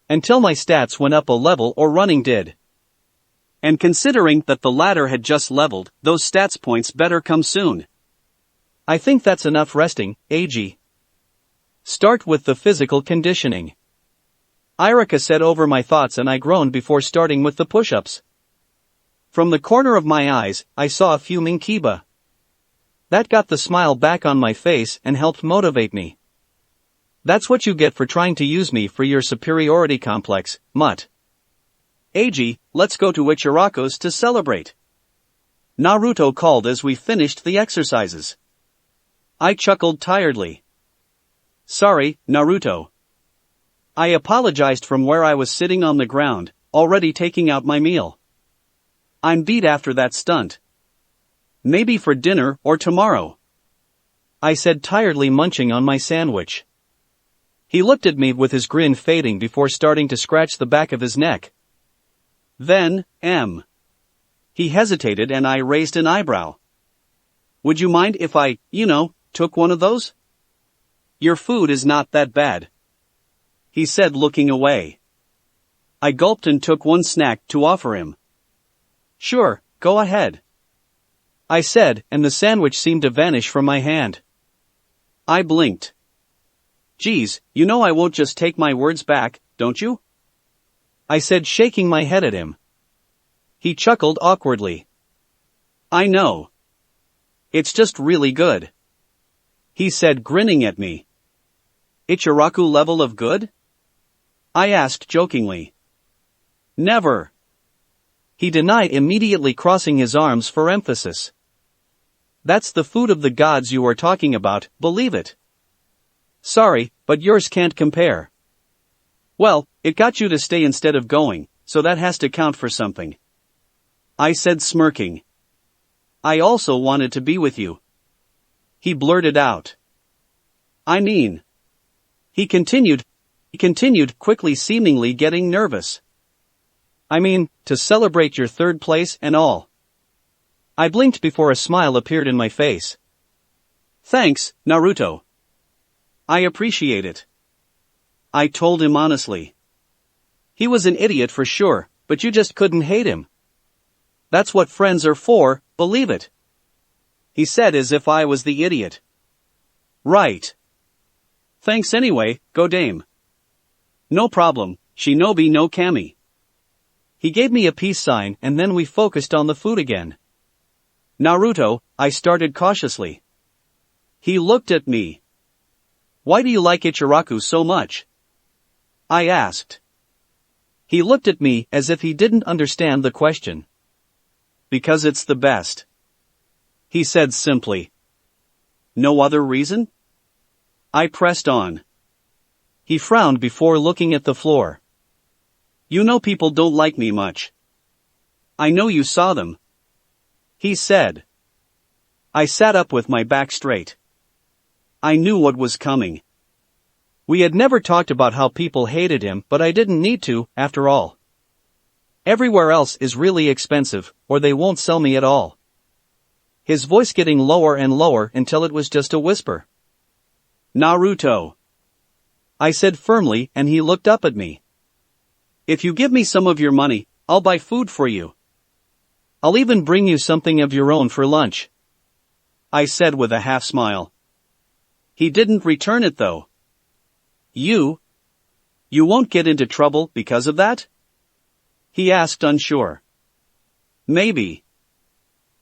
Until my stats went up a level or running did. And considering that the latter had just leveled, those stats points better come soon. I think that's enough resting, AG. Start with the physical conditioning. Irika said over my thoughts and I groaned before starting with the push-ups. From the corner of my eyes, I saw a fuming Kiba. That got the smile back on my face and helped motivate me. That's what you get for trying to use me for your superiority complex, mutt. AG, let's go to Ichiraku's to celebrate. Naruto called as we finished the exercises. I chuckled tiredly. Sorry, Naruto. I apologized from where I was sitting on the ground, already taking out my meal. I'm beat after that stunt. Maybe for dinner or tomorrow. I said tiredly munching on my sandwich. He looked at me with his grin fading before starting to scratch the back of his neck. Then, He hesitated and I raised an eyebrow. Would you mind if I, took one of those? Your food is not that bad. He said looking away. I gulped and took one snack to offer him. Sure, go ahead. I said, and the sandwich seemed to vanish from my hand. I blinked. Geez, I won't just take my words back, don't you? I said, shaking my head at him. He chuckled awkwardly. I know. It's just really good. He said, grinning at me. Ichiraku level of good? I asked jokingly. Never. He denied, immediately crossing his arms for emphasis. That's the food of the gods you are talking about, believe it. Sorry, but yours can't compare. Well, it got you to stay instead of going, so that has to count for something. I said smirking. I also wanted to be with you. He blurted out. He continued quickly, seemingly getting nervous. To celebrate your 3rd place and all. I blinked before a smile appeared in my face. Thanks, Naruto. I appreciate it. I told him honestly. He was an idiot for sure, but you just couldn't hate him. That's what friends are for, believe it. He said as if I was the idiot. Right. Thanks anyway, go Dame. No problem, Shinobi no Kami. He gave me a peace sign and then we focused on the food again. Naruto, I started cautiously. He looked at me. Why do you like Ichiraku so much? I asked. He looked at me as if he didn't understand the question. Because it's the best. He said simply. No other reason? I pressed on. He frowned before looking at the floor. You know people don't like me much. I know you saw them, he said. I sat up with my back straight. I knew what was coming. We had never talked about how people hated him, but I didn't need to, after all. Everywhere else is really expensive, or they won't sell me at all. His voice getting lower and lower until it was just a whisper. Naruto, I said firmly, and he looked up at me. If you give me some of your money, I'll buy food for you. I'll even bring you something of your own for lunch, I said with a half smile. He didn't return it though. You won't get into trouble because of that? He asked unsure. Maybe,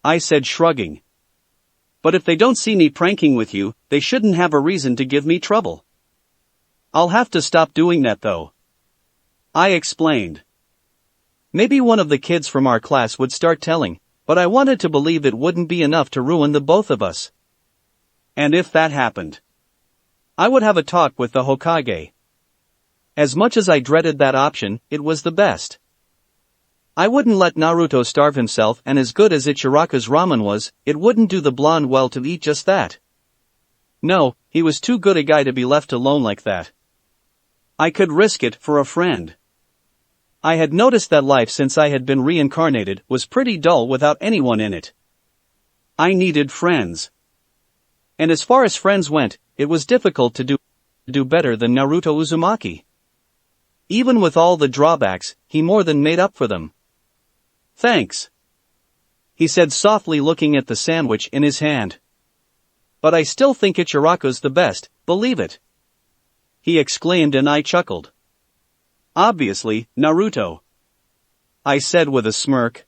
I said shrugging. But if they don't see me pranking with you, they shouldn't have a reason to give me trouble. I'll have to stop doing that though, I explained. Maybe one of the kids from our class would start telling, but I wanted to believe it wouldn't be enough to ruin the both of us. And if that happened, I would have a talk with the Hokage. As much as I dreaded that option, it was the best. I wouldn't let Naruto starve himself, and as good as Ichiraku's ramen was, it wouldn't do the blonde well to eat just that. No, he was too good a guy to be left alone like that. I could risk it for a friend. I had noticed that life since I had been reincarnated was pretty dull without anyone in it. I needed friends. And as far as friends went, it was difficult to do better than Naruto Uzumaki. Even with all the drawbacks, he more than made up for them. Thanks, he said softly, looking at the sandwich in his hand. But I still think Ichiraku's the best, believe it, he exclaimed, and I chuckled. Obviously, Naruto, I said with a smirk.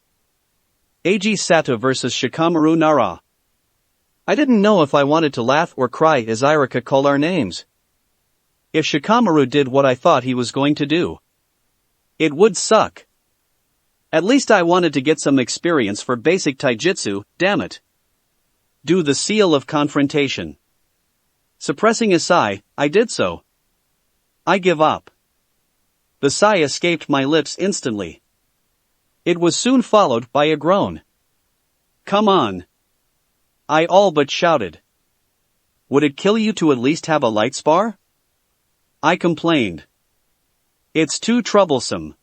Eiji Sato versus Shikamaru Nara. I didn't know if I wanted to laugh or cry as Irika called our names. If Shikamaru did what I thought he was going to do, it would suck. At least I wanted to get some experience for basic taijutsu, damn it. Do the seal of confrontation. Suppressing a sigh, I did so. I give up. The sigh escaped my lips instantly. It was soon followed by a groan. Come on, I all but shouted. Would it kill you to at least have a light spar? I complained. It's too troublesome,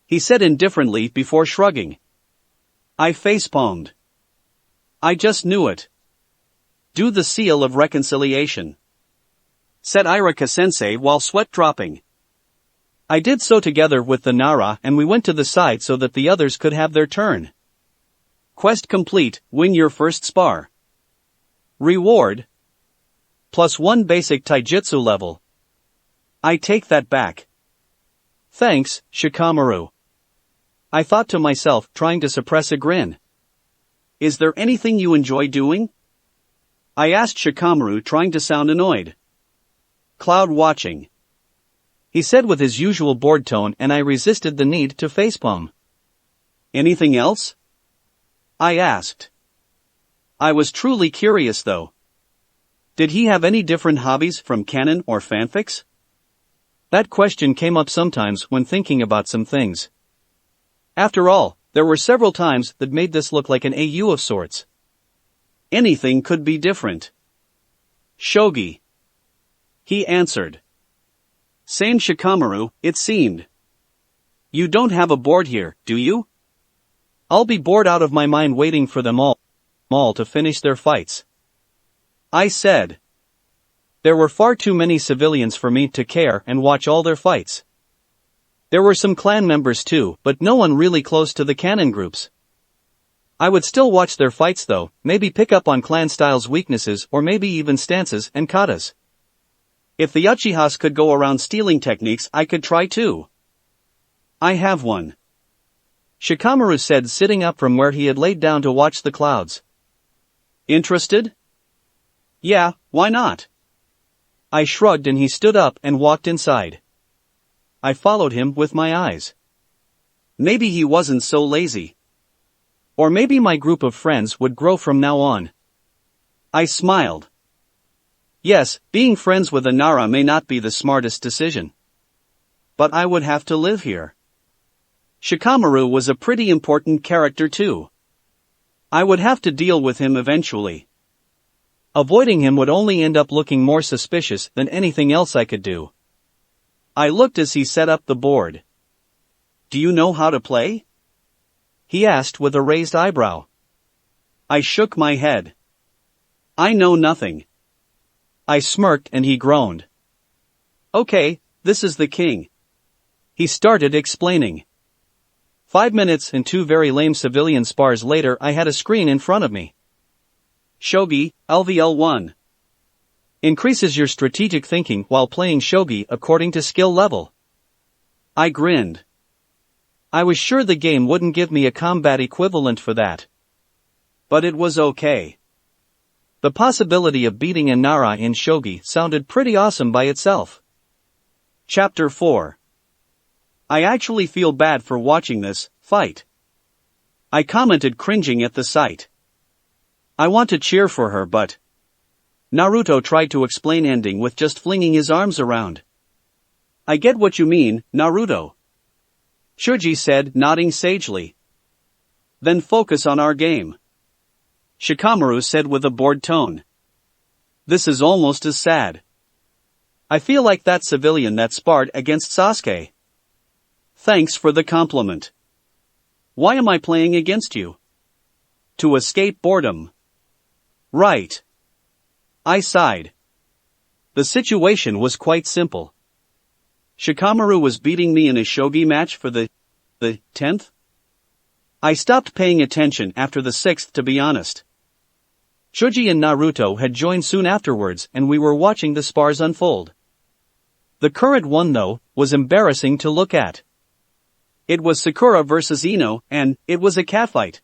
he said indifferently before shrugging. I facepalmed. I just knew it. Do the seal of reconciliation, said Irika-sensei while sweat dropping. I did so together with the Nara, and we went to the side so that the others could have their turn. Quest complete, win your first spar. Reward: +1 basic taijutsu level. I take that back. Thanks, Shikamaru, I thought to myself, trying to suppress a grin. Is there anything you enjoy doing? I asked Shikamaru, trying to sound annoyed. Cloud watching, he said with his usual bored tone, and I resisted the need to facepalm. Anything else? I asked. I was truly curious though. Did he have any different hobbies from canon or fanfics? That question came up sometimes when thinking about some things. After all, there were several times that made this look like an AU of sorts. Anything could be different. Shogi, he answered. Same Shikamaru, it seemed. You don't have a board here, do you? I'll be bored out of my mind waiting for them all to finish their fights, I said. There were far too many civilians for me to care and watch all their fights. There were some clan members too, but no one really close to the canon groups. I would still watch their fights though, maybe pick up on clan styles weaknesses or maybe even stances and katas. If the Uchihas could go around stealing techniques, I could try too. I have one, Shikamaru said, sitting up from where he had laid down to watch the clouds. Interested? Yeah, why not? I shrugged, and he stood up and walked inside. I followed him with my eyes. Maybe he wasn't so lazy. Or maybe my group of friends would grow from now on. I smiled. Yes, being friends with a Nara may not be the smartest decision. But I would have to live here. Shikamaru was a pretty important character too. I would have to deal with him eventually. Avoiding him would only end up looking more suspicious than anything else I could do. I looked as he set up the board. Do you know how to play? He asked with a raised eyebrow. I shook my head. I know nothing. I smirked and he groaned. Okay, this is the king. He started explaining. 5 minutes and 2 very lame civilian spars later I had a screen in front of me. Shogi, LVL1. Increases your strategic thinking while playing shogi according to skill level. I grinned. I was sure the game wouldn't give me a combat equivalent for that. But it was okay. The possibility of beating a Nara in shogi sounded pretty awesome by itself. Chapter 4. I actually feel bad for watching this fight. I commented, cringing at the sight. I want to cheer for her, but Naruto tried to explain, ending with just flinging his arms around. I get what you mean, Naruto, Shuji said, nodding sagely. Then focus on our game, Shikamaru said with a bored tone. This is almost as sad. I feel like that civilian that sparred against Sasuke. Thanks for the compliment. Why am I playing against you? To escape boredom. Right. I sighed. The situation was quite simple. Shikamaru was beating me in a shogi match for the 10th? I stopped paying attention after the 6th, to be honest. Shuji and Naruto had joined soon afterwards and we were watching the spars unfold. The current one, though, was embarrassing to look at. It was Sakura versus Ino, and it was a catfight.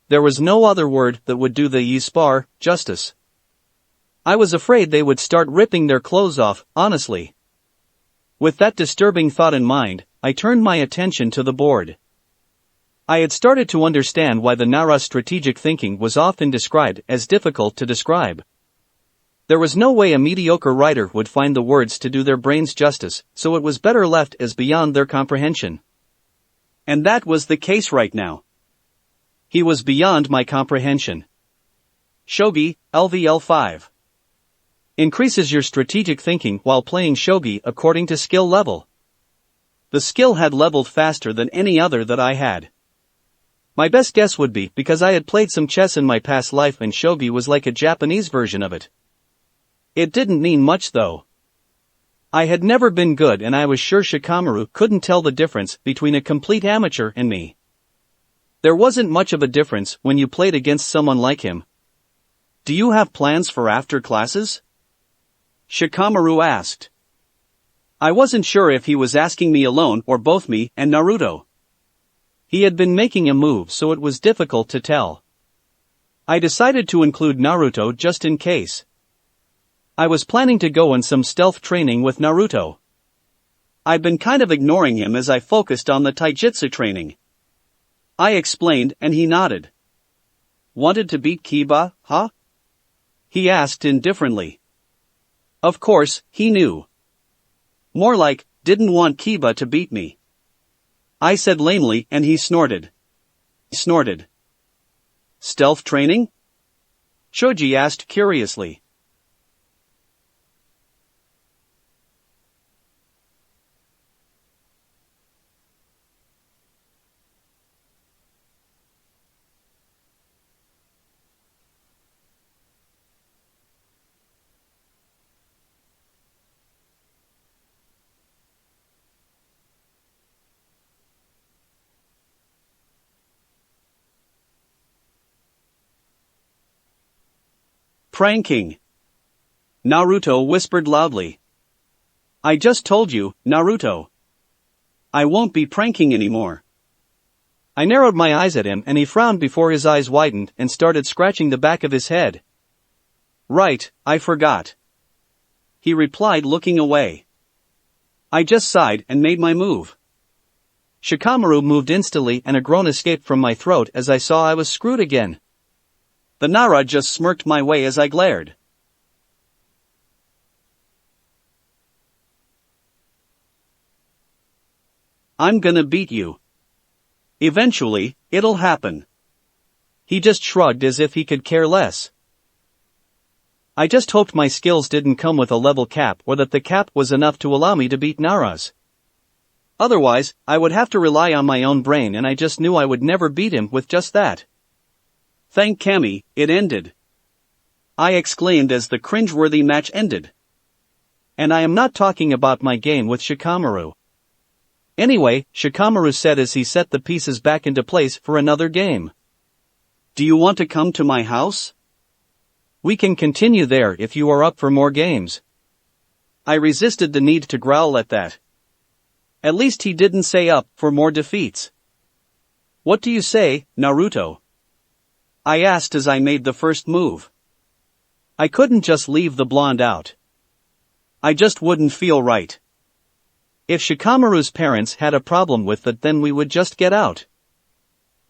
There was no other word that would do the spar justice. I was afraid they would start ripping their clothes off, honestly. With that disturbing thought in mind, I turned my attention to the board. I had started to understand why the Nara's strategic thinking was often described as difficult to describe. There was no way a mediocre writer would find the words to do their brains justice, so it was better left as beyond their comprehension. And that was the case right now. He was beyond my comprehension. Shogi, LVL5. Increases your strategic thinking while playing shogi according to skill level. The skill had leveled faster than any other that I had. My best guess would be because I had played some chess in my past life and shogi was like a Japanese version of it. It didn't mean much though. I had never been good and I was sure Shikamaru couldn't tell the difference between a complete amateur and me. There wasn't much of a difference when you played against someone like him. Do you have plans for after classes? Shikamaru asked. I wasn't sure if he was asking me alone or both me and Naruto. He had been making a move, so it was difficult to tell. I decided to include Naruto just in case. I was planning to go on some stealth training with Naruto. I'd been kind of ignoring him as I focused on the taijutsu training. I explained and he nodded. Wanted to beat Kiba, huh? He asked indifferently. Of course, he knew. More like, didn't want Kiba to beat me. I said lamely and he snorted. Stealth training? Shoji asked curiously. Pranking. Naruto whispered loudly. I just told you, Naruto. I won't be pranking anymore. I narrowed my eyes at him and he frowned before his eyes widened and started scratching the back of his head. Right, I forgot. He replied, looking away. I just sighed and made my move. Shikamaru moved instantly and a groan escaped from my throat as I saw I was screwed again. The Nara just smirked my way as I glared. I'm gonna beat you. Eventually, it'll happen. He just shrugged as if he could care less. I just hoped my skills didn't come with a level cap or that the cap was enough to allow me to beat Nara's. Otherwise, I would have to rely on my own brain and I just knew I would never beat him with just that. Thank Kami, it ended. I exclaimed as the cringeworthy match ended. And I am not talking about my game with Shikamaru. Anyway, Shikamaru said as he set the pieces back into place for another game. Do you want to come to my house? We can continue there if you are up for more games. I resisted the need to growl at that. At least he didn't say up for more defeats. What do you say, Naruto? I asked as I made the first move. I couldn't just leave the blonde out. I just wouldn't feel right. If Shikamaru's parents had a problem with that, then we would just get out.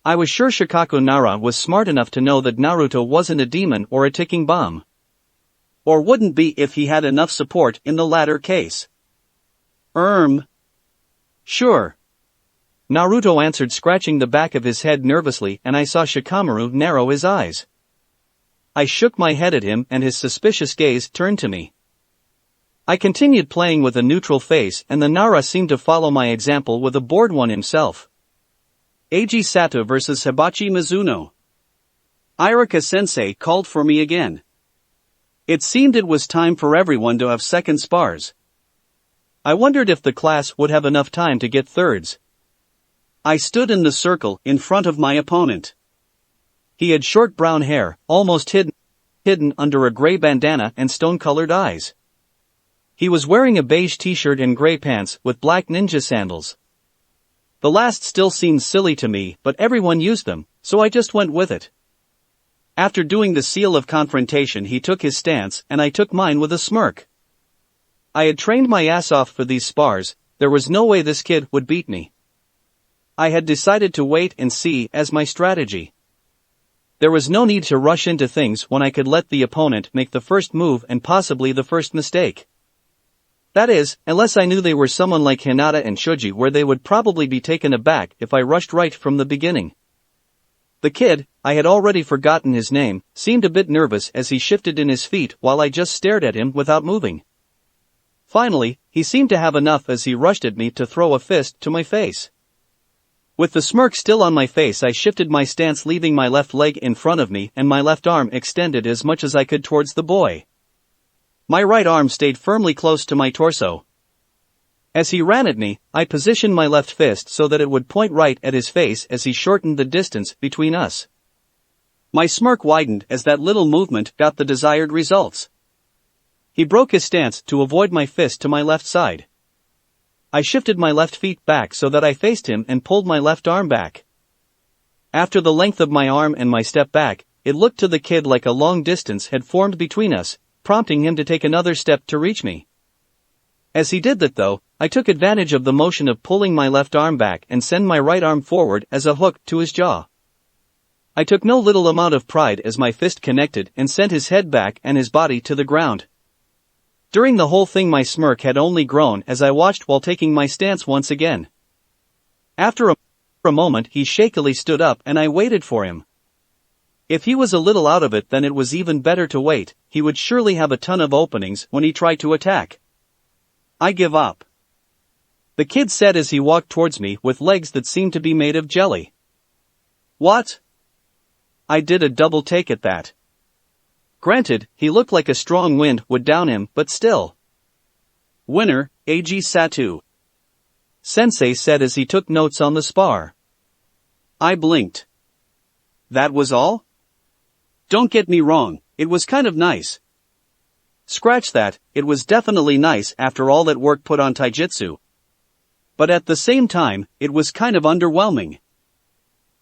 I was sure Shikaku Nara was smart enough to know that Naruto wasn't a demon or a ticking bomb. Or wouldn't be if he had enough support in the latter case. Sure. Naruto answered, scratching the back of his head nervously, and I saw Shikamaru narrow his eyes. I shook my head at him and his suspicious gaze turned to me. I continued playing with a neutral face and the Nara seemed to follow my example with a bored one himself. Eiji Sato vs Hibachi Mizuno. Irika-sensei called for me again. It seemed it was time for everyone to have second spars. I wondered if the class would have enough time to get thirds. I stood in the circle in front of my opponent. He had short brown hair, almost hidden under a gray bandana and stone-colored eyes. He was wearing a beige t-shirt and gray pants with black ninja sandals. The last still seemed silly to me, but everyone used them, so I just went with it. After doing the seal of confrontation, he took his stance and I took mine with a smirk. I had trained my ass off for these spars, there was no way this kid would beat me. I had decided to wait and see as my strategy. There was no need to rush into things when I could let the opponent make the first move and possibly the first mistake. That is, unless I knew they were someone like Hinata and Shoji, where they would probably be taken aback if I rushed right from the beginning. The kid, I had already forgotten his name, seemed a bit nervous as he shifted in his feet while I just stared at him without moving. Finally, he seemed to have enough as he rushed at me to throw a fist to my face. With the smirk still on my face, I shifted my stance, leaving my left leg in front of me and my left arm extended as much as I could towards the boy. My right arm stayed firmly close to my torso. As he ran at me, I positioned my left fist so that it would point right at his face as he shortened the distance between us. My smirk widened as that little movement got the desired results. He broke his stance to avoid my fist to my left side. I shifted my left feet back so that I faced him and pulled my left arm back. After the length of my arm and my step back, it looked to the kid like a long distance had formed between us, prompting him to take another step to reach me. As he did that though, I took advantage of the motion of pulling my left arm back and send my right arm forward as a hook to his jaw. I took no little amount of pride as my fist connected and sent his head back and his body to the ground. During the whole thing my smirk had only grown as I watched while taking my stance once again. After a moment he shakily stood up and I waited for him. If he was a little out of it, then it was even better to wait, he would surely have a ton of openings when he tried to attack. I give up. The kid said as he walked towards me with legs that seemed to be made of jelly. What? I did a double take at that. Granted, he looked like a strong wind would down him, but still. Winner, Eiji Sato. Sensei said as he took notes on the spar. I blinked. That was all? Don't get me wrong, it was kind of nice. Scratch that, it was definitely nice after all that work put on taijutsu. But at the same time, it was kind of underwhelming.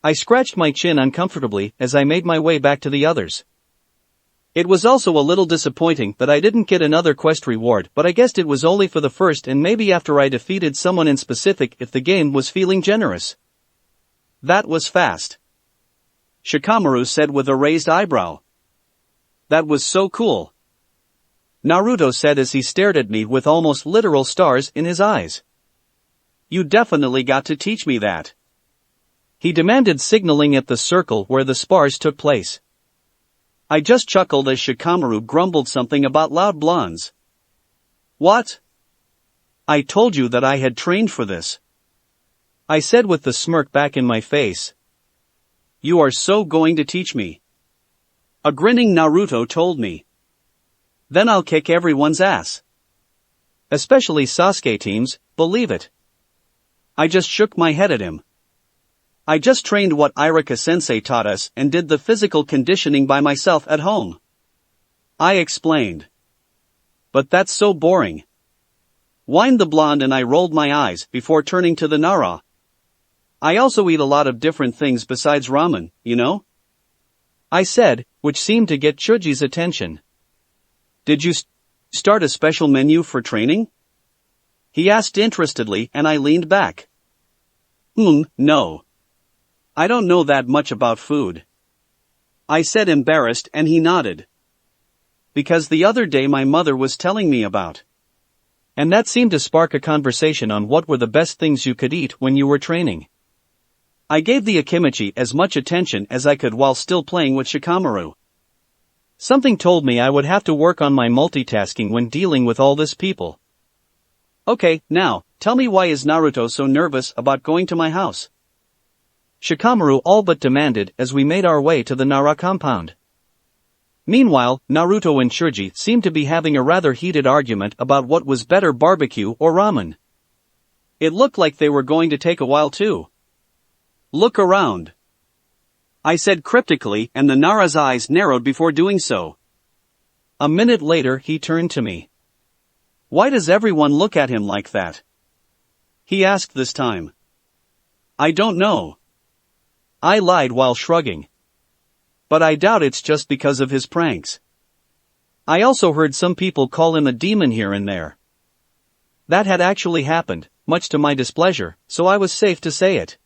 I scratched my chin uncomfortably as I made my way back to the others. It was also a little disappointing that I didn't get another quest reward, but I guessed it was only for the first and maybe after I defeated someone in specific if the game was feeling generous. That was fast. Shikamaru said with a raised eyebrow. That was so cool. Naruto said as he stared at me with almost literal stars in his eyes. You definitely got to teach me that. He demanded, signaling at the circle where the spars took place. I just chuckled as Shikamaru grumbled something about loud blondes. What? I told you that I had trained for this, I said with the smirk back in my face. You are so going to teach me? A grinning Naruto told me. Then I'll kick everyone's ass. Especially Sasuke teams, believe it. I just shook my head at him. I just trained what Irika-sensei taught us and did the physical conditioning by myself at home. I explained. But that's so boring. Whined the blonde, and I rolled my eyes before turning to the Nara. I also eat a lot of different things besides ramen, you know? I said, which seemed to get Chuji's attention. Did you start a special menu for training? He asked interestedly, and I leaned back. No. I don't know that much about food, I said, embarrassed, and he nodded. Because the other day my mother was telling me about. And that seemed to spark a conversation on what were the best things you could eat when you were training. I gave the Akimichi as much attention as I could while still playing with Shikamaru. Something told me I would have to work on my multitasking when dealing with all this people. Okay, now, tell me, why is Naruto so nervous about going to my house? Shikamaru all but demanded as we made our way to the Nara compound. Meanwhile, Naruto and Chuji seemed to be having a rather heated argument about what was better, barbecue or ramen. It looked like they were going to take a while too. Look around, I said cryptically, and the Nara's eyes narrowed before doing so. A minute later he turned to me. Why does everyone look at him like that? He asked this time. I don't know, I lied while shrugging. But I doubt it's just because of his pranks. I also heard some people call him a demon here and there. That had actually happened, much to my displeasure, so I was safe to say it.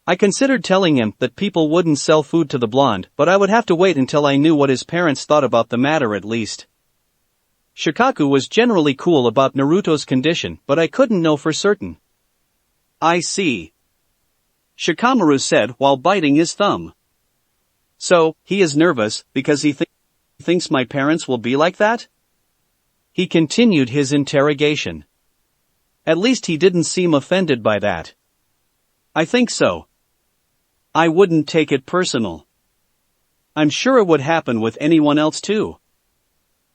I considered telling him that people wouldn't sell food to the blonde, but I would have to wait until I knew what his parents thought about the matter at least. Shikaku was generally cool about Naruto's condition, but I couldn't know for certain. I see, Shikamaru said while biting his thumb. So, he is nervous because he thinks my parents will be like that? He continued his interrogation. At least he didn't seem offended by that. I think so. I wouldn't take it personal. I'm sure it would happen with anyone else too,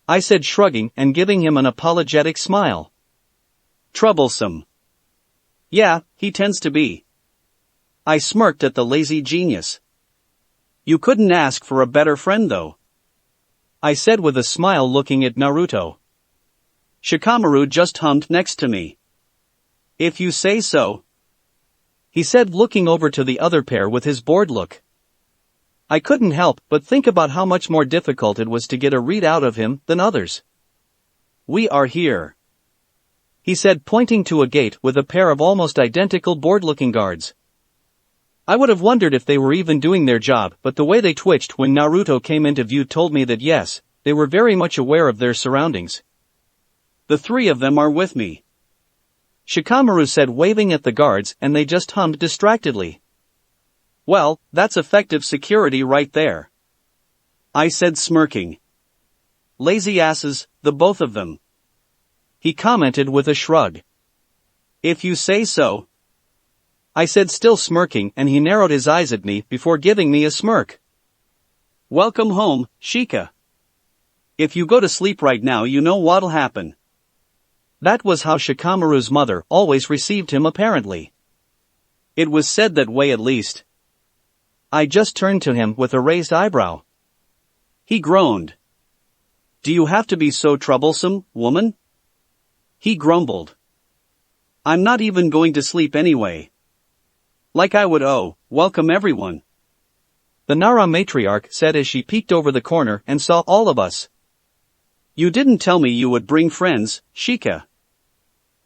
I said, shrugging and giving him an apologetic smile. Troublesome. Yeah, he tends to be. I smirked at the lazy genius. You couldn't ask for a better friend though, I said with a smile, looking at Naruto. Shikamaru just hummed next to me. If you say so, he said, looking over to the other pair with his bored look. I couldn't help but think about how much more difficult it was to get a read out of him than others. We are here, he said, pointing to a gate with a pair of almost identical bored-looking guards. I would have wondered if they were even doing their job, but the way they twitched when Naruto came into view told me that yes, they were very much aware of their surroundings. The three of them are with me, Shikamaru said, waving at the guards, and they just hummed distractedly. Well, that's effective security right there, I said, smirking. Lazy asses, the both of them, he commented with a shrug. If you say so, I said, still smirking, and he narrowed his eyes at me before giving me a smirk. Welcome home, Shika. If you go to sleep right now, you know what'll happen. That was how Shikamaru's mother always received him, apparently. It was said that way, at least. I just turned to him with a raised eyebrow. He groaned. Do you have to be so troublesome, woman? He grumbled. I'm not even going to sleep anyway. Like I would. Oh, welcome everyone, the Nara matriarch said as she peeked over the corner and saw all of us. You didn't tell me you would bring friends, Shika,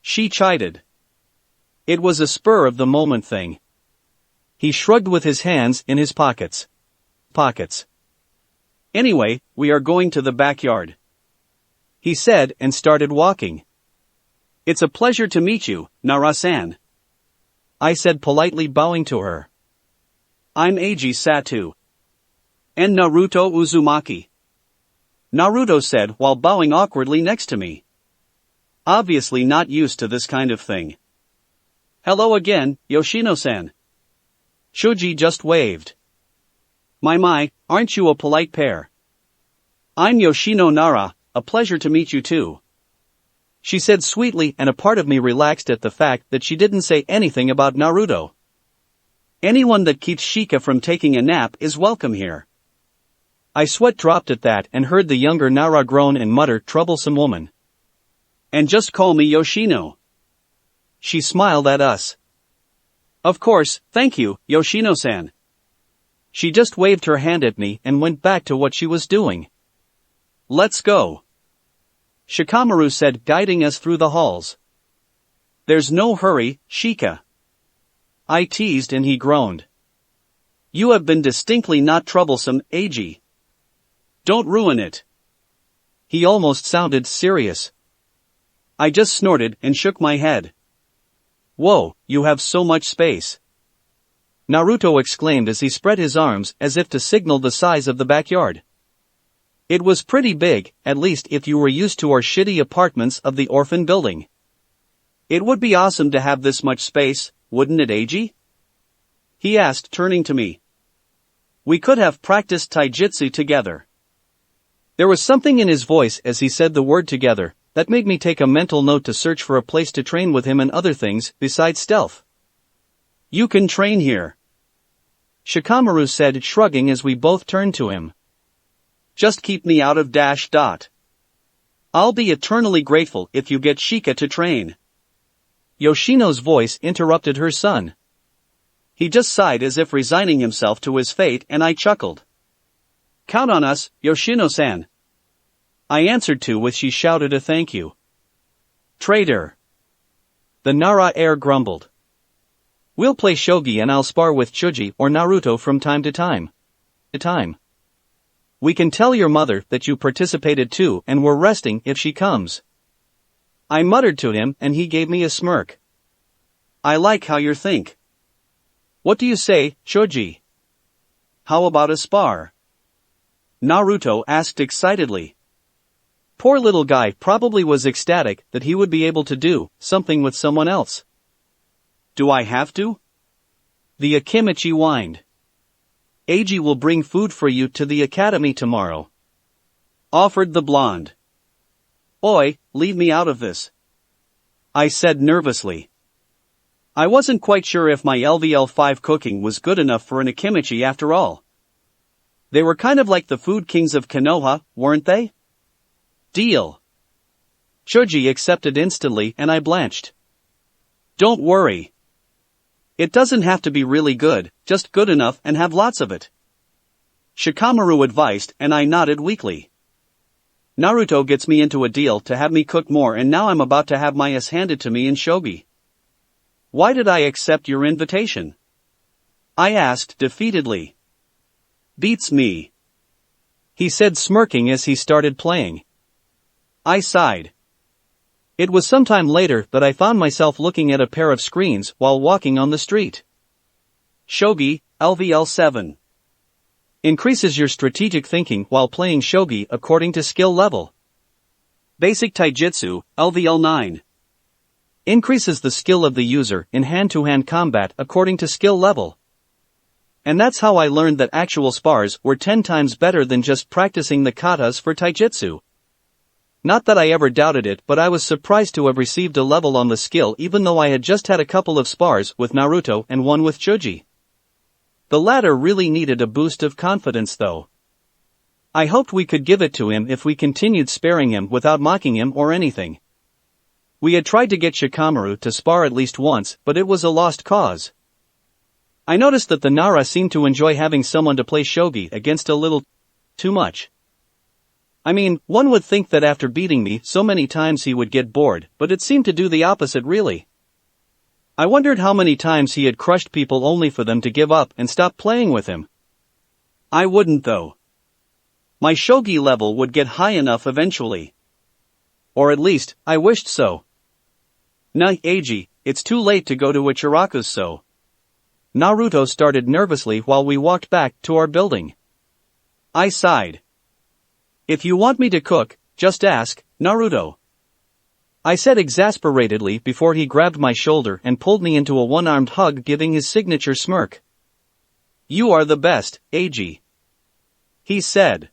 she chided. It was a spur-of-the-moment thing. He shrugged with his hands in his pockets. Anyway, we are going to the backyard, he said, and started walking. It's a pleasure to meet you, Nara-san. I said politely, bowing to her. I'm Eiji Satu. And Naruto Uzumaki. Naruto said while bowing awkwardly next to me. Obviously not used to this kind of thing. Hello again, Yoshino-san. Shoji just waved. My, aren't you a polite pair? I'm Yoshino Nara, a pleasure to meet you too. She said sweetly, and a part of me relaxed at the fact that she didn't say anything about Naruto. Anyone that keeps Shika from taking a nap is welcome here. I sweat dropped at that and heard the younger Nara groan and mutter, "Troublesome woman." And just call me Yoshino. She smiled at us. Of course, thank you, Yoshino-san. She just waved her hand at me and went back to what she was doing. Let's go. Shikamaru said, guiding us through the halls. There's no hurry, Shika. I teased and he groaned. You have been distinctly not troublesome, Eiji. Don't ruin it. He almost sounded serious. I just snorted and shook my head. Whoa, you have so much space. Naruto exclaimed as he spread his arms as if to signal the size of the backyard. It was pretty big, at least if you were used to our shitty apartments of the orphan building. It would be awesome to have this much space, wouldn't it, Eiji? He asked, turning to me. We could have practiced taijutsu together. There was something in his voice as he said the word together that made me take a mental note to search for a place to train with him and other things besides stealth. You can train here, Shikamaru said, shrugging as we both turned to him. Just keep me out of ... I'll be eternally grateful if you get Shika to train. Yoshino's voice interrupted her son. He just sighed as if resigning himself to his fate, and I chuckled. Count on us, Yoshino-san. I answered to which she shouted a thank you. Traitor. The Nara heir grumbled. We'll play shogi and I'll spar with Chuji or Naruto from time to time. We can tell your mother that you participated too and were resting if she comes. I muttered to him and he gave me a smirk. I like how you think. What do you say, Choji? How about a spar? Naruto asked excitedly. Poor little guy probably was ecstatic that he would be able to do something with someone else. Do I have to? The Akimichi whined. Eiji will bring food for you to the academy tomorrow, offered the blonde. Oi, leave me out of this, I said nervously. I wasn't quite sure if my LVL5 cooking was good enough for an Akimichi after all. They were kind of like the food kings of Konoha, weren't they? Deal. Choji accepted instantly and I blanched. Don't worry. It doesn't have to be really good, just good enough and have lots of it, Shikamaru advised, and I nodded weakly. Naruto gets me into a deal to have me cook more, and now I'm about to have my ass handed to me in shogi. Why did I accept your invitation? I asked defeatedly. Beats me, he said, smirking as he started playing. I sighed. It was some time later that I found myself looking at a pair of screens while walking on the street. Shogi, LVL7. Increases your strategic thinking while playing shogi according to skill level. Basic taijutsu, LVL9. Increases the skill of the user in hand-to-hand combat according to skill level. And that's how I learned that actual spars were 10 times better than just practicing the katas for taijutsu. Not that I ever doubted it, but I was surprised to have received a level on the skill even though I had just had a couple of spars with Naruto and one with Chuji. The latter really needed a boost of confidence though. I hoped we could give it to him if we continued sparing him without mocking him or anything. We had tried to get Shikamaru to spar at least once, but it was a lost cause. I noticed that the Nara seemed to enjoy having someone to play shogi against a little too much. I mean, one would think that after beating me so many times he would get bored, but it seemed to do the opposite really. I wondered how many times he had crushed people only for them to give up and stop playing with him. I wouldn't though. My shogi level would get high enough eventually. Or at least, I wished so. Nah, Eiji, it's too late to go to Ichiraku's so. Naruto started nervously while we walked back to our building. I sighed. If you want me to cook, just ask, Naruto. I said exasperatedly before he grabbed my shoulder and pulled me into a one-armed hug, giving his signature smirk. You are the best, Eiji. He said.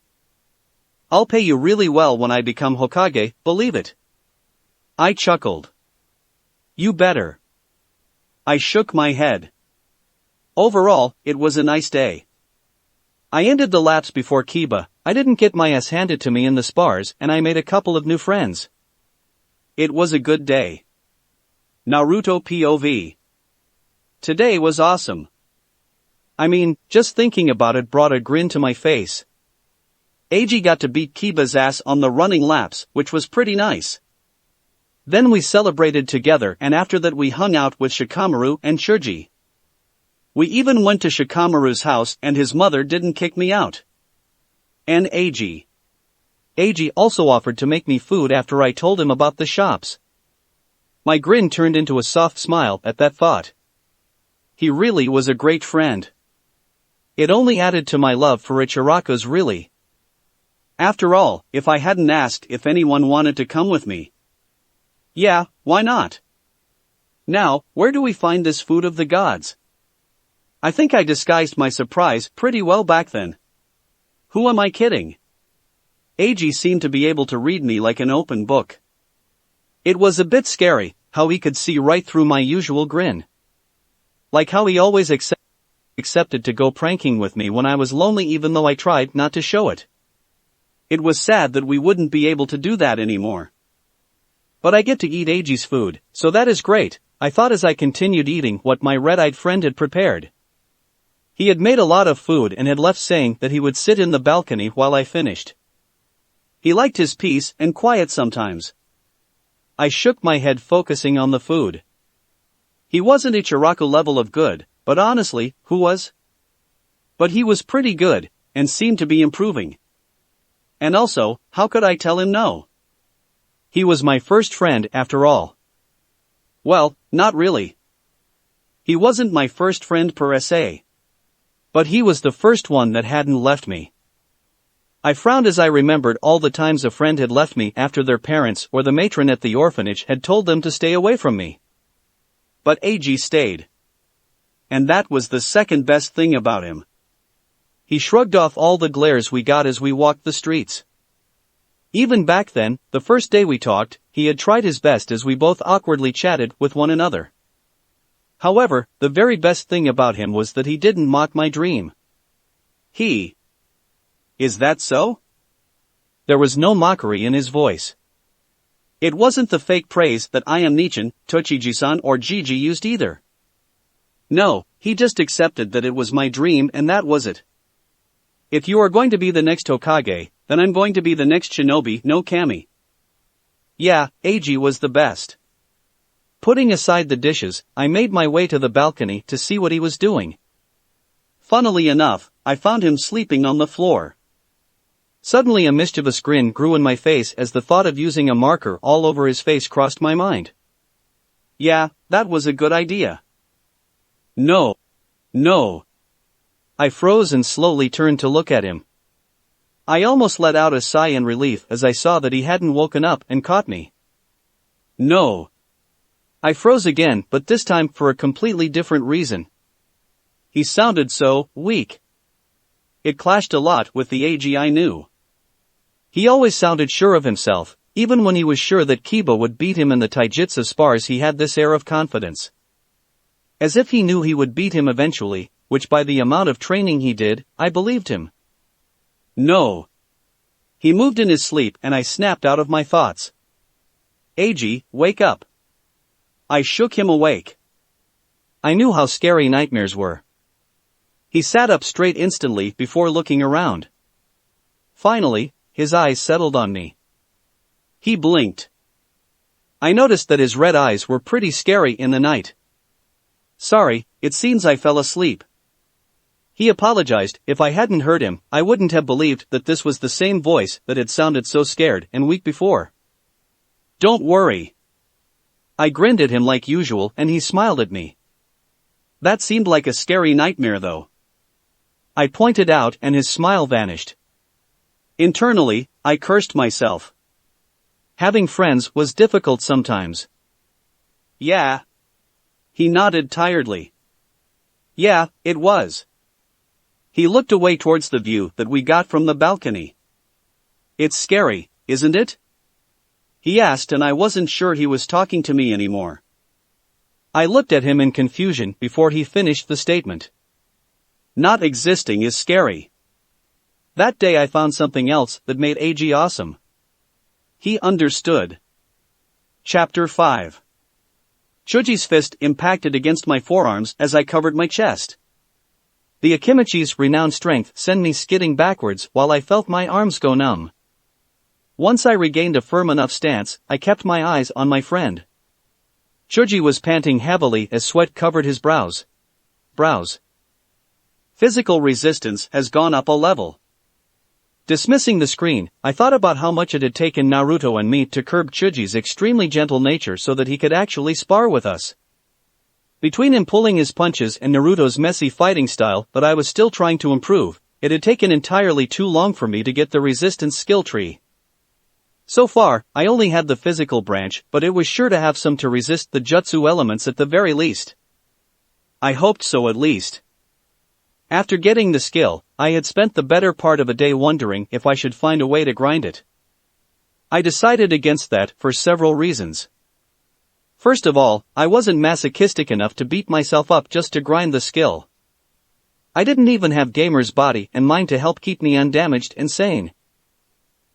I'll pay you really well when I become Hokage, believe it. I chuckled. You better. I shook my head. Overall, it was a nice day. I ended the laps before Kiba, I didn't get my ass handed to me in the spars, and I made a couple of new friends. It was a good day. Naruto POV. Today was awesome. I mean, just thinking about it brought a grin to my face. Eiji got to beat Kiba's ass on the running laps, which was pretty nice. Then we celebrated together, and after that we hung out with Shikamaru and Shuji. We even went to Shikamaru's house and his mother didn't kick me out. And Eiji also offered to make me food after I told him about the shops. My grin turned into a soft smile at that thought. He really was a great friend. It only added to my love for Ichiraku's really. After all, if I hadn't asked if anyone wanted to come with me. Yeah, why not? Now, where do we find this food of the gods? I think I disguised my surprise pretty well back then. Who am I kidding? Eiji seemed to be able to read me like an open book. It was a bit scary, how he could see right through my usual grin. Like how he always accepted to go pranking with me when I was lonely even though I tried not to show it. It was sad that we wouldn't be able to do that anymore. But I get to eat Eiji's food, so that is great, I thought as I continued eating what my red-eyed friend had prepared. He had made a lot of food and had left saying that he would sit in the balcony while I finished. He liked his peace and quiet sometimes. I shook my head focusing on the food. He wasn't Ichiraku level of good, but honestly, who was? But he was pretty good, and seemed to be improving. And also, how could I tell him no? He was my first friend after all. Well, not really. He wasn't my first friend per se. But he was the first one that hadn't left me. I frowned as I remembered all the times a friend had left me after their parents or the matron at the orphanage had told them to stay away from me. But Eiji stayed. And that was the second best thing about him. He shrugged off all the glares we got as we walked the streets. Even back then, the first day we talked, he had tried his best as we both awkwardly chatted with one another. However, the very best thing about him was that he didn't mock my dream. Is that so? There was no mockery in his voice. It wasn't the fake praise that I am Nichan, Tochiji-san or Gigi used either. No, he just accepted that it was my dream and that was it. If you are going to be the next Hokage, then I'm going to be the next Shinobi no Kami. Yeah, Eiji was the best. Putting aside the dishes, I made my way to the balcony to see what he was doing. Funnily enough, I found him sleeping on the floor. Suddenly a mischievous grin grew in my face as the thought of using a marker all over his face crossed my mind. Yeah, that was a good idea. No. I froze and slowly turned to look at him. I almost let out a sigh in relief as I saw that he hadn't woken up and caught me. No. I froze again, but this time for a completely different reason. He sounded so weak. It clashed a lot with the Eiji I knew. He always sounded sure of himself, even when he was sure that Kiba would beat him in the taijutsu spars. He had this air of confidence. As if he knew he would beat him eventually, which by the amount of training he did, I believed him. No. He moved in his sleep and I snapped out of my thoughts. Eiji, wake up. I shook him awake. I knew how scary nightmares were. He sat up straight instantly before looking around. Finally, his eyes settled on me. He blinked. I noticed that his red eyes were pretty scary in the night. Sorry, it seems I fell asleep. He apologized. If I hadn't heard him, I wouldn't have believed that this was the same voice that had sounded so scared and weak before. Don't worry. I grinned at him like usual and he smiled at me. That seemed like a scary nightmare though. I pointed out and his smile vanished. Internally, I cursed myself. Having friends was difficult sometimes. Yeah. He nodded tiredly. Yeah, it was. He looked away towards the view that we got from the balcony. It's scary, isn't it? He asked and I wasn't sure he was talking to me anymore. I looked at him in confusion before he finished the statement. Not existing is scary. That day I found something else that made AG awesome. He understood. Chapter 5. Chuji's fist impacted against my forearms as I covered my chest. The Akimichi's renowned strength sent me skidding backwards while I felt my arms go numb. Once I regained a firm enough stance, I kept my eyes on my friend. Chuji was panting heavily as sweat covered his brows. Physical resistance has gone up a level. Dismissing the screen, I thought about how much it had taken Naruto and me to curb Chuji's extremely gentle nature so that he could actually spar with us. Between him pulling his punches and Naruto's messy fighting style that I was still trying to improve, it had taken entirely too long for me to get the resistance skill tree. So far, I only had the physical branch, but it was sure to have some to resist the jutsu elements at the very least. I hoped so at least. After getting the skill, I had spent the better part of a day wondering if I should find a way to grind it. I decided against that for several reasons. First of all, I wasn't masochistic enough to beat myself up just to grind the skill. I didn't even have gamer's body and mind to help keep me undamaged and sane.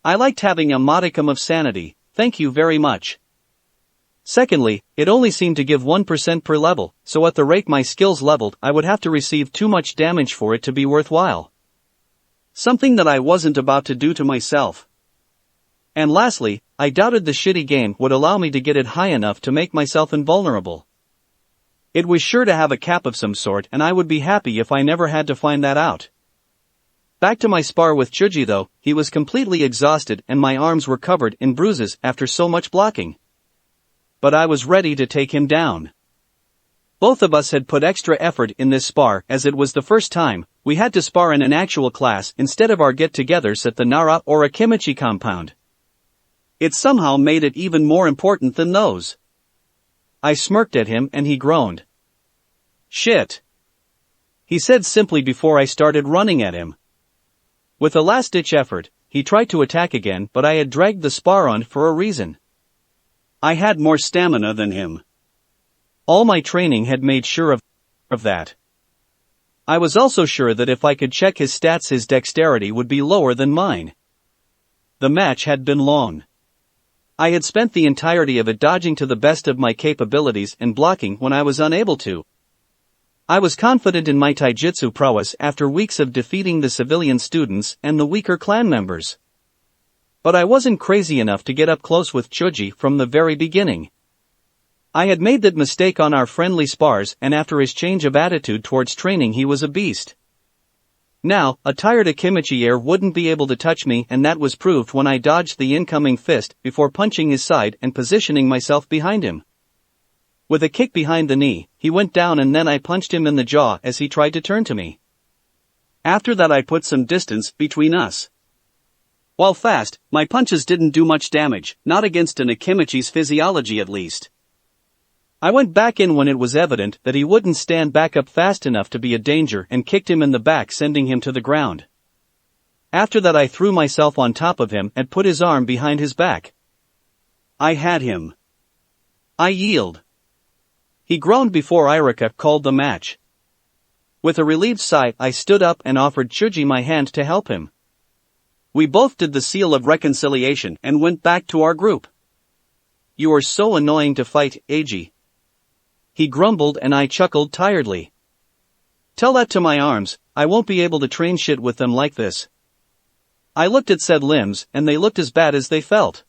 I liked having a modicum of sanity, thank you very much. Secondly, it only seemed to give 1% per level, so at the rate my skills leveled I would have to receive too much damage for it to be worthwhile. Something that I wasn't about to do to myself. And lastly, I doubted the shitty game would allow me to get it high enough to make myself invulnerable. It was sure to have a cap of some sort and I would be happy if I never had to find that out. Back to my spar with Chuji though, he was completely exhausted and my arms were covered in bruises after so much blocking. But I was ready to take him down. Both of us had put extra effort in this spar as it was the first time we had to spar in an actual class instead of our get-togethers at the Nara or Akimichi compound. It somehow made it even more important than those. I smirked at him and he groaned. Shit. He said simply before I started running at him. With a last-ditch effort, he tried to attack again but I had dragged the spar on for a reason. I had more stamina than him. All my training had made sure of that. I was also sure that if I could check his stats his dexterity would be lower than mine. The match had been long. I had spent the entirety of it dodging to the best of my capabilities and blocking when I was unable to. I was confident in my taijutsu prowess after weeks of defeating the civilian students and the weaker clan members. But I wasn't crazy enough to get up close with Chuji from the very beginning. I had made that mistake on our friendly spars and after his change of attitude towards training he was a beast. Now, a tired Akimichi heir wouldn't be able to touch me and that was proved when I dodged the incoming fist before punching his side and positioning myself behind him. With a kick behind the knee, he went down and then I punched him in the jaw as he tried to turn to me. After that I put some distance between us. While fast, my punches didn't do much damage, not against an Akimichi's physiology at least. I went back in when it was evident that he wouldn't stand back up fast enough to be a danger and kicked him in the back sending him to the ground. After that I threw myself on top of him and put his arm behind his back. I had him. I yield. He groaned before Irika called the match. With a relieved sigh I stood up and offered Chuji my hand to help him. We both did the seal of reconciliation and went back to our group. You are so annoying to fight, Eiji. He grumbled and I chuckled tiredly. Tell that to my arms, I won't be able to train shit with them like this. I looked at said limbs and they looked as bad as they felt.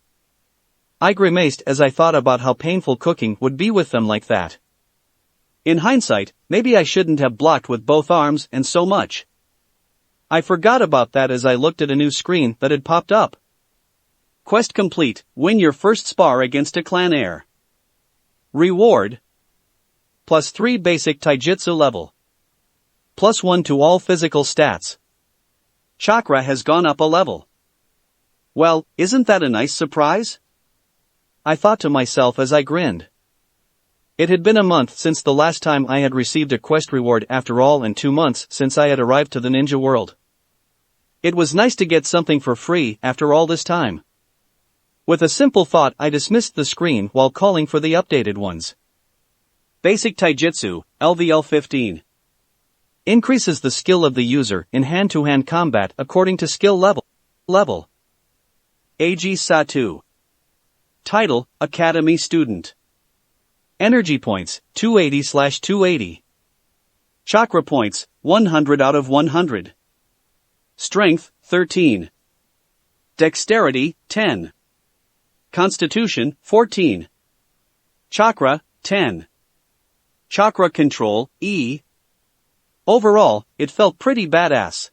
I grimaced as I thought about how painful cooking would be with them like that. In hindsight, maybe I shouldn't have blocked with both arms and so much. I forgot about that as I looked at a new screen that had popped up. Quest complete, win your first spar against a clan heir. Reward. +3 basic taijutsu level. +1 to all physical stats. Chakra has gone up a level. Well, isn't that a nice surprise? I thought to myself as I grinned. It had been a month since the last time I had received a quest reward after all, and 2 months since I had arrived to the ninja world. It was nice to get something for free after all this time. With a simple thought, I dismissed the screen while calling for the updated ones. Basic Taijutsu, LVL 15. Increases the skill of the user in hand-to-hand combat according to skill level. AG Satu. Title, Academy Student. Energy points, 280/280. Chakra points, 100 out of 100. Strength, 13. Dexterity, 10. Constitution, 14. Chakra, 10. Chakra control, E. Overall, it felt pretty badass.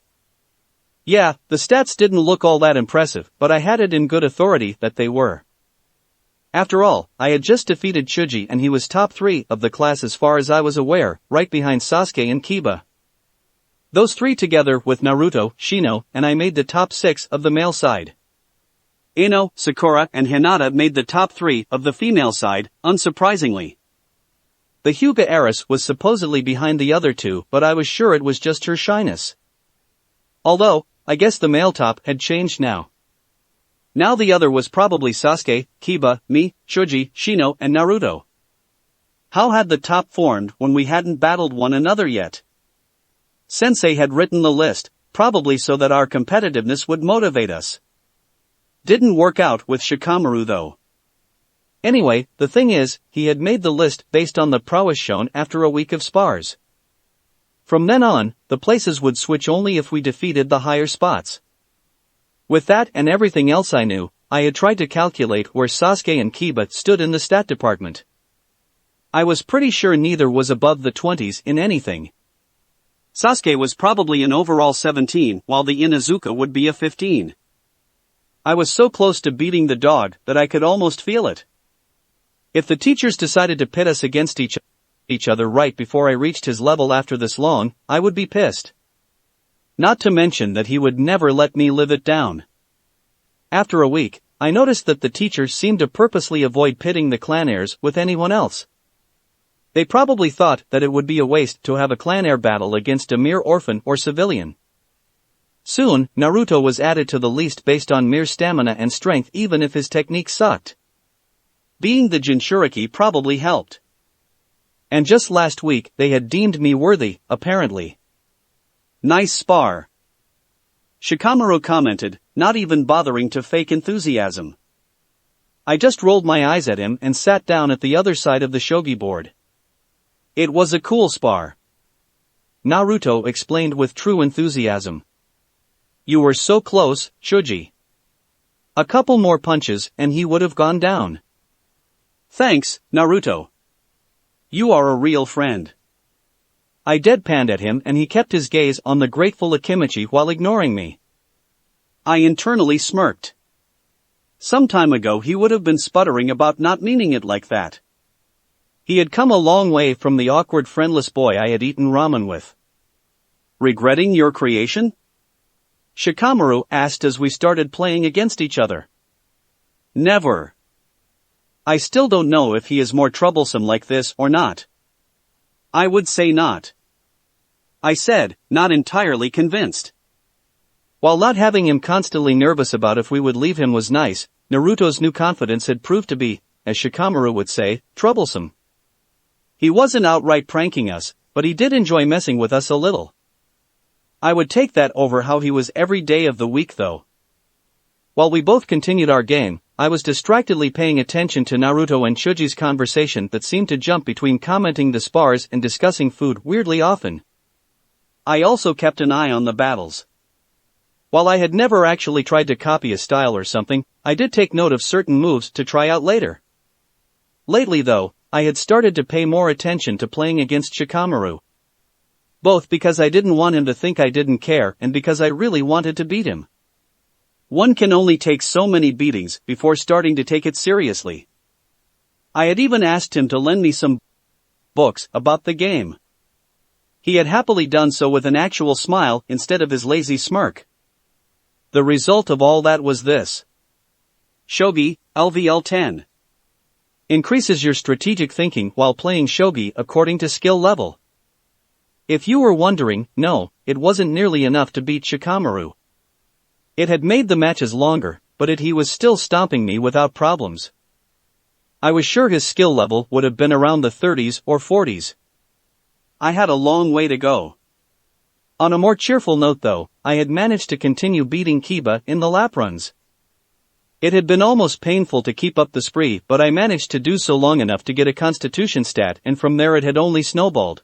Yeah, the stats didn't look all that impressive, but I had it in good authority that they were. After all, I had just defeated Shuji and he was top 3 of the class as far as I was aware, right behind Sasuke and Kiba. Those 3 together with Naruto, Shino, and I made the top 6 of the male side. Ino, Sakura, and Hinata made the top 3 of the female side, unsurprisingly. The Hyuga heiress was supposedly behind the other 2, but I was sure it was just her shyness. Although, I guess the male top had changed now. Now the other was probably Sasuke, Kiba, me, Shuji, Shino, and Naruto. How had the top formed when we hadn't battled one another yet? Sensei had written the list, probably so that our competitiveness would motivate us. Didn't work out with Shikamaru though. Anyway, the thing is, he had made the list based on the prowess shown after a week of spars. From then on, the places would switch only if we defeated the higher spots. With that and everything else I knew, I had tried to calculate where Sasuke and Kiba stood in the stat department. I was pretty sure neither was above the 20s in anything. Sasuke was probably an overall 17, while the Inuzuka would be a 15. I was so close to beating the dog that I could almost feel it. If the teachers decided to pit us against each other right before I reached his level after this long, I would be pissed. Not to mention that he would never let me live it down. After a week, I noticed that the teachers seemed to purposely avoid pitting the clan heirs with anyone else. They probably thought that it would be a waste to have a clan heir battle against a mere orphan or civilian. Soon, Naruto was added to the list based on mere stamina and strength even if his technique sucked. Being the Jinchuriki probably helped. And just last week they had deemed me worthy, apparently. Nice spar. Shikamaru commented, not even bothering to fake enthusiasm. I just rolled my eyes at him and sat down at the other side of the shogi board. It was a cool spar. Naruto explained with true enthusiasm. You were so close, Shuji. A couple more punches and he would have gone down. Thanks, Naruto. You are a real friend. I deadpanned at him and he kept his gaze on the grateful Akimichi while ignoring me. I internally smirked. Some time ago he would have been sputtering about not meaning it like that. He had come a long way from the awkward friendless boy I had eaten ramen with. Regretting your creation? Shikamaru asked as we started playing against each other. Never. I still don't know if he is more troublesome like this or not. I would say not. I said, not entirely convinced. While not having him constantly nervous about if we would leave him was nice, Naruto's new confidence had proved to be, as Shikamaru would say, troublesome. He wasn't outright pranking us, but he did enjoy messing with us a little. I would take that over how he was every day of the week though. While we both continued our game, I was distractedly paying attention to Naruto and Shuji's conversation that seemed to jump between commenting the spars and discussing food weirdly often. I also kept an eye on the battles. While I had never actually tried to copy a style or something, I did take note of certain moves to try out later. Lately though, I had started to pay more attention to playing against Shikamaru. Both because I didn't want him to think I didn't care and because I really wanted to beat him. One can only take so many beatings before starting to take it seriously. I had even asked him to lend me some books about the game. He had happily done so with an actual smile instead of his lazy smirk. The result of all that was this. Shogi, LVL 10. Increases your strategic thinking while playing shogi according to skill level. If you were wondering, no, it wasn't nearly enough to beat Shikamaru. It had made the matches longer, but he was still stomping me without problems. I was sure his skill level would have been around the 30s or 40s. I had a long way to go. On a more cheerful note though, I had managed to continue beating Kiba in the lap runs. It had been almost painful to keep up the spree, but I managed to do so long enough to get a constitution stat, and from there it had only snowballed.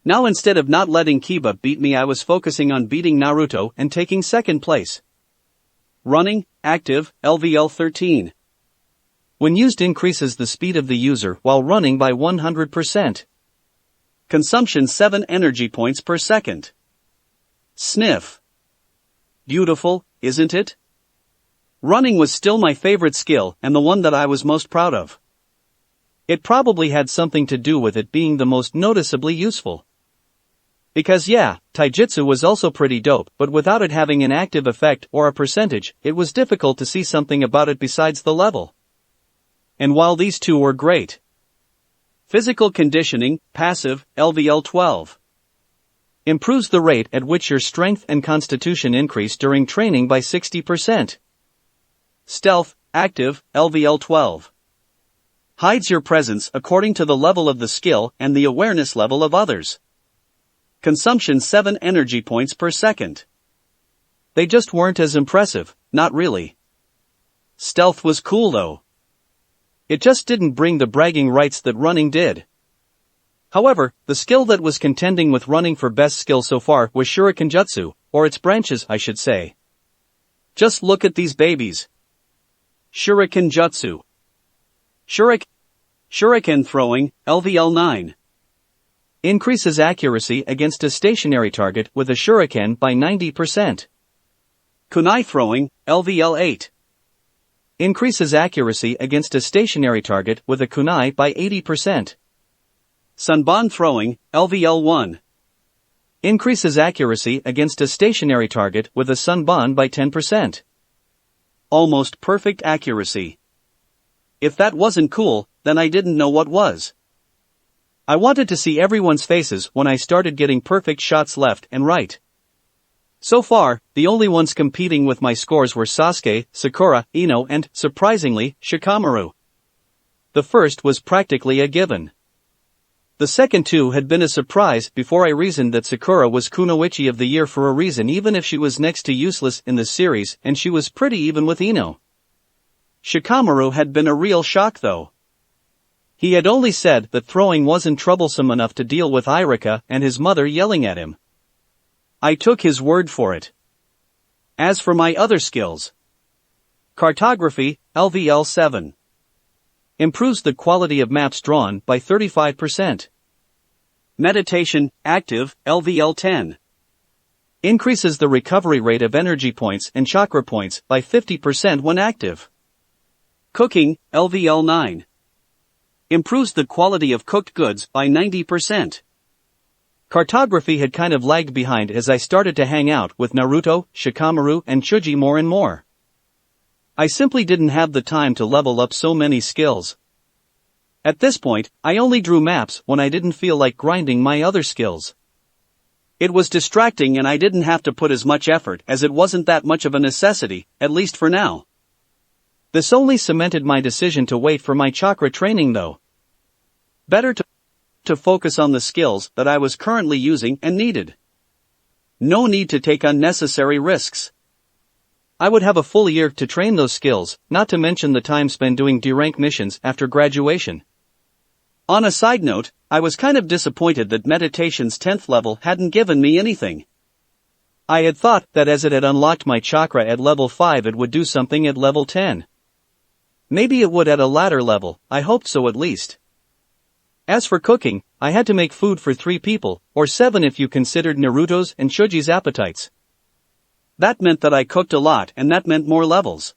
Now instead of not letting Kiba beat me, I was focusing on beating Naruto and taking second place. Running, active, LVL 13. When used increases the speed of the user while running by 100%. Consumption 7 energy points per second. Sniff. Beautiful, isn't it? Running was still my favorite skill and the one that I was most proud of. It probably had something to do with it being the most noticeably useful. Because yeah, taijutsu was also pretty dope, but without it having an active effect or a percentage, it was difficult to see something about it besides the level. And while these two were great. Physical conditioning, passive, LVL 12. Improves the rate at which your strength and constitution increase during training by 60%. Stealth, active, LVL 12. Hides your presence according to the level of the skill and the awareness level of others. Consumption 7 energy points per second. They just weren't as impressive, not really. Stealth was cool though. It just didn't bring the bragging rights that running did. However, the skill that was contending with running for best skill so far was Shuriken Jutsu, or its branches I should say. Just look at these babies. Shuriken Jutsu. Shuriken throwing, LVL 9. Increases accuracy against a stationary target with a shuriken by 90%. Kunai throwing, LVL 8. Increases accuracy against a stationary target with a kunai by 80%. Sanban throwing, LVL 1. Increases accuracy against a stationary target with a sanban by 10%. Almost perfect accuracy. If that wasn't cool, then I didn't know what was. I wanted to see everyone's faces when I started getting perfect shots left and right. So far, the only ones competing with my scores were Sasuke, Sakura, Ino and, surprisingly, Shikamaru. The first was practically a given. The second two had been a surprise before I reasoned that Sakura was Kunoichi of the year for a reason, even if she was next to useless in the series, and she was pretty even with Ino. Shikamaru had been a real shock though. He had only said that throwing wasn't troublesome enough to deal with Irika and his mother yelling at him. I took his word for it. As for my other skills. Cartography, LVL 7. Improves the quality of maps drawn by 35%. Meditation, active, LVL 10. Increases the recovery rate of energy points and chakra points by 50% when active. Cooking, LVL 9. Improves the quality of cooked goods by 90%. Cartography had kind of lagged behind as I started to hang out with Naruto, Shikamaru and Chuji more and more. I simply didn't have the time to level up so many skills. At this point, I only drew maps when I didn't feel like grinding my other skills. It was distracting and I didn't have to put as much effort as it wasn't that much of a necessity, at least for now. This only cemented my decision to wait for my chakra training though. Better to focus on the skills that I was currently using and needed. No need to take unnecessary risks. I would have a full year to train those skills, not to mention the time spent doing D-rank missions after graduation. On a side note, I was kind of disappointed that Meditation's 10th level hadn't given me anything. I had thought that as it had unlocked my chakra at level 5 it would do something at level 10. Maybe it would at a latter level, I hoped so at least. As for cooking, I had to make food for 3 people, or 7 if you considered Naruto's and Choji's appetites. That meant that I cooked a lot and that meant more levels.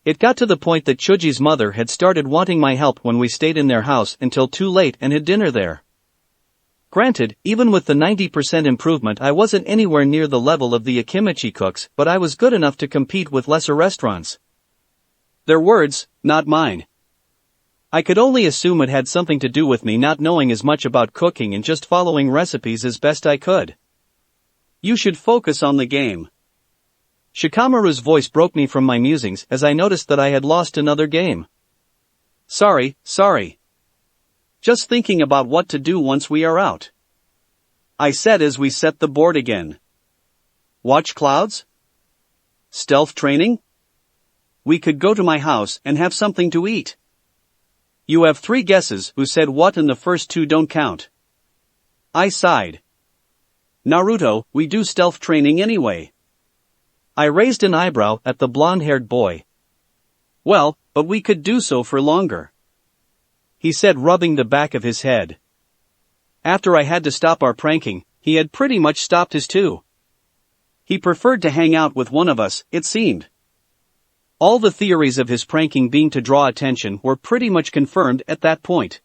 It got to the point that Chuji's mother had started wanting my help when we stayed in their house until too late and had dinner there. Granted, even with the 90% improvement I wasn't anywhere near the level of the Akimichi cooks, but I was good enough to compete with lesser restaurants. Their words, not mine. I could only assume it had something to do with me not knowing as much about cooking and just following recipes as best I could. You should focus on the game. Shikamaru's voice broke me from my musings as I noticed that I had lost another game. Sorry. Just thinking about what to do once we are out, I said as we set the board again. Watch clouds? Stealth training? We could go to my house and have something to eat. You have 3 guesses who said what and the first 2 don't count. I sighed. Naruto, we do stealth training anyway. I raised an eyebrow at the blonde-haired boy. Well, but we could do so for longer, he said, rubbing the back of his head. After I had to stop our pranking, he had pretty much stopped his too. He preferred to hang out with one of us, it seemed. All the theories of his pranking being to draw attention were pretty much confirmed at that point.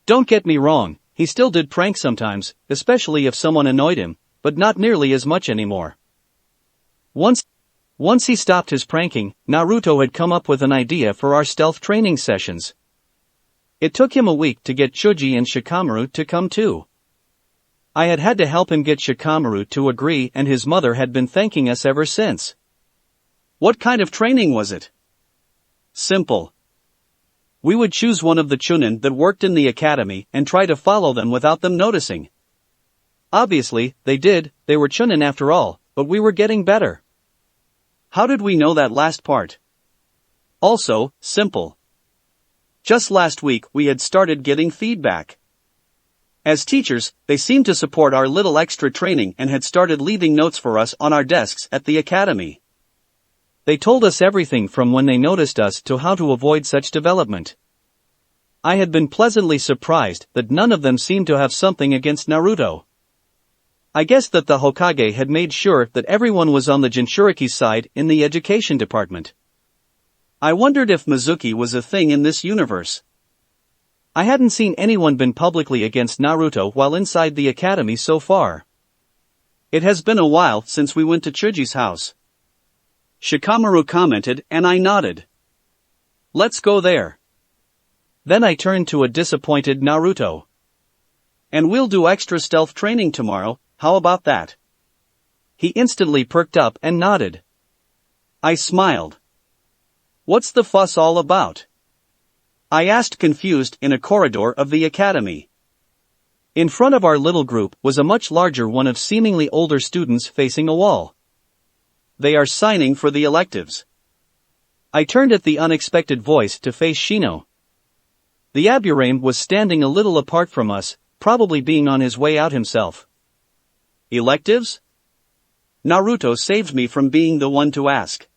Don't get me wrong, he still did prank sometimes, especially if someone annoyed him, but not nearly as much anymore. Once he stopped his pranking, Naruto had come up with an idea for our stealth training sessions. It took him a week to get Chuji and Shikamaru to come too. I had to help him get Shikamaru to agree, and his mother had been thanking us ever since. What kind of training was it? Simple. We would choose one of the chunin that worked in the academy and try to follow them without them noticing. Obviously, they were chunin after all, but we were getting better. How did we know that last part? Also, simple. Just last week we had started getting feedback. As teachers, they seemed to support our little extra training and had started leaving notes for us on our desks at the academy. They told us everything from when they noticed us to how to avoid such development. I had been pleasantly surprised that none of them seemed to have something against Naruto. I guess that the Hokage had made sure that everyone was on the Jinchuriki's side in the education department. I wondered if Mizuki was a thing in this universe. I hadn't seen anyone been publicly against Naruto while inside the academy so far. It has been a while since we went to Chuji's house, Shikamaru commented, and I nodded. Let's go there. Then I turned to a disappointed Naruto. And we'll do extra stealth training tomorrow, how about that? He instantly perked up and nodded. I smiled. What's the fuss all about? I asked, confused, in a corridor of the academy. In front of our little group was a much larger one of seemingly older students facing a wall. They are signing for the electives. I turned at the unexpected voice to face Shino. The Aburame was standing a little apart from us, probably being on his way out himself. Electives? Naruto saved me from being the one to ask.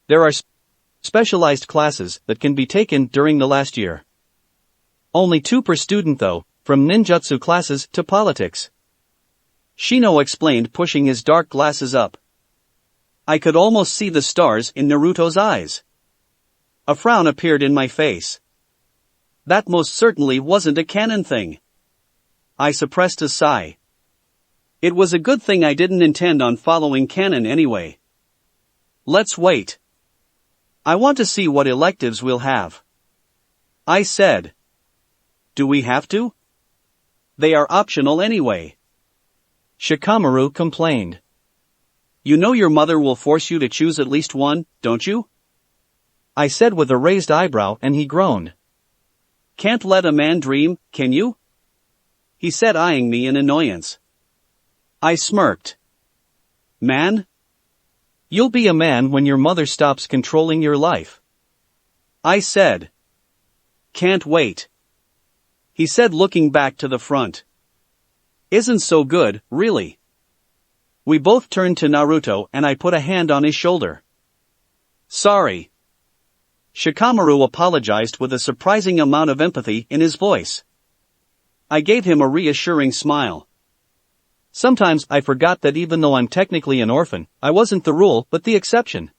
There are specialized classes that can be taken during the last year. Only 2 per student though, from ninjutsu classes to politics. Shino explained, pushing his dark glasses up. I could almost see the stars in Naruto's eyes. A frown appeared in my face. That most certainly wasn't a canon thing. I suppressed a sigh. It was a good thing I didn't intend on following canon anyway. Let's wait. I want to see what electives we'll have, I said. Do we have to? They are optional anyway, Shikamaru complained. You know your mother will force you to choose at least one, don't you? I said with a raised eyebrow, and he groaned. Can't let a man dream, can you? He said, eyeing me in annoyance. I smirked. Man? You'll be a man when your mother stops controlling your life, I said. Can't wait, he said, looking back to the front. Isn't so good, really. We both turned to Naruto and I put a hand on his shoulder. Sorry. Shikamaru apologized with a surprising amount of empathy in his voice. I gave him a reassuring smile. Sometimes I forgot that even though I'm technically an orphan, I wasn't the rule but the exception.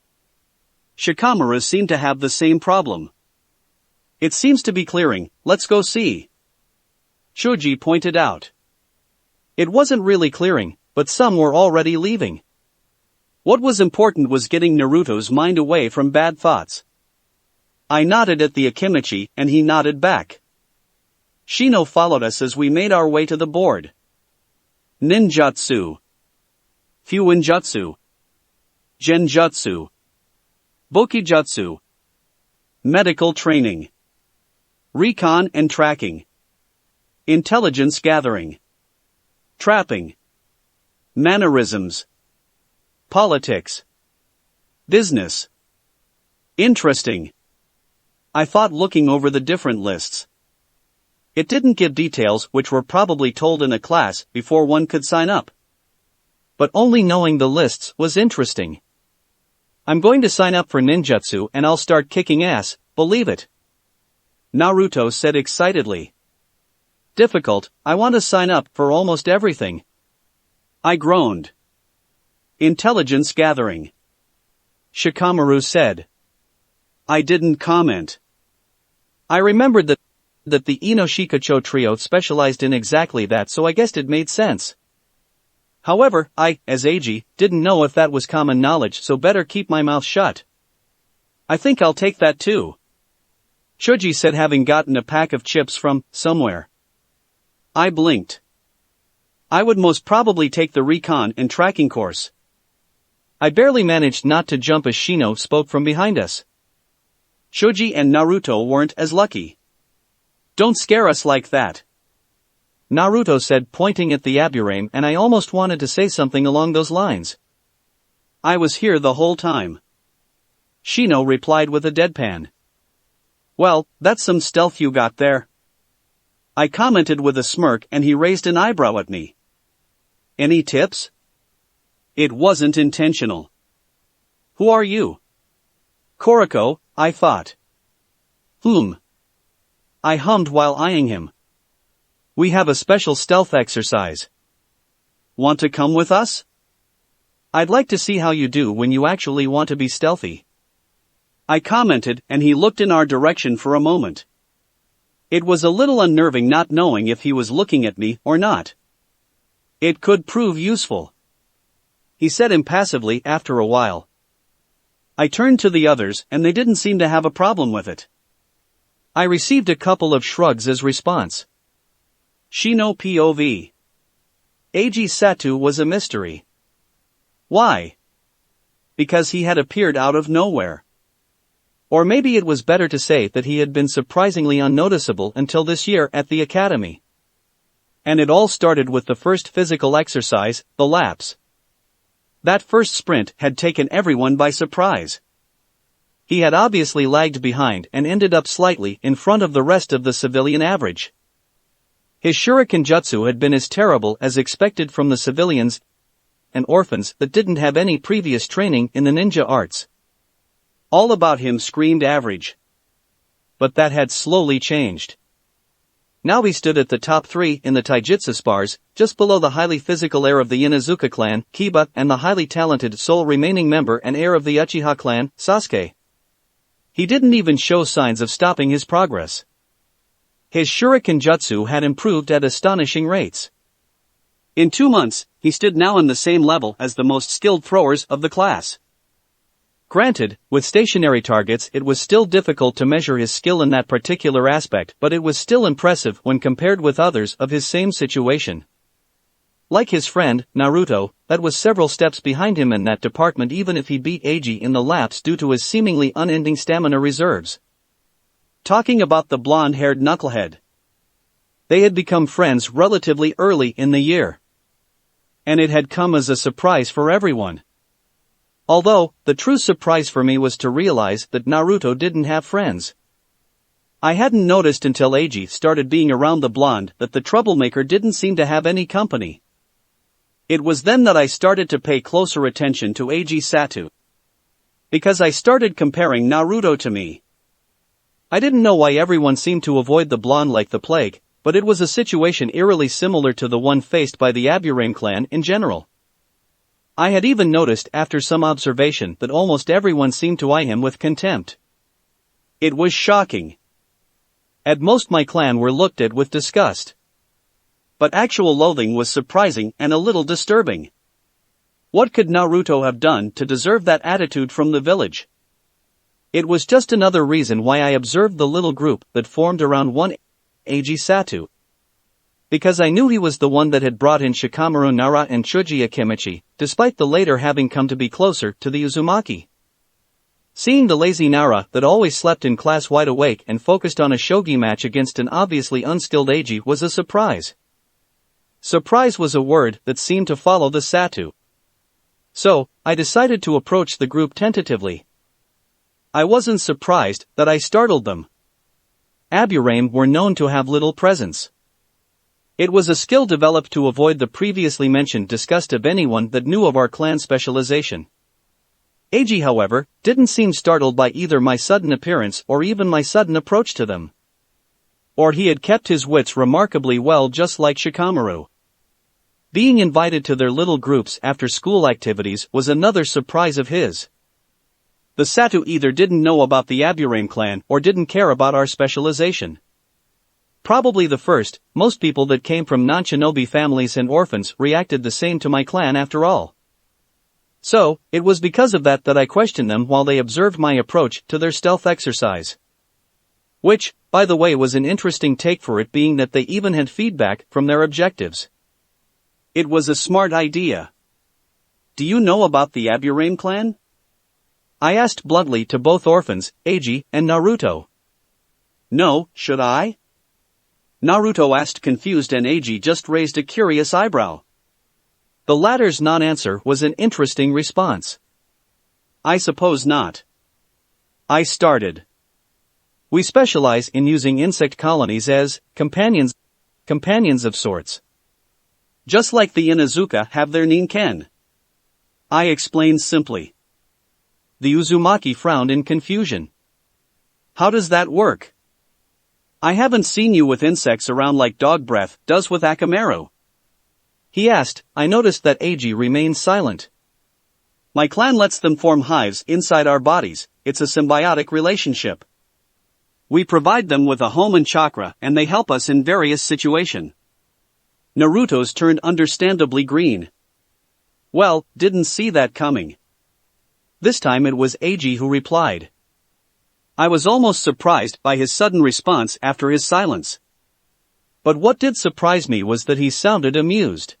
Shikamaru seemed to have the same problem. It seems to be clearing, let's go see. Shoji pointed out. It wasn't really clearing, but some were already leaving. What was important was getting Naruto's mind away from bad thoughts. I nodded at the Akimichi, and he nodded back. Shino followed us as we made our way to the board. Ninjutsu. Fuinjutsu. Genjutsu. Bokijutsu. Medical training. Recon and tracking. Intelligence gathering. Trapping. Mannerisms. Politics. Business. Interesting. I thought looking over the different lists. It didn't give details which were probably told in a class before one could sign up. But only knowing the lists was interesting. I'm going to sign up for ninjutsu and I'll start kicking ass, believe it. Naruto said excitedly. Difficult, I want to sign up for almost everything. I groaned. Intelligence gathering. Shikamaru said. I didn't comment. I remembered that the Inoshikacho trio specialized in exactly that, so I guessed it made sense. However, I, as Eiji, didn't know if that was common knowledge, so better keep my mouth shut. I think I'll take that too. Shoji said, having gotten a pack of chips from somewhere. I blinked. I would most probably take the recon and tracking course. I barely managed not to jump as Shino spoke from behind us. Shoji and Naruto weren't as lucky. Don't scare us like that. Naruto said, pointing at the Aburame, and I almost wanted to say something along those lines. I was here the whole time. Shino replied with a deadpan. Well, that's some stealth you got there. I commented with a smirk, and he raised an eyebrow at me. Any tips? It wasn't intentional. Who are you? Koriko, I thought. I hummed while eyeing him. We have a special stealth exercise. Want to come with us? I'd like to see how you do when you actually want to be stealthy. I commented, and he looked in our direction for a moment. It was a little unnerving not knowing if he was looking at me or not. It could prove useful. He said impassively after a while. I turned to the others, and they didn't seem to have a problem with it. I received a couple of shrugs as response. Shino POV. Eiji Satu was a mystery. Why? Because he had appeared out of nowhere. Or maybe it was better to say that he had been surprisingly unnoticeable until this year at the academy. And it all started with the first physical exercise, the laps. That first sprint had taken everyone by surprise. He had obviously lagged behind and ended up slightly in front of the rest of the civilian average. His Shuriken Jutsu had been as terrible as expected from the civilians and orphans that didn't have any previous training in the ninja arts. All about him screamed average. But that had slowly changed. Now he stood at the top 3 in the taijutsu spars, just below the highly physical heir of the Inazuka clan, Kiba, and the highly talented sole remaining member and heir of the Uchiha clan, Sasuke. He didn't even show signs of stopping his progress. His Shuriken Jutsu had improved at astonishing rates. In 2 months, he stood now on the same level as the most skilled throwers of the class. Granted, with stationary targets it was still difficult to measure his skill in that particular aspect, but it was still impressive when compared with others of his same situation. Like his friend, Naruto, that was several steps behind him in that department, even if he beat Eiji in the laps due to his seemingly unending stamina reserves. Talking about the blonde-haired knucklehead. They had become friends relatively early in the year. And it had come as a surprise for everyone. Although, the true surprise for me was to realize that Naruto didn't have friends. I hadn't noticed until Eiji started being around the blonde that the troublemaker didn't seem to have any company. It was then that I started to pay closer attention to Eiji Satu. Because I started comparing Naruto to me. I didn't know why everyone seemed to avoid the blonde like the plague, but it was a situation eerily similar to the one faced by the Aburame clan in general. I had even noticed after some observation that almost everyone seemed to eye him with contempt. It was shocking. At most my clan were looked at with disgust. But actual loathing was surprising and a little disturbing. What could Naruto have done to deserve that attitude from the village? It was just another reason why I observed the little group that formed around one Eiji Satu. Because I knew he was the one that had brought in Shikamaru Nara and Chuji Akimichi, despite the later having come to be closer to the Uzumaki. Seeing the lazy Nara that always slept in class wide awake and focused on a shogi match against an obviously unskilled Eiji was a surprise. Surprise was a word that seemed to follow the Satu. So, I decided to approach the group tentatively. I wasn't surprised that I startled them. Aburame were known to have little presence. It was a skill developed to avoid the previously mentioned disgust of anyone that knew of our clan specialization. Eiji, however, didn't seem startled by either my sudden appearance or even my sudden approach to them. Or he had kept his wits remarkably well, just like Shikamaru. Being invited to their little groups after school activities was another surprise of his. The Satu either didn't know about the Aburame clan or didn't care about our specialization. Probably the first. Most people that came from non-shinobi families and orphans reacted the same to my clan after all. So, it was because of that I questioned them while they observed my approach to their stealth exercise. Which, by the way, was an interesting take for it being that they even had feedback from their objectives. It was a smart idea. Do you know about the Aburame clan? I asked bluntly to both orphans, Eiji and Naruto. No, should I? Naruto asked confused and Eiji just raised a curious eyebrow. The latter's non-answer was an interesting response. I suppose not. I started. We specialize in using insect colonies as companions of sorts. Just like the Inuzuka have their Ninken. I explained simply. The Uzumaki frowned in confusion. How does that work? I haven't seen you with insects around like dog breath does with Akamaru. He asked. I noticed that Eiji remained silent. My clan lets them form hives inside our bodies. It's a symbiotic relationship. We provide them with a home and chakra and they help us in various situations. Naruto's turned understandably green. Well, didn't see that coming. This time it was Eiji who replied. I was almost surprised by his sudden response after his silence. But what did surprise me was that he sounded amused.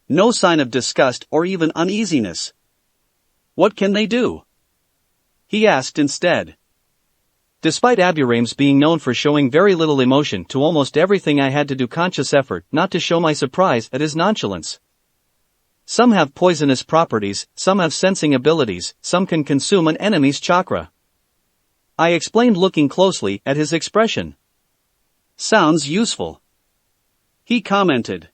No sign of disgust or even uneasiness. What can they do? He asked instead. Despite Aburame's being known for showing very little emotion to almost everything, I had to do conscious effort not to show my surprise at his nonchalance. Some have poisonous properties, some have sensing abilities, some can consume an enemy's chakra. I explained, looking closely at his expression. Sounds useful. He commented.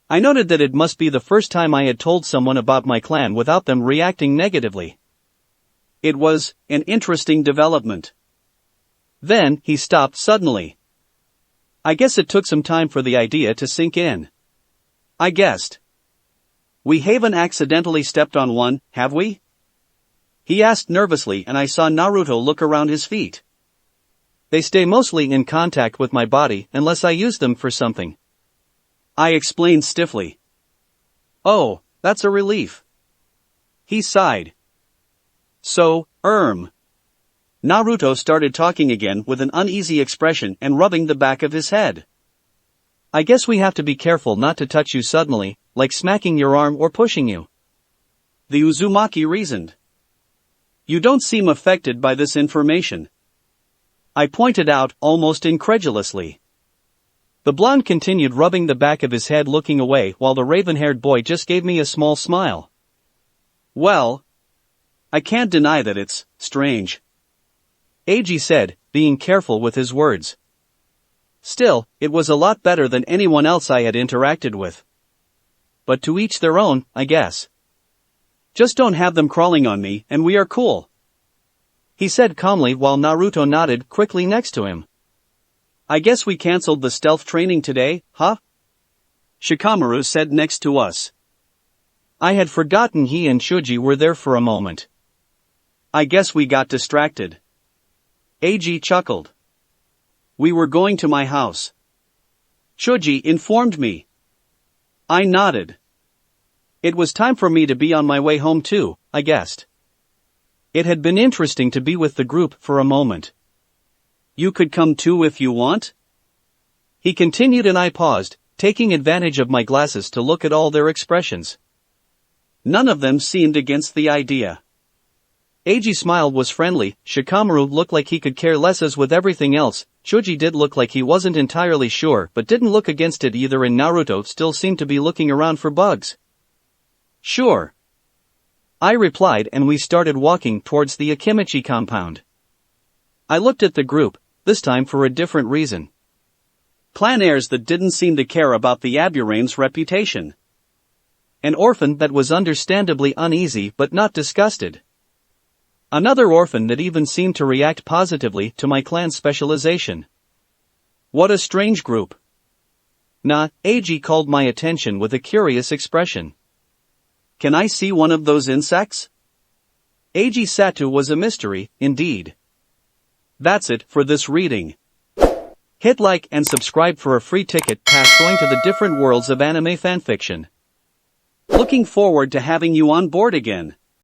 I noted that it must be the first time I had told someone about my clan without them reacting negatively. It was an interesting development. Then, he stopped suddenly. I guess it took some time for the idea to sink in. I guessed. We haven't accidentally stepped on one, have we? He asked nervously and I saw Naruto look around his feet. They stay mostly in contact with my body unless I use them for something. I explained stiffly. Oh, that's a relief. He sighed. So, Naruto started talking again with an uneasy expression and rubbing the back of his head. I guess we have to be careful not to touch you suddenly, like smacking your arm or pushing you. The Uzumaki reasoned. You don't seem affected by this information. I pointed out, almost incredulously. The blonde continued rubbing the back of his head, looking away, while the raven-haired boy just gave me a small smile. Well, I can't deny that it's strange, Eiji said, being careful with his words. Still, it was a lot better than anyone else I had interacted with. But to each their own, I guess. Just don't have them crawling on me and we are cool, he said calmly while Naruto nodded quickly next to him. I guess we cancelled the stealth training today, huh? Shikamaru said next to us. I had forgotten he and Shuji were there for a moment. I guess we got distracted. Eiji chuckled. We were going to my house. Shuji informed me. I nodded. It was time for me to be on my way home too, I guessed. It had been interesting to be with the group for a moment. You could come too if you want? He continued, and I paused, taking advantage of my glasses to look at all their expressions. None of them seemed against the idea. Eiji's smile was friendly, Shikamaru looked like he could care less as with everything else, Shuji did look like he wasn't entirely sure but didn't look against it either, and Naruto still seemed to be looking around for bugs. Sure. I replied, and we started walking towards the Akimichi compound. I looked at the group, this time for a different reason. Clan heirs that didn't seem to care about the Aburame's reputation. An orphan that was understandably uneasy but not disgusted. Another orphan that even seemed to react positively to my clan's specialization. What a strange group. Eiji called my attention with a curious expression. Can I see one of those insects? Eiji Satu was a mystery, indeed. That's it for this reading. Hit like and subscribe for a free ticket past going to the different worlds of anime fanfiction. Looking forward to having you on board again.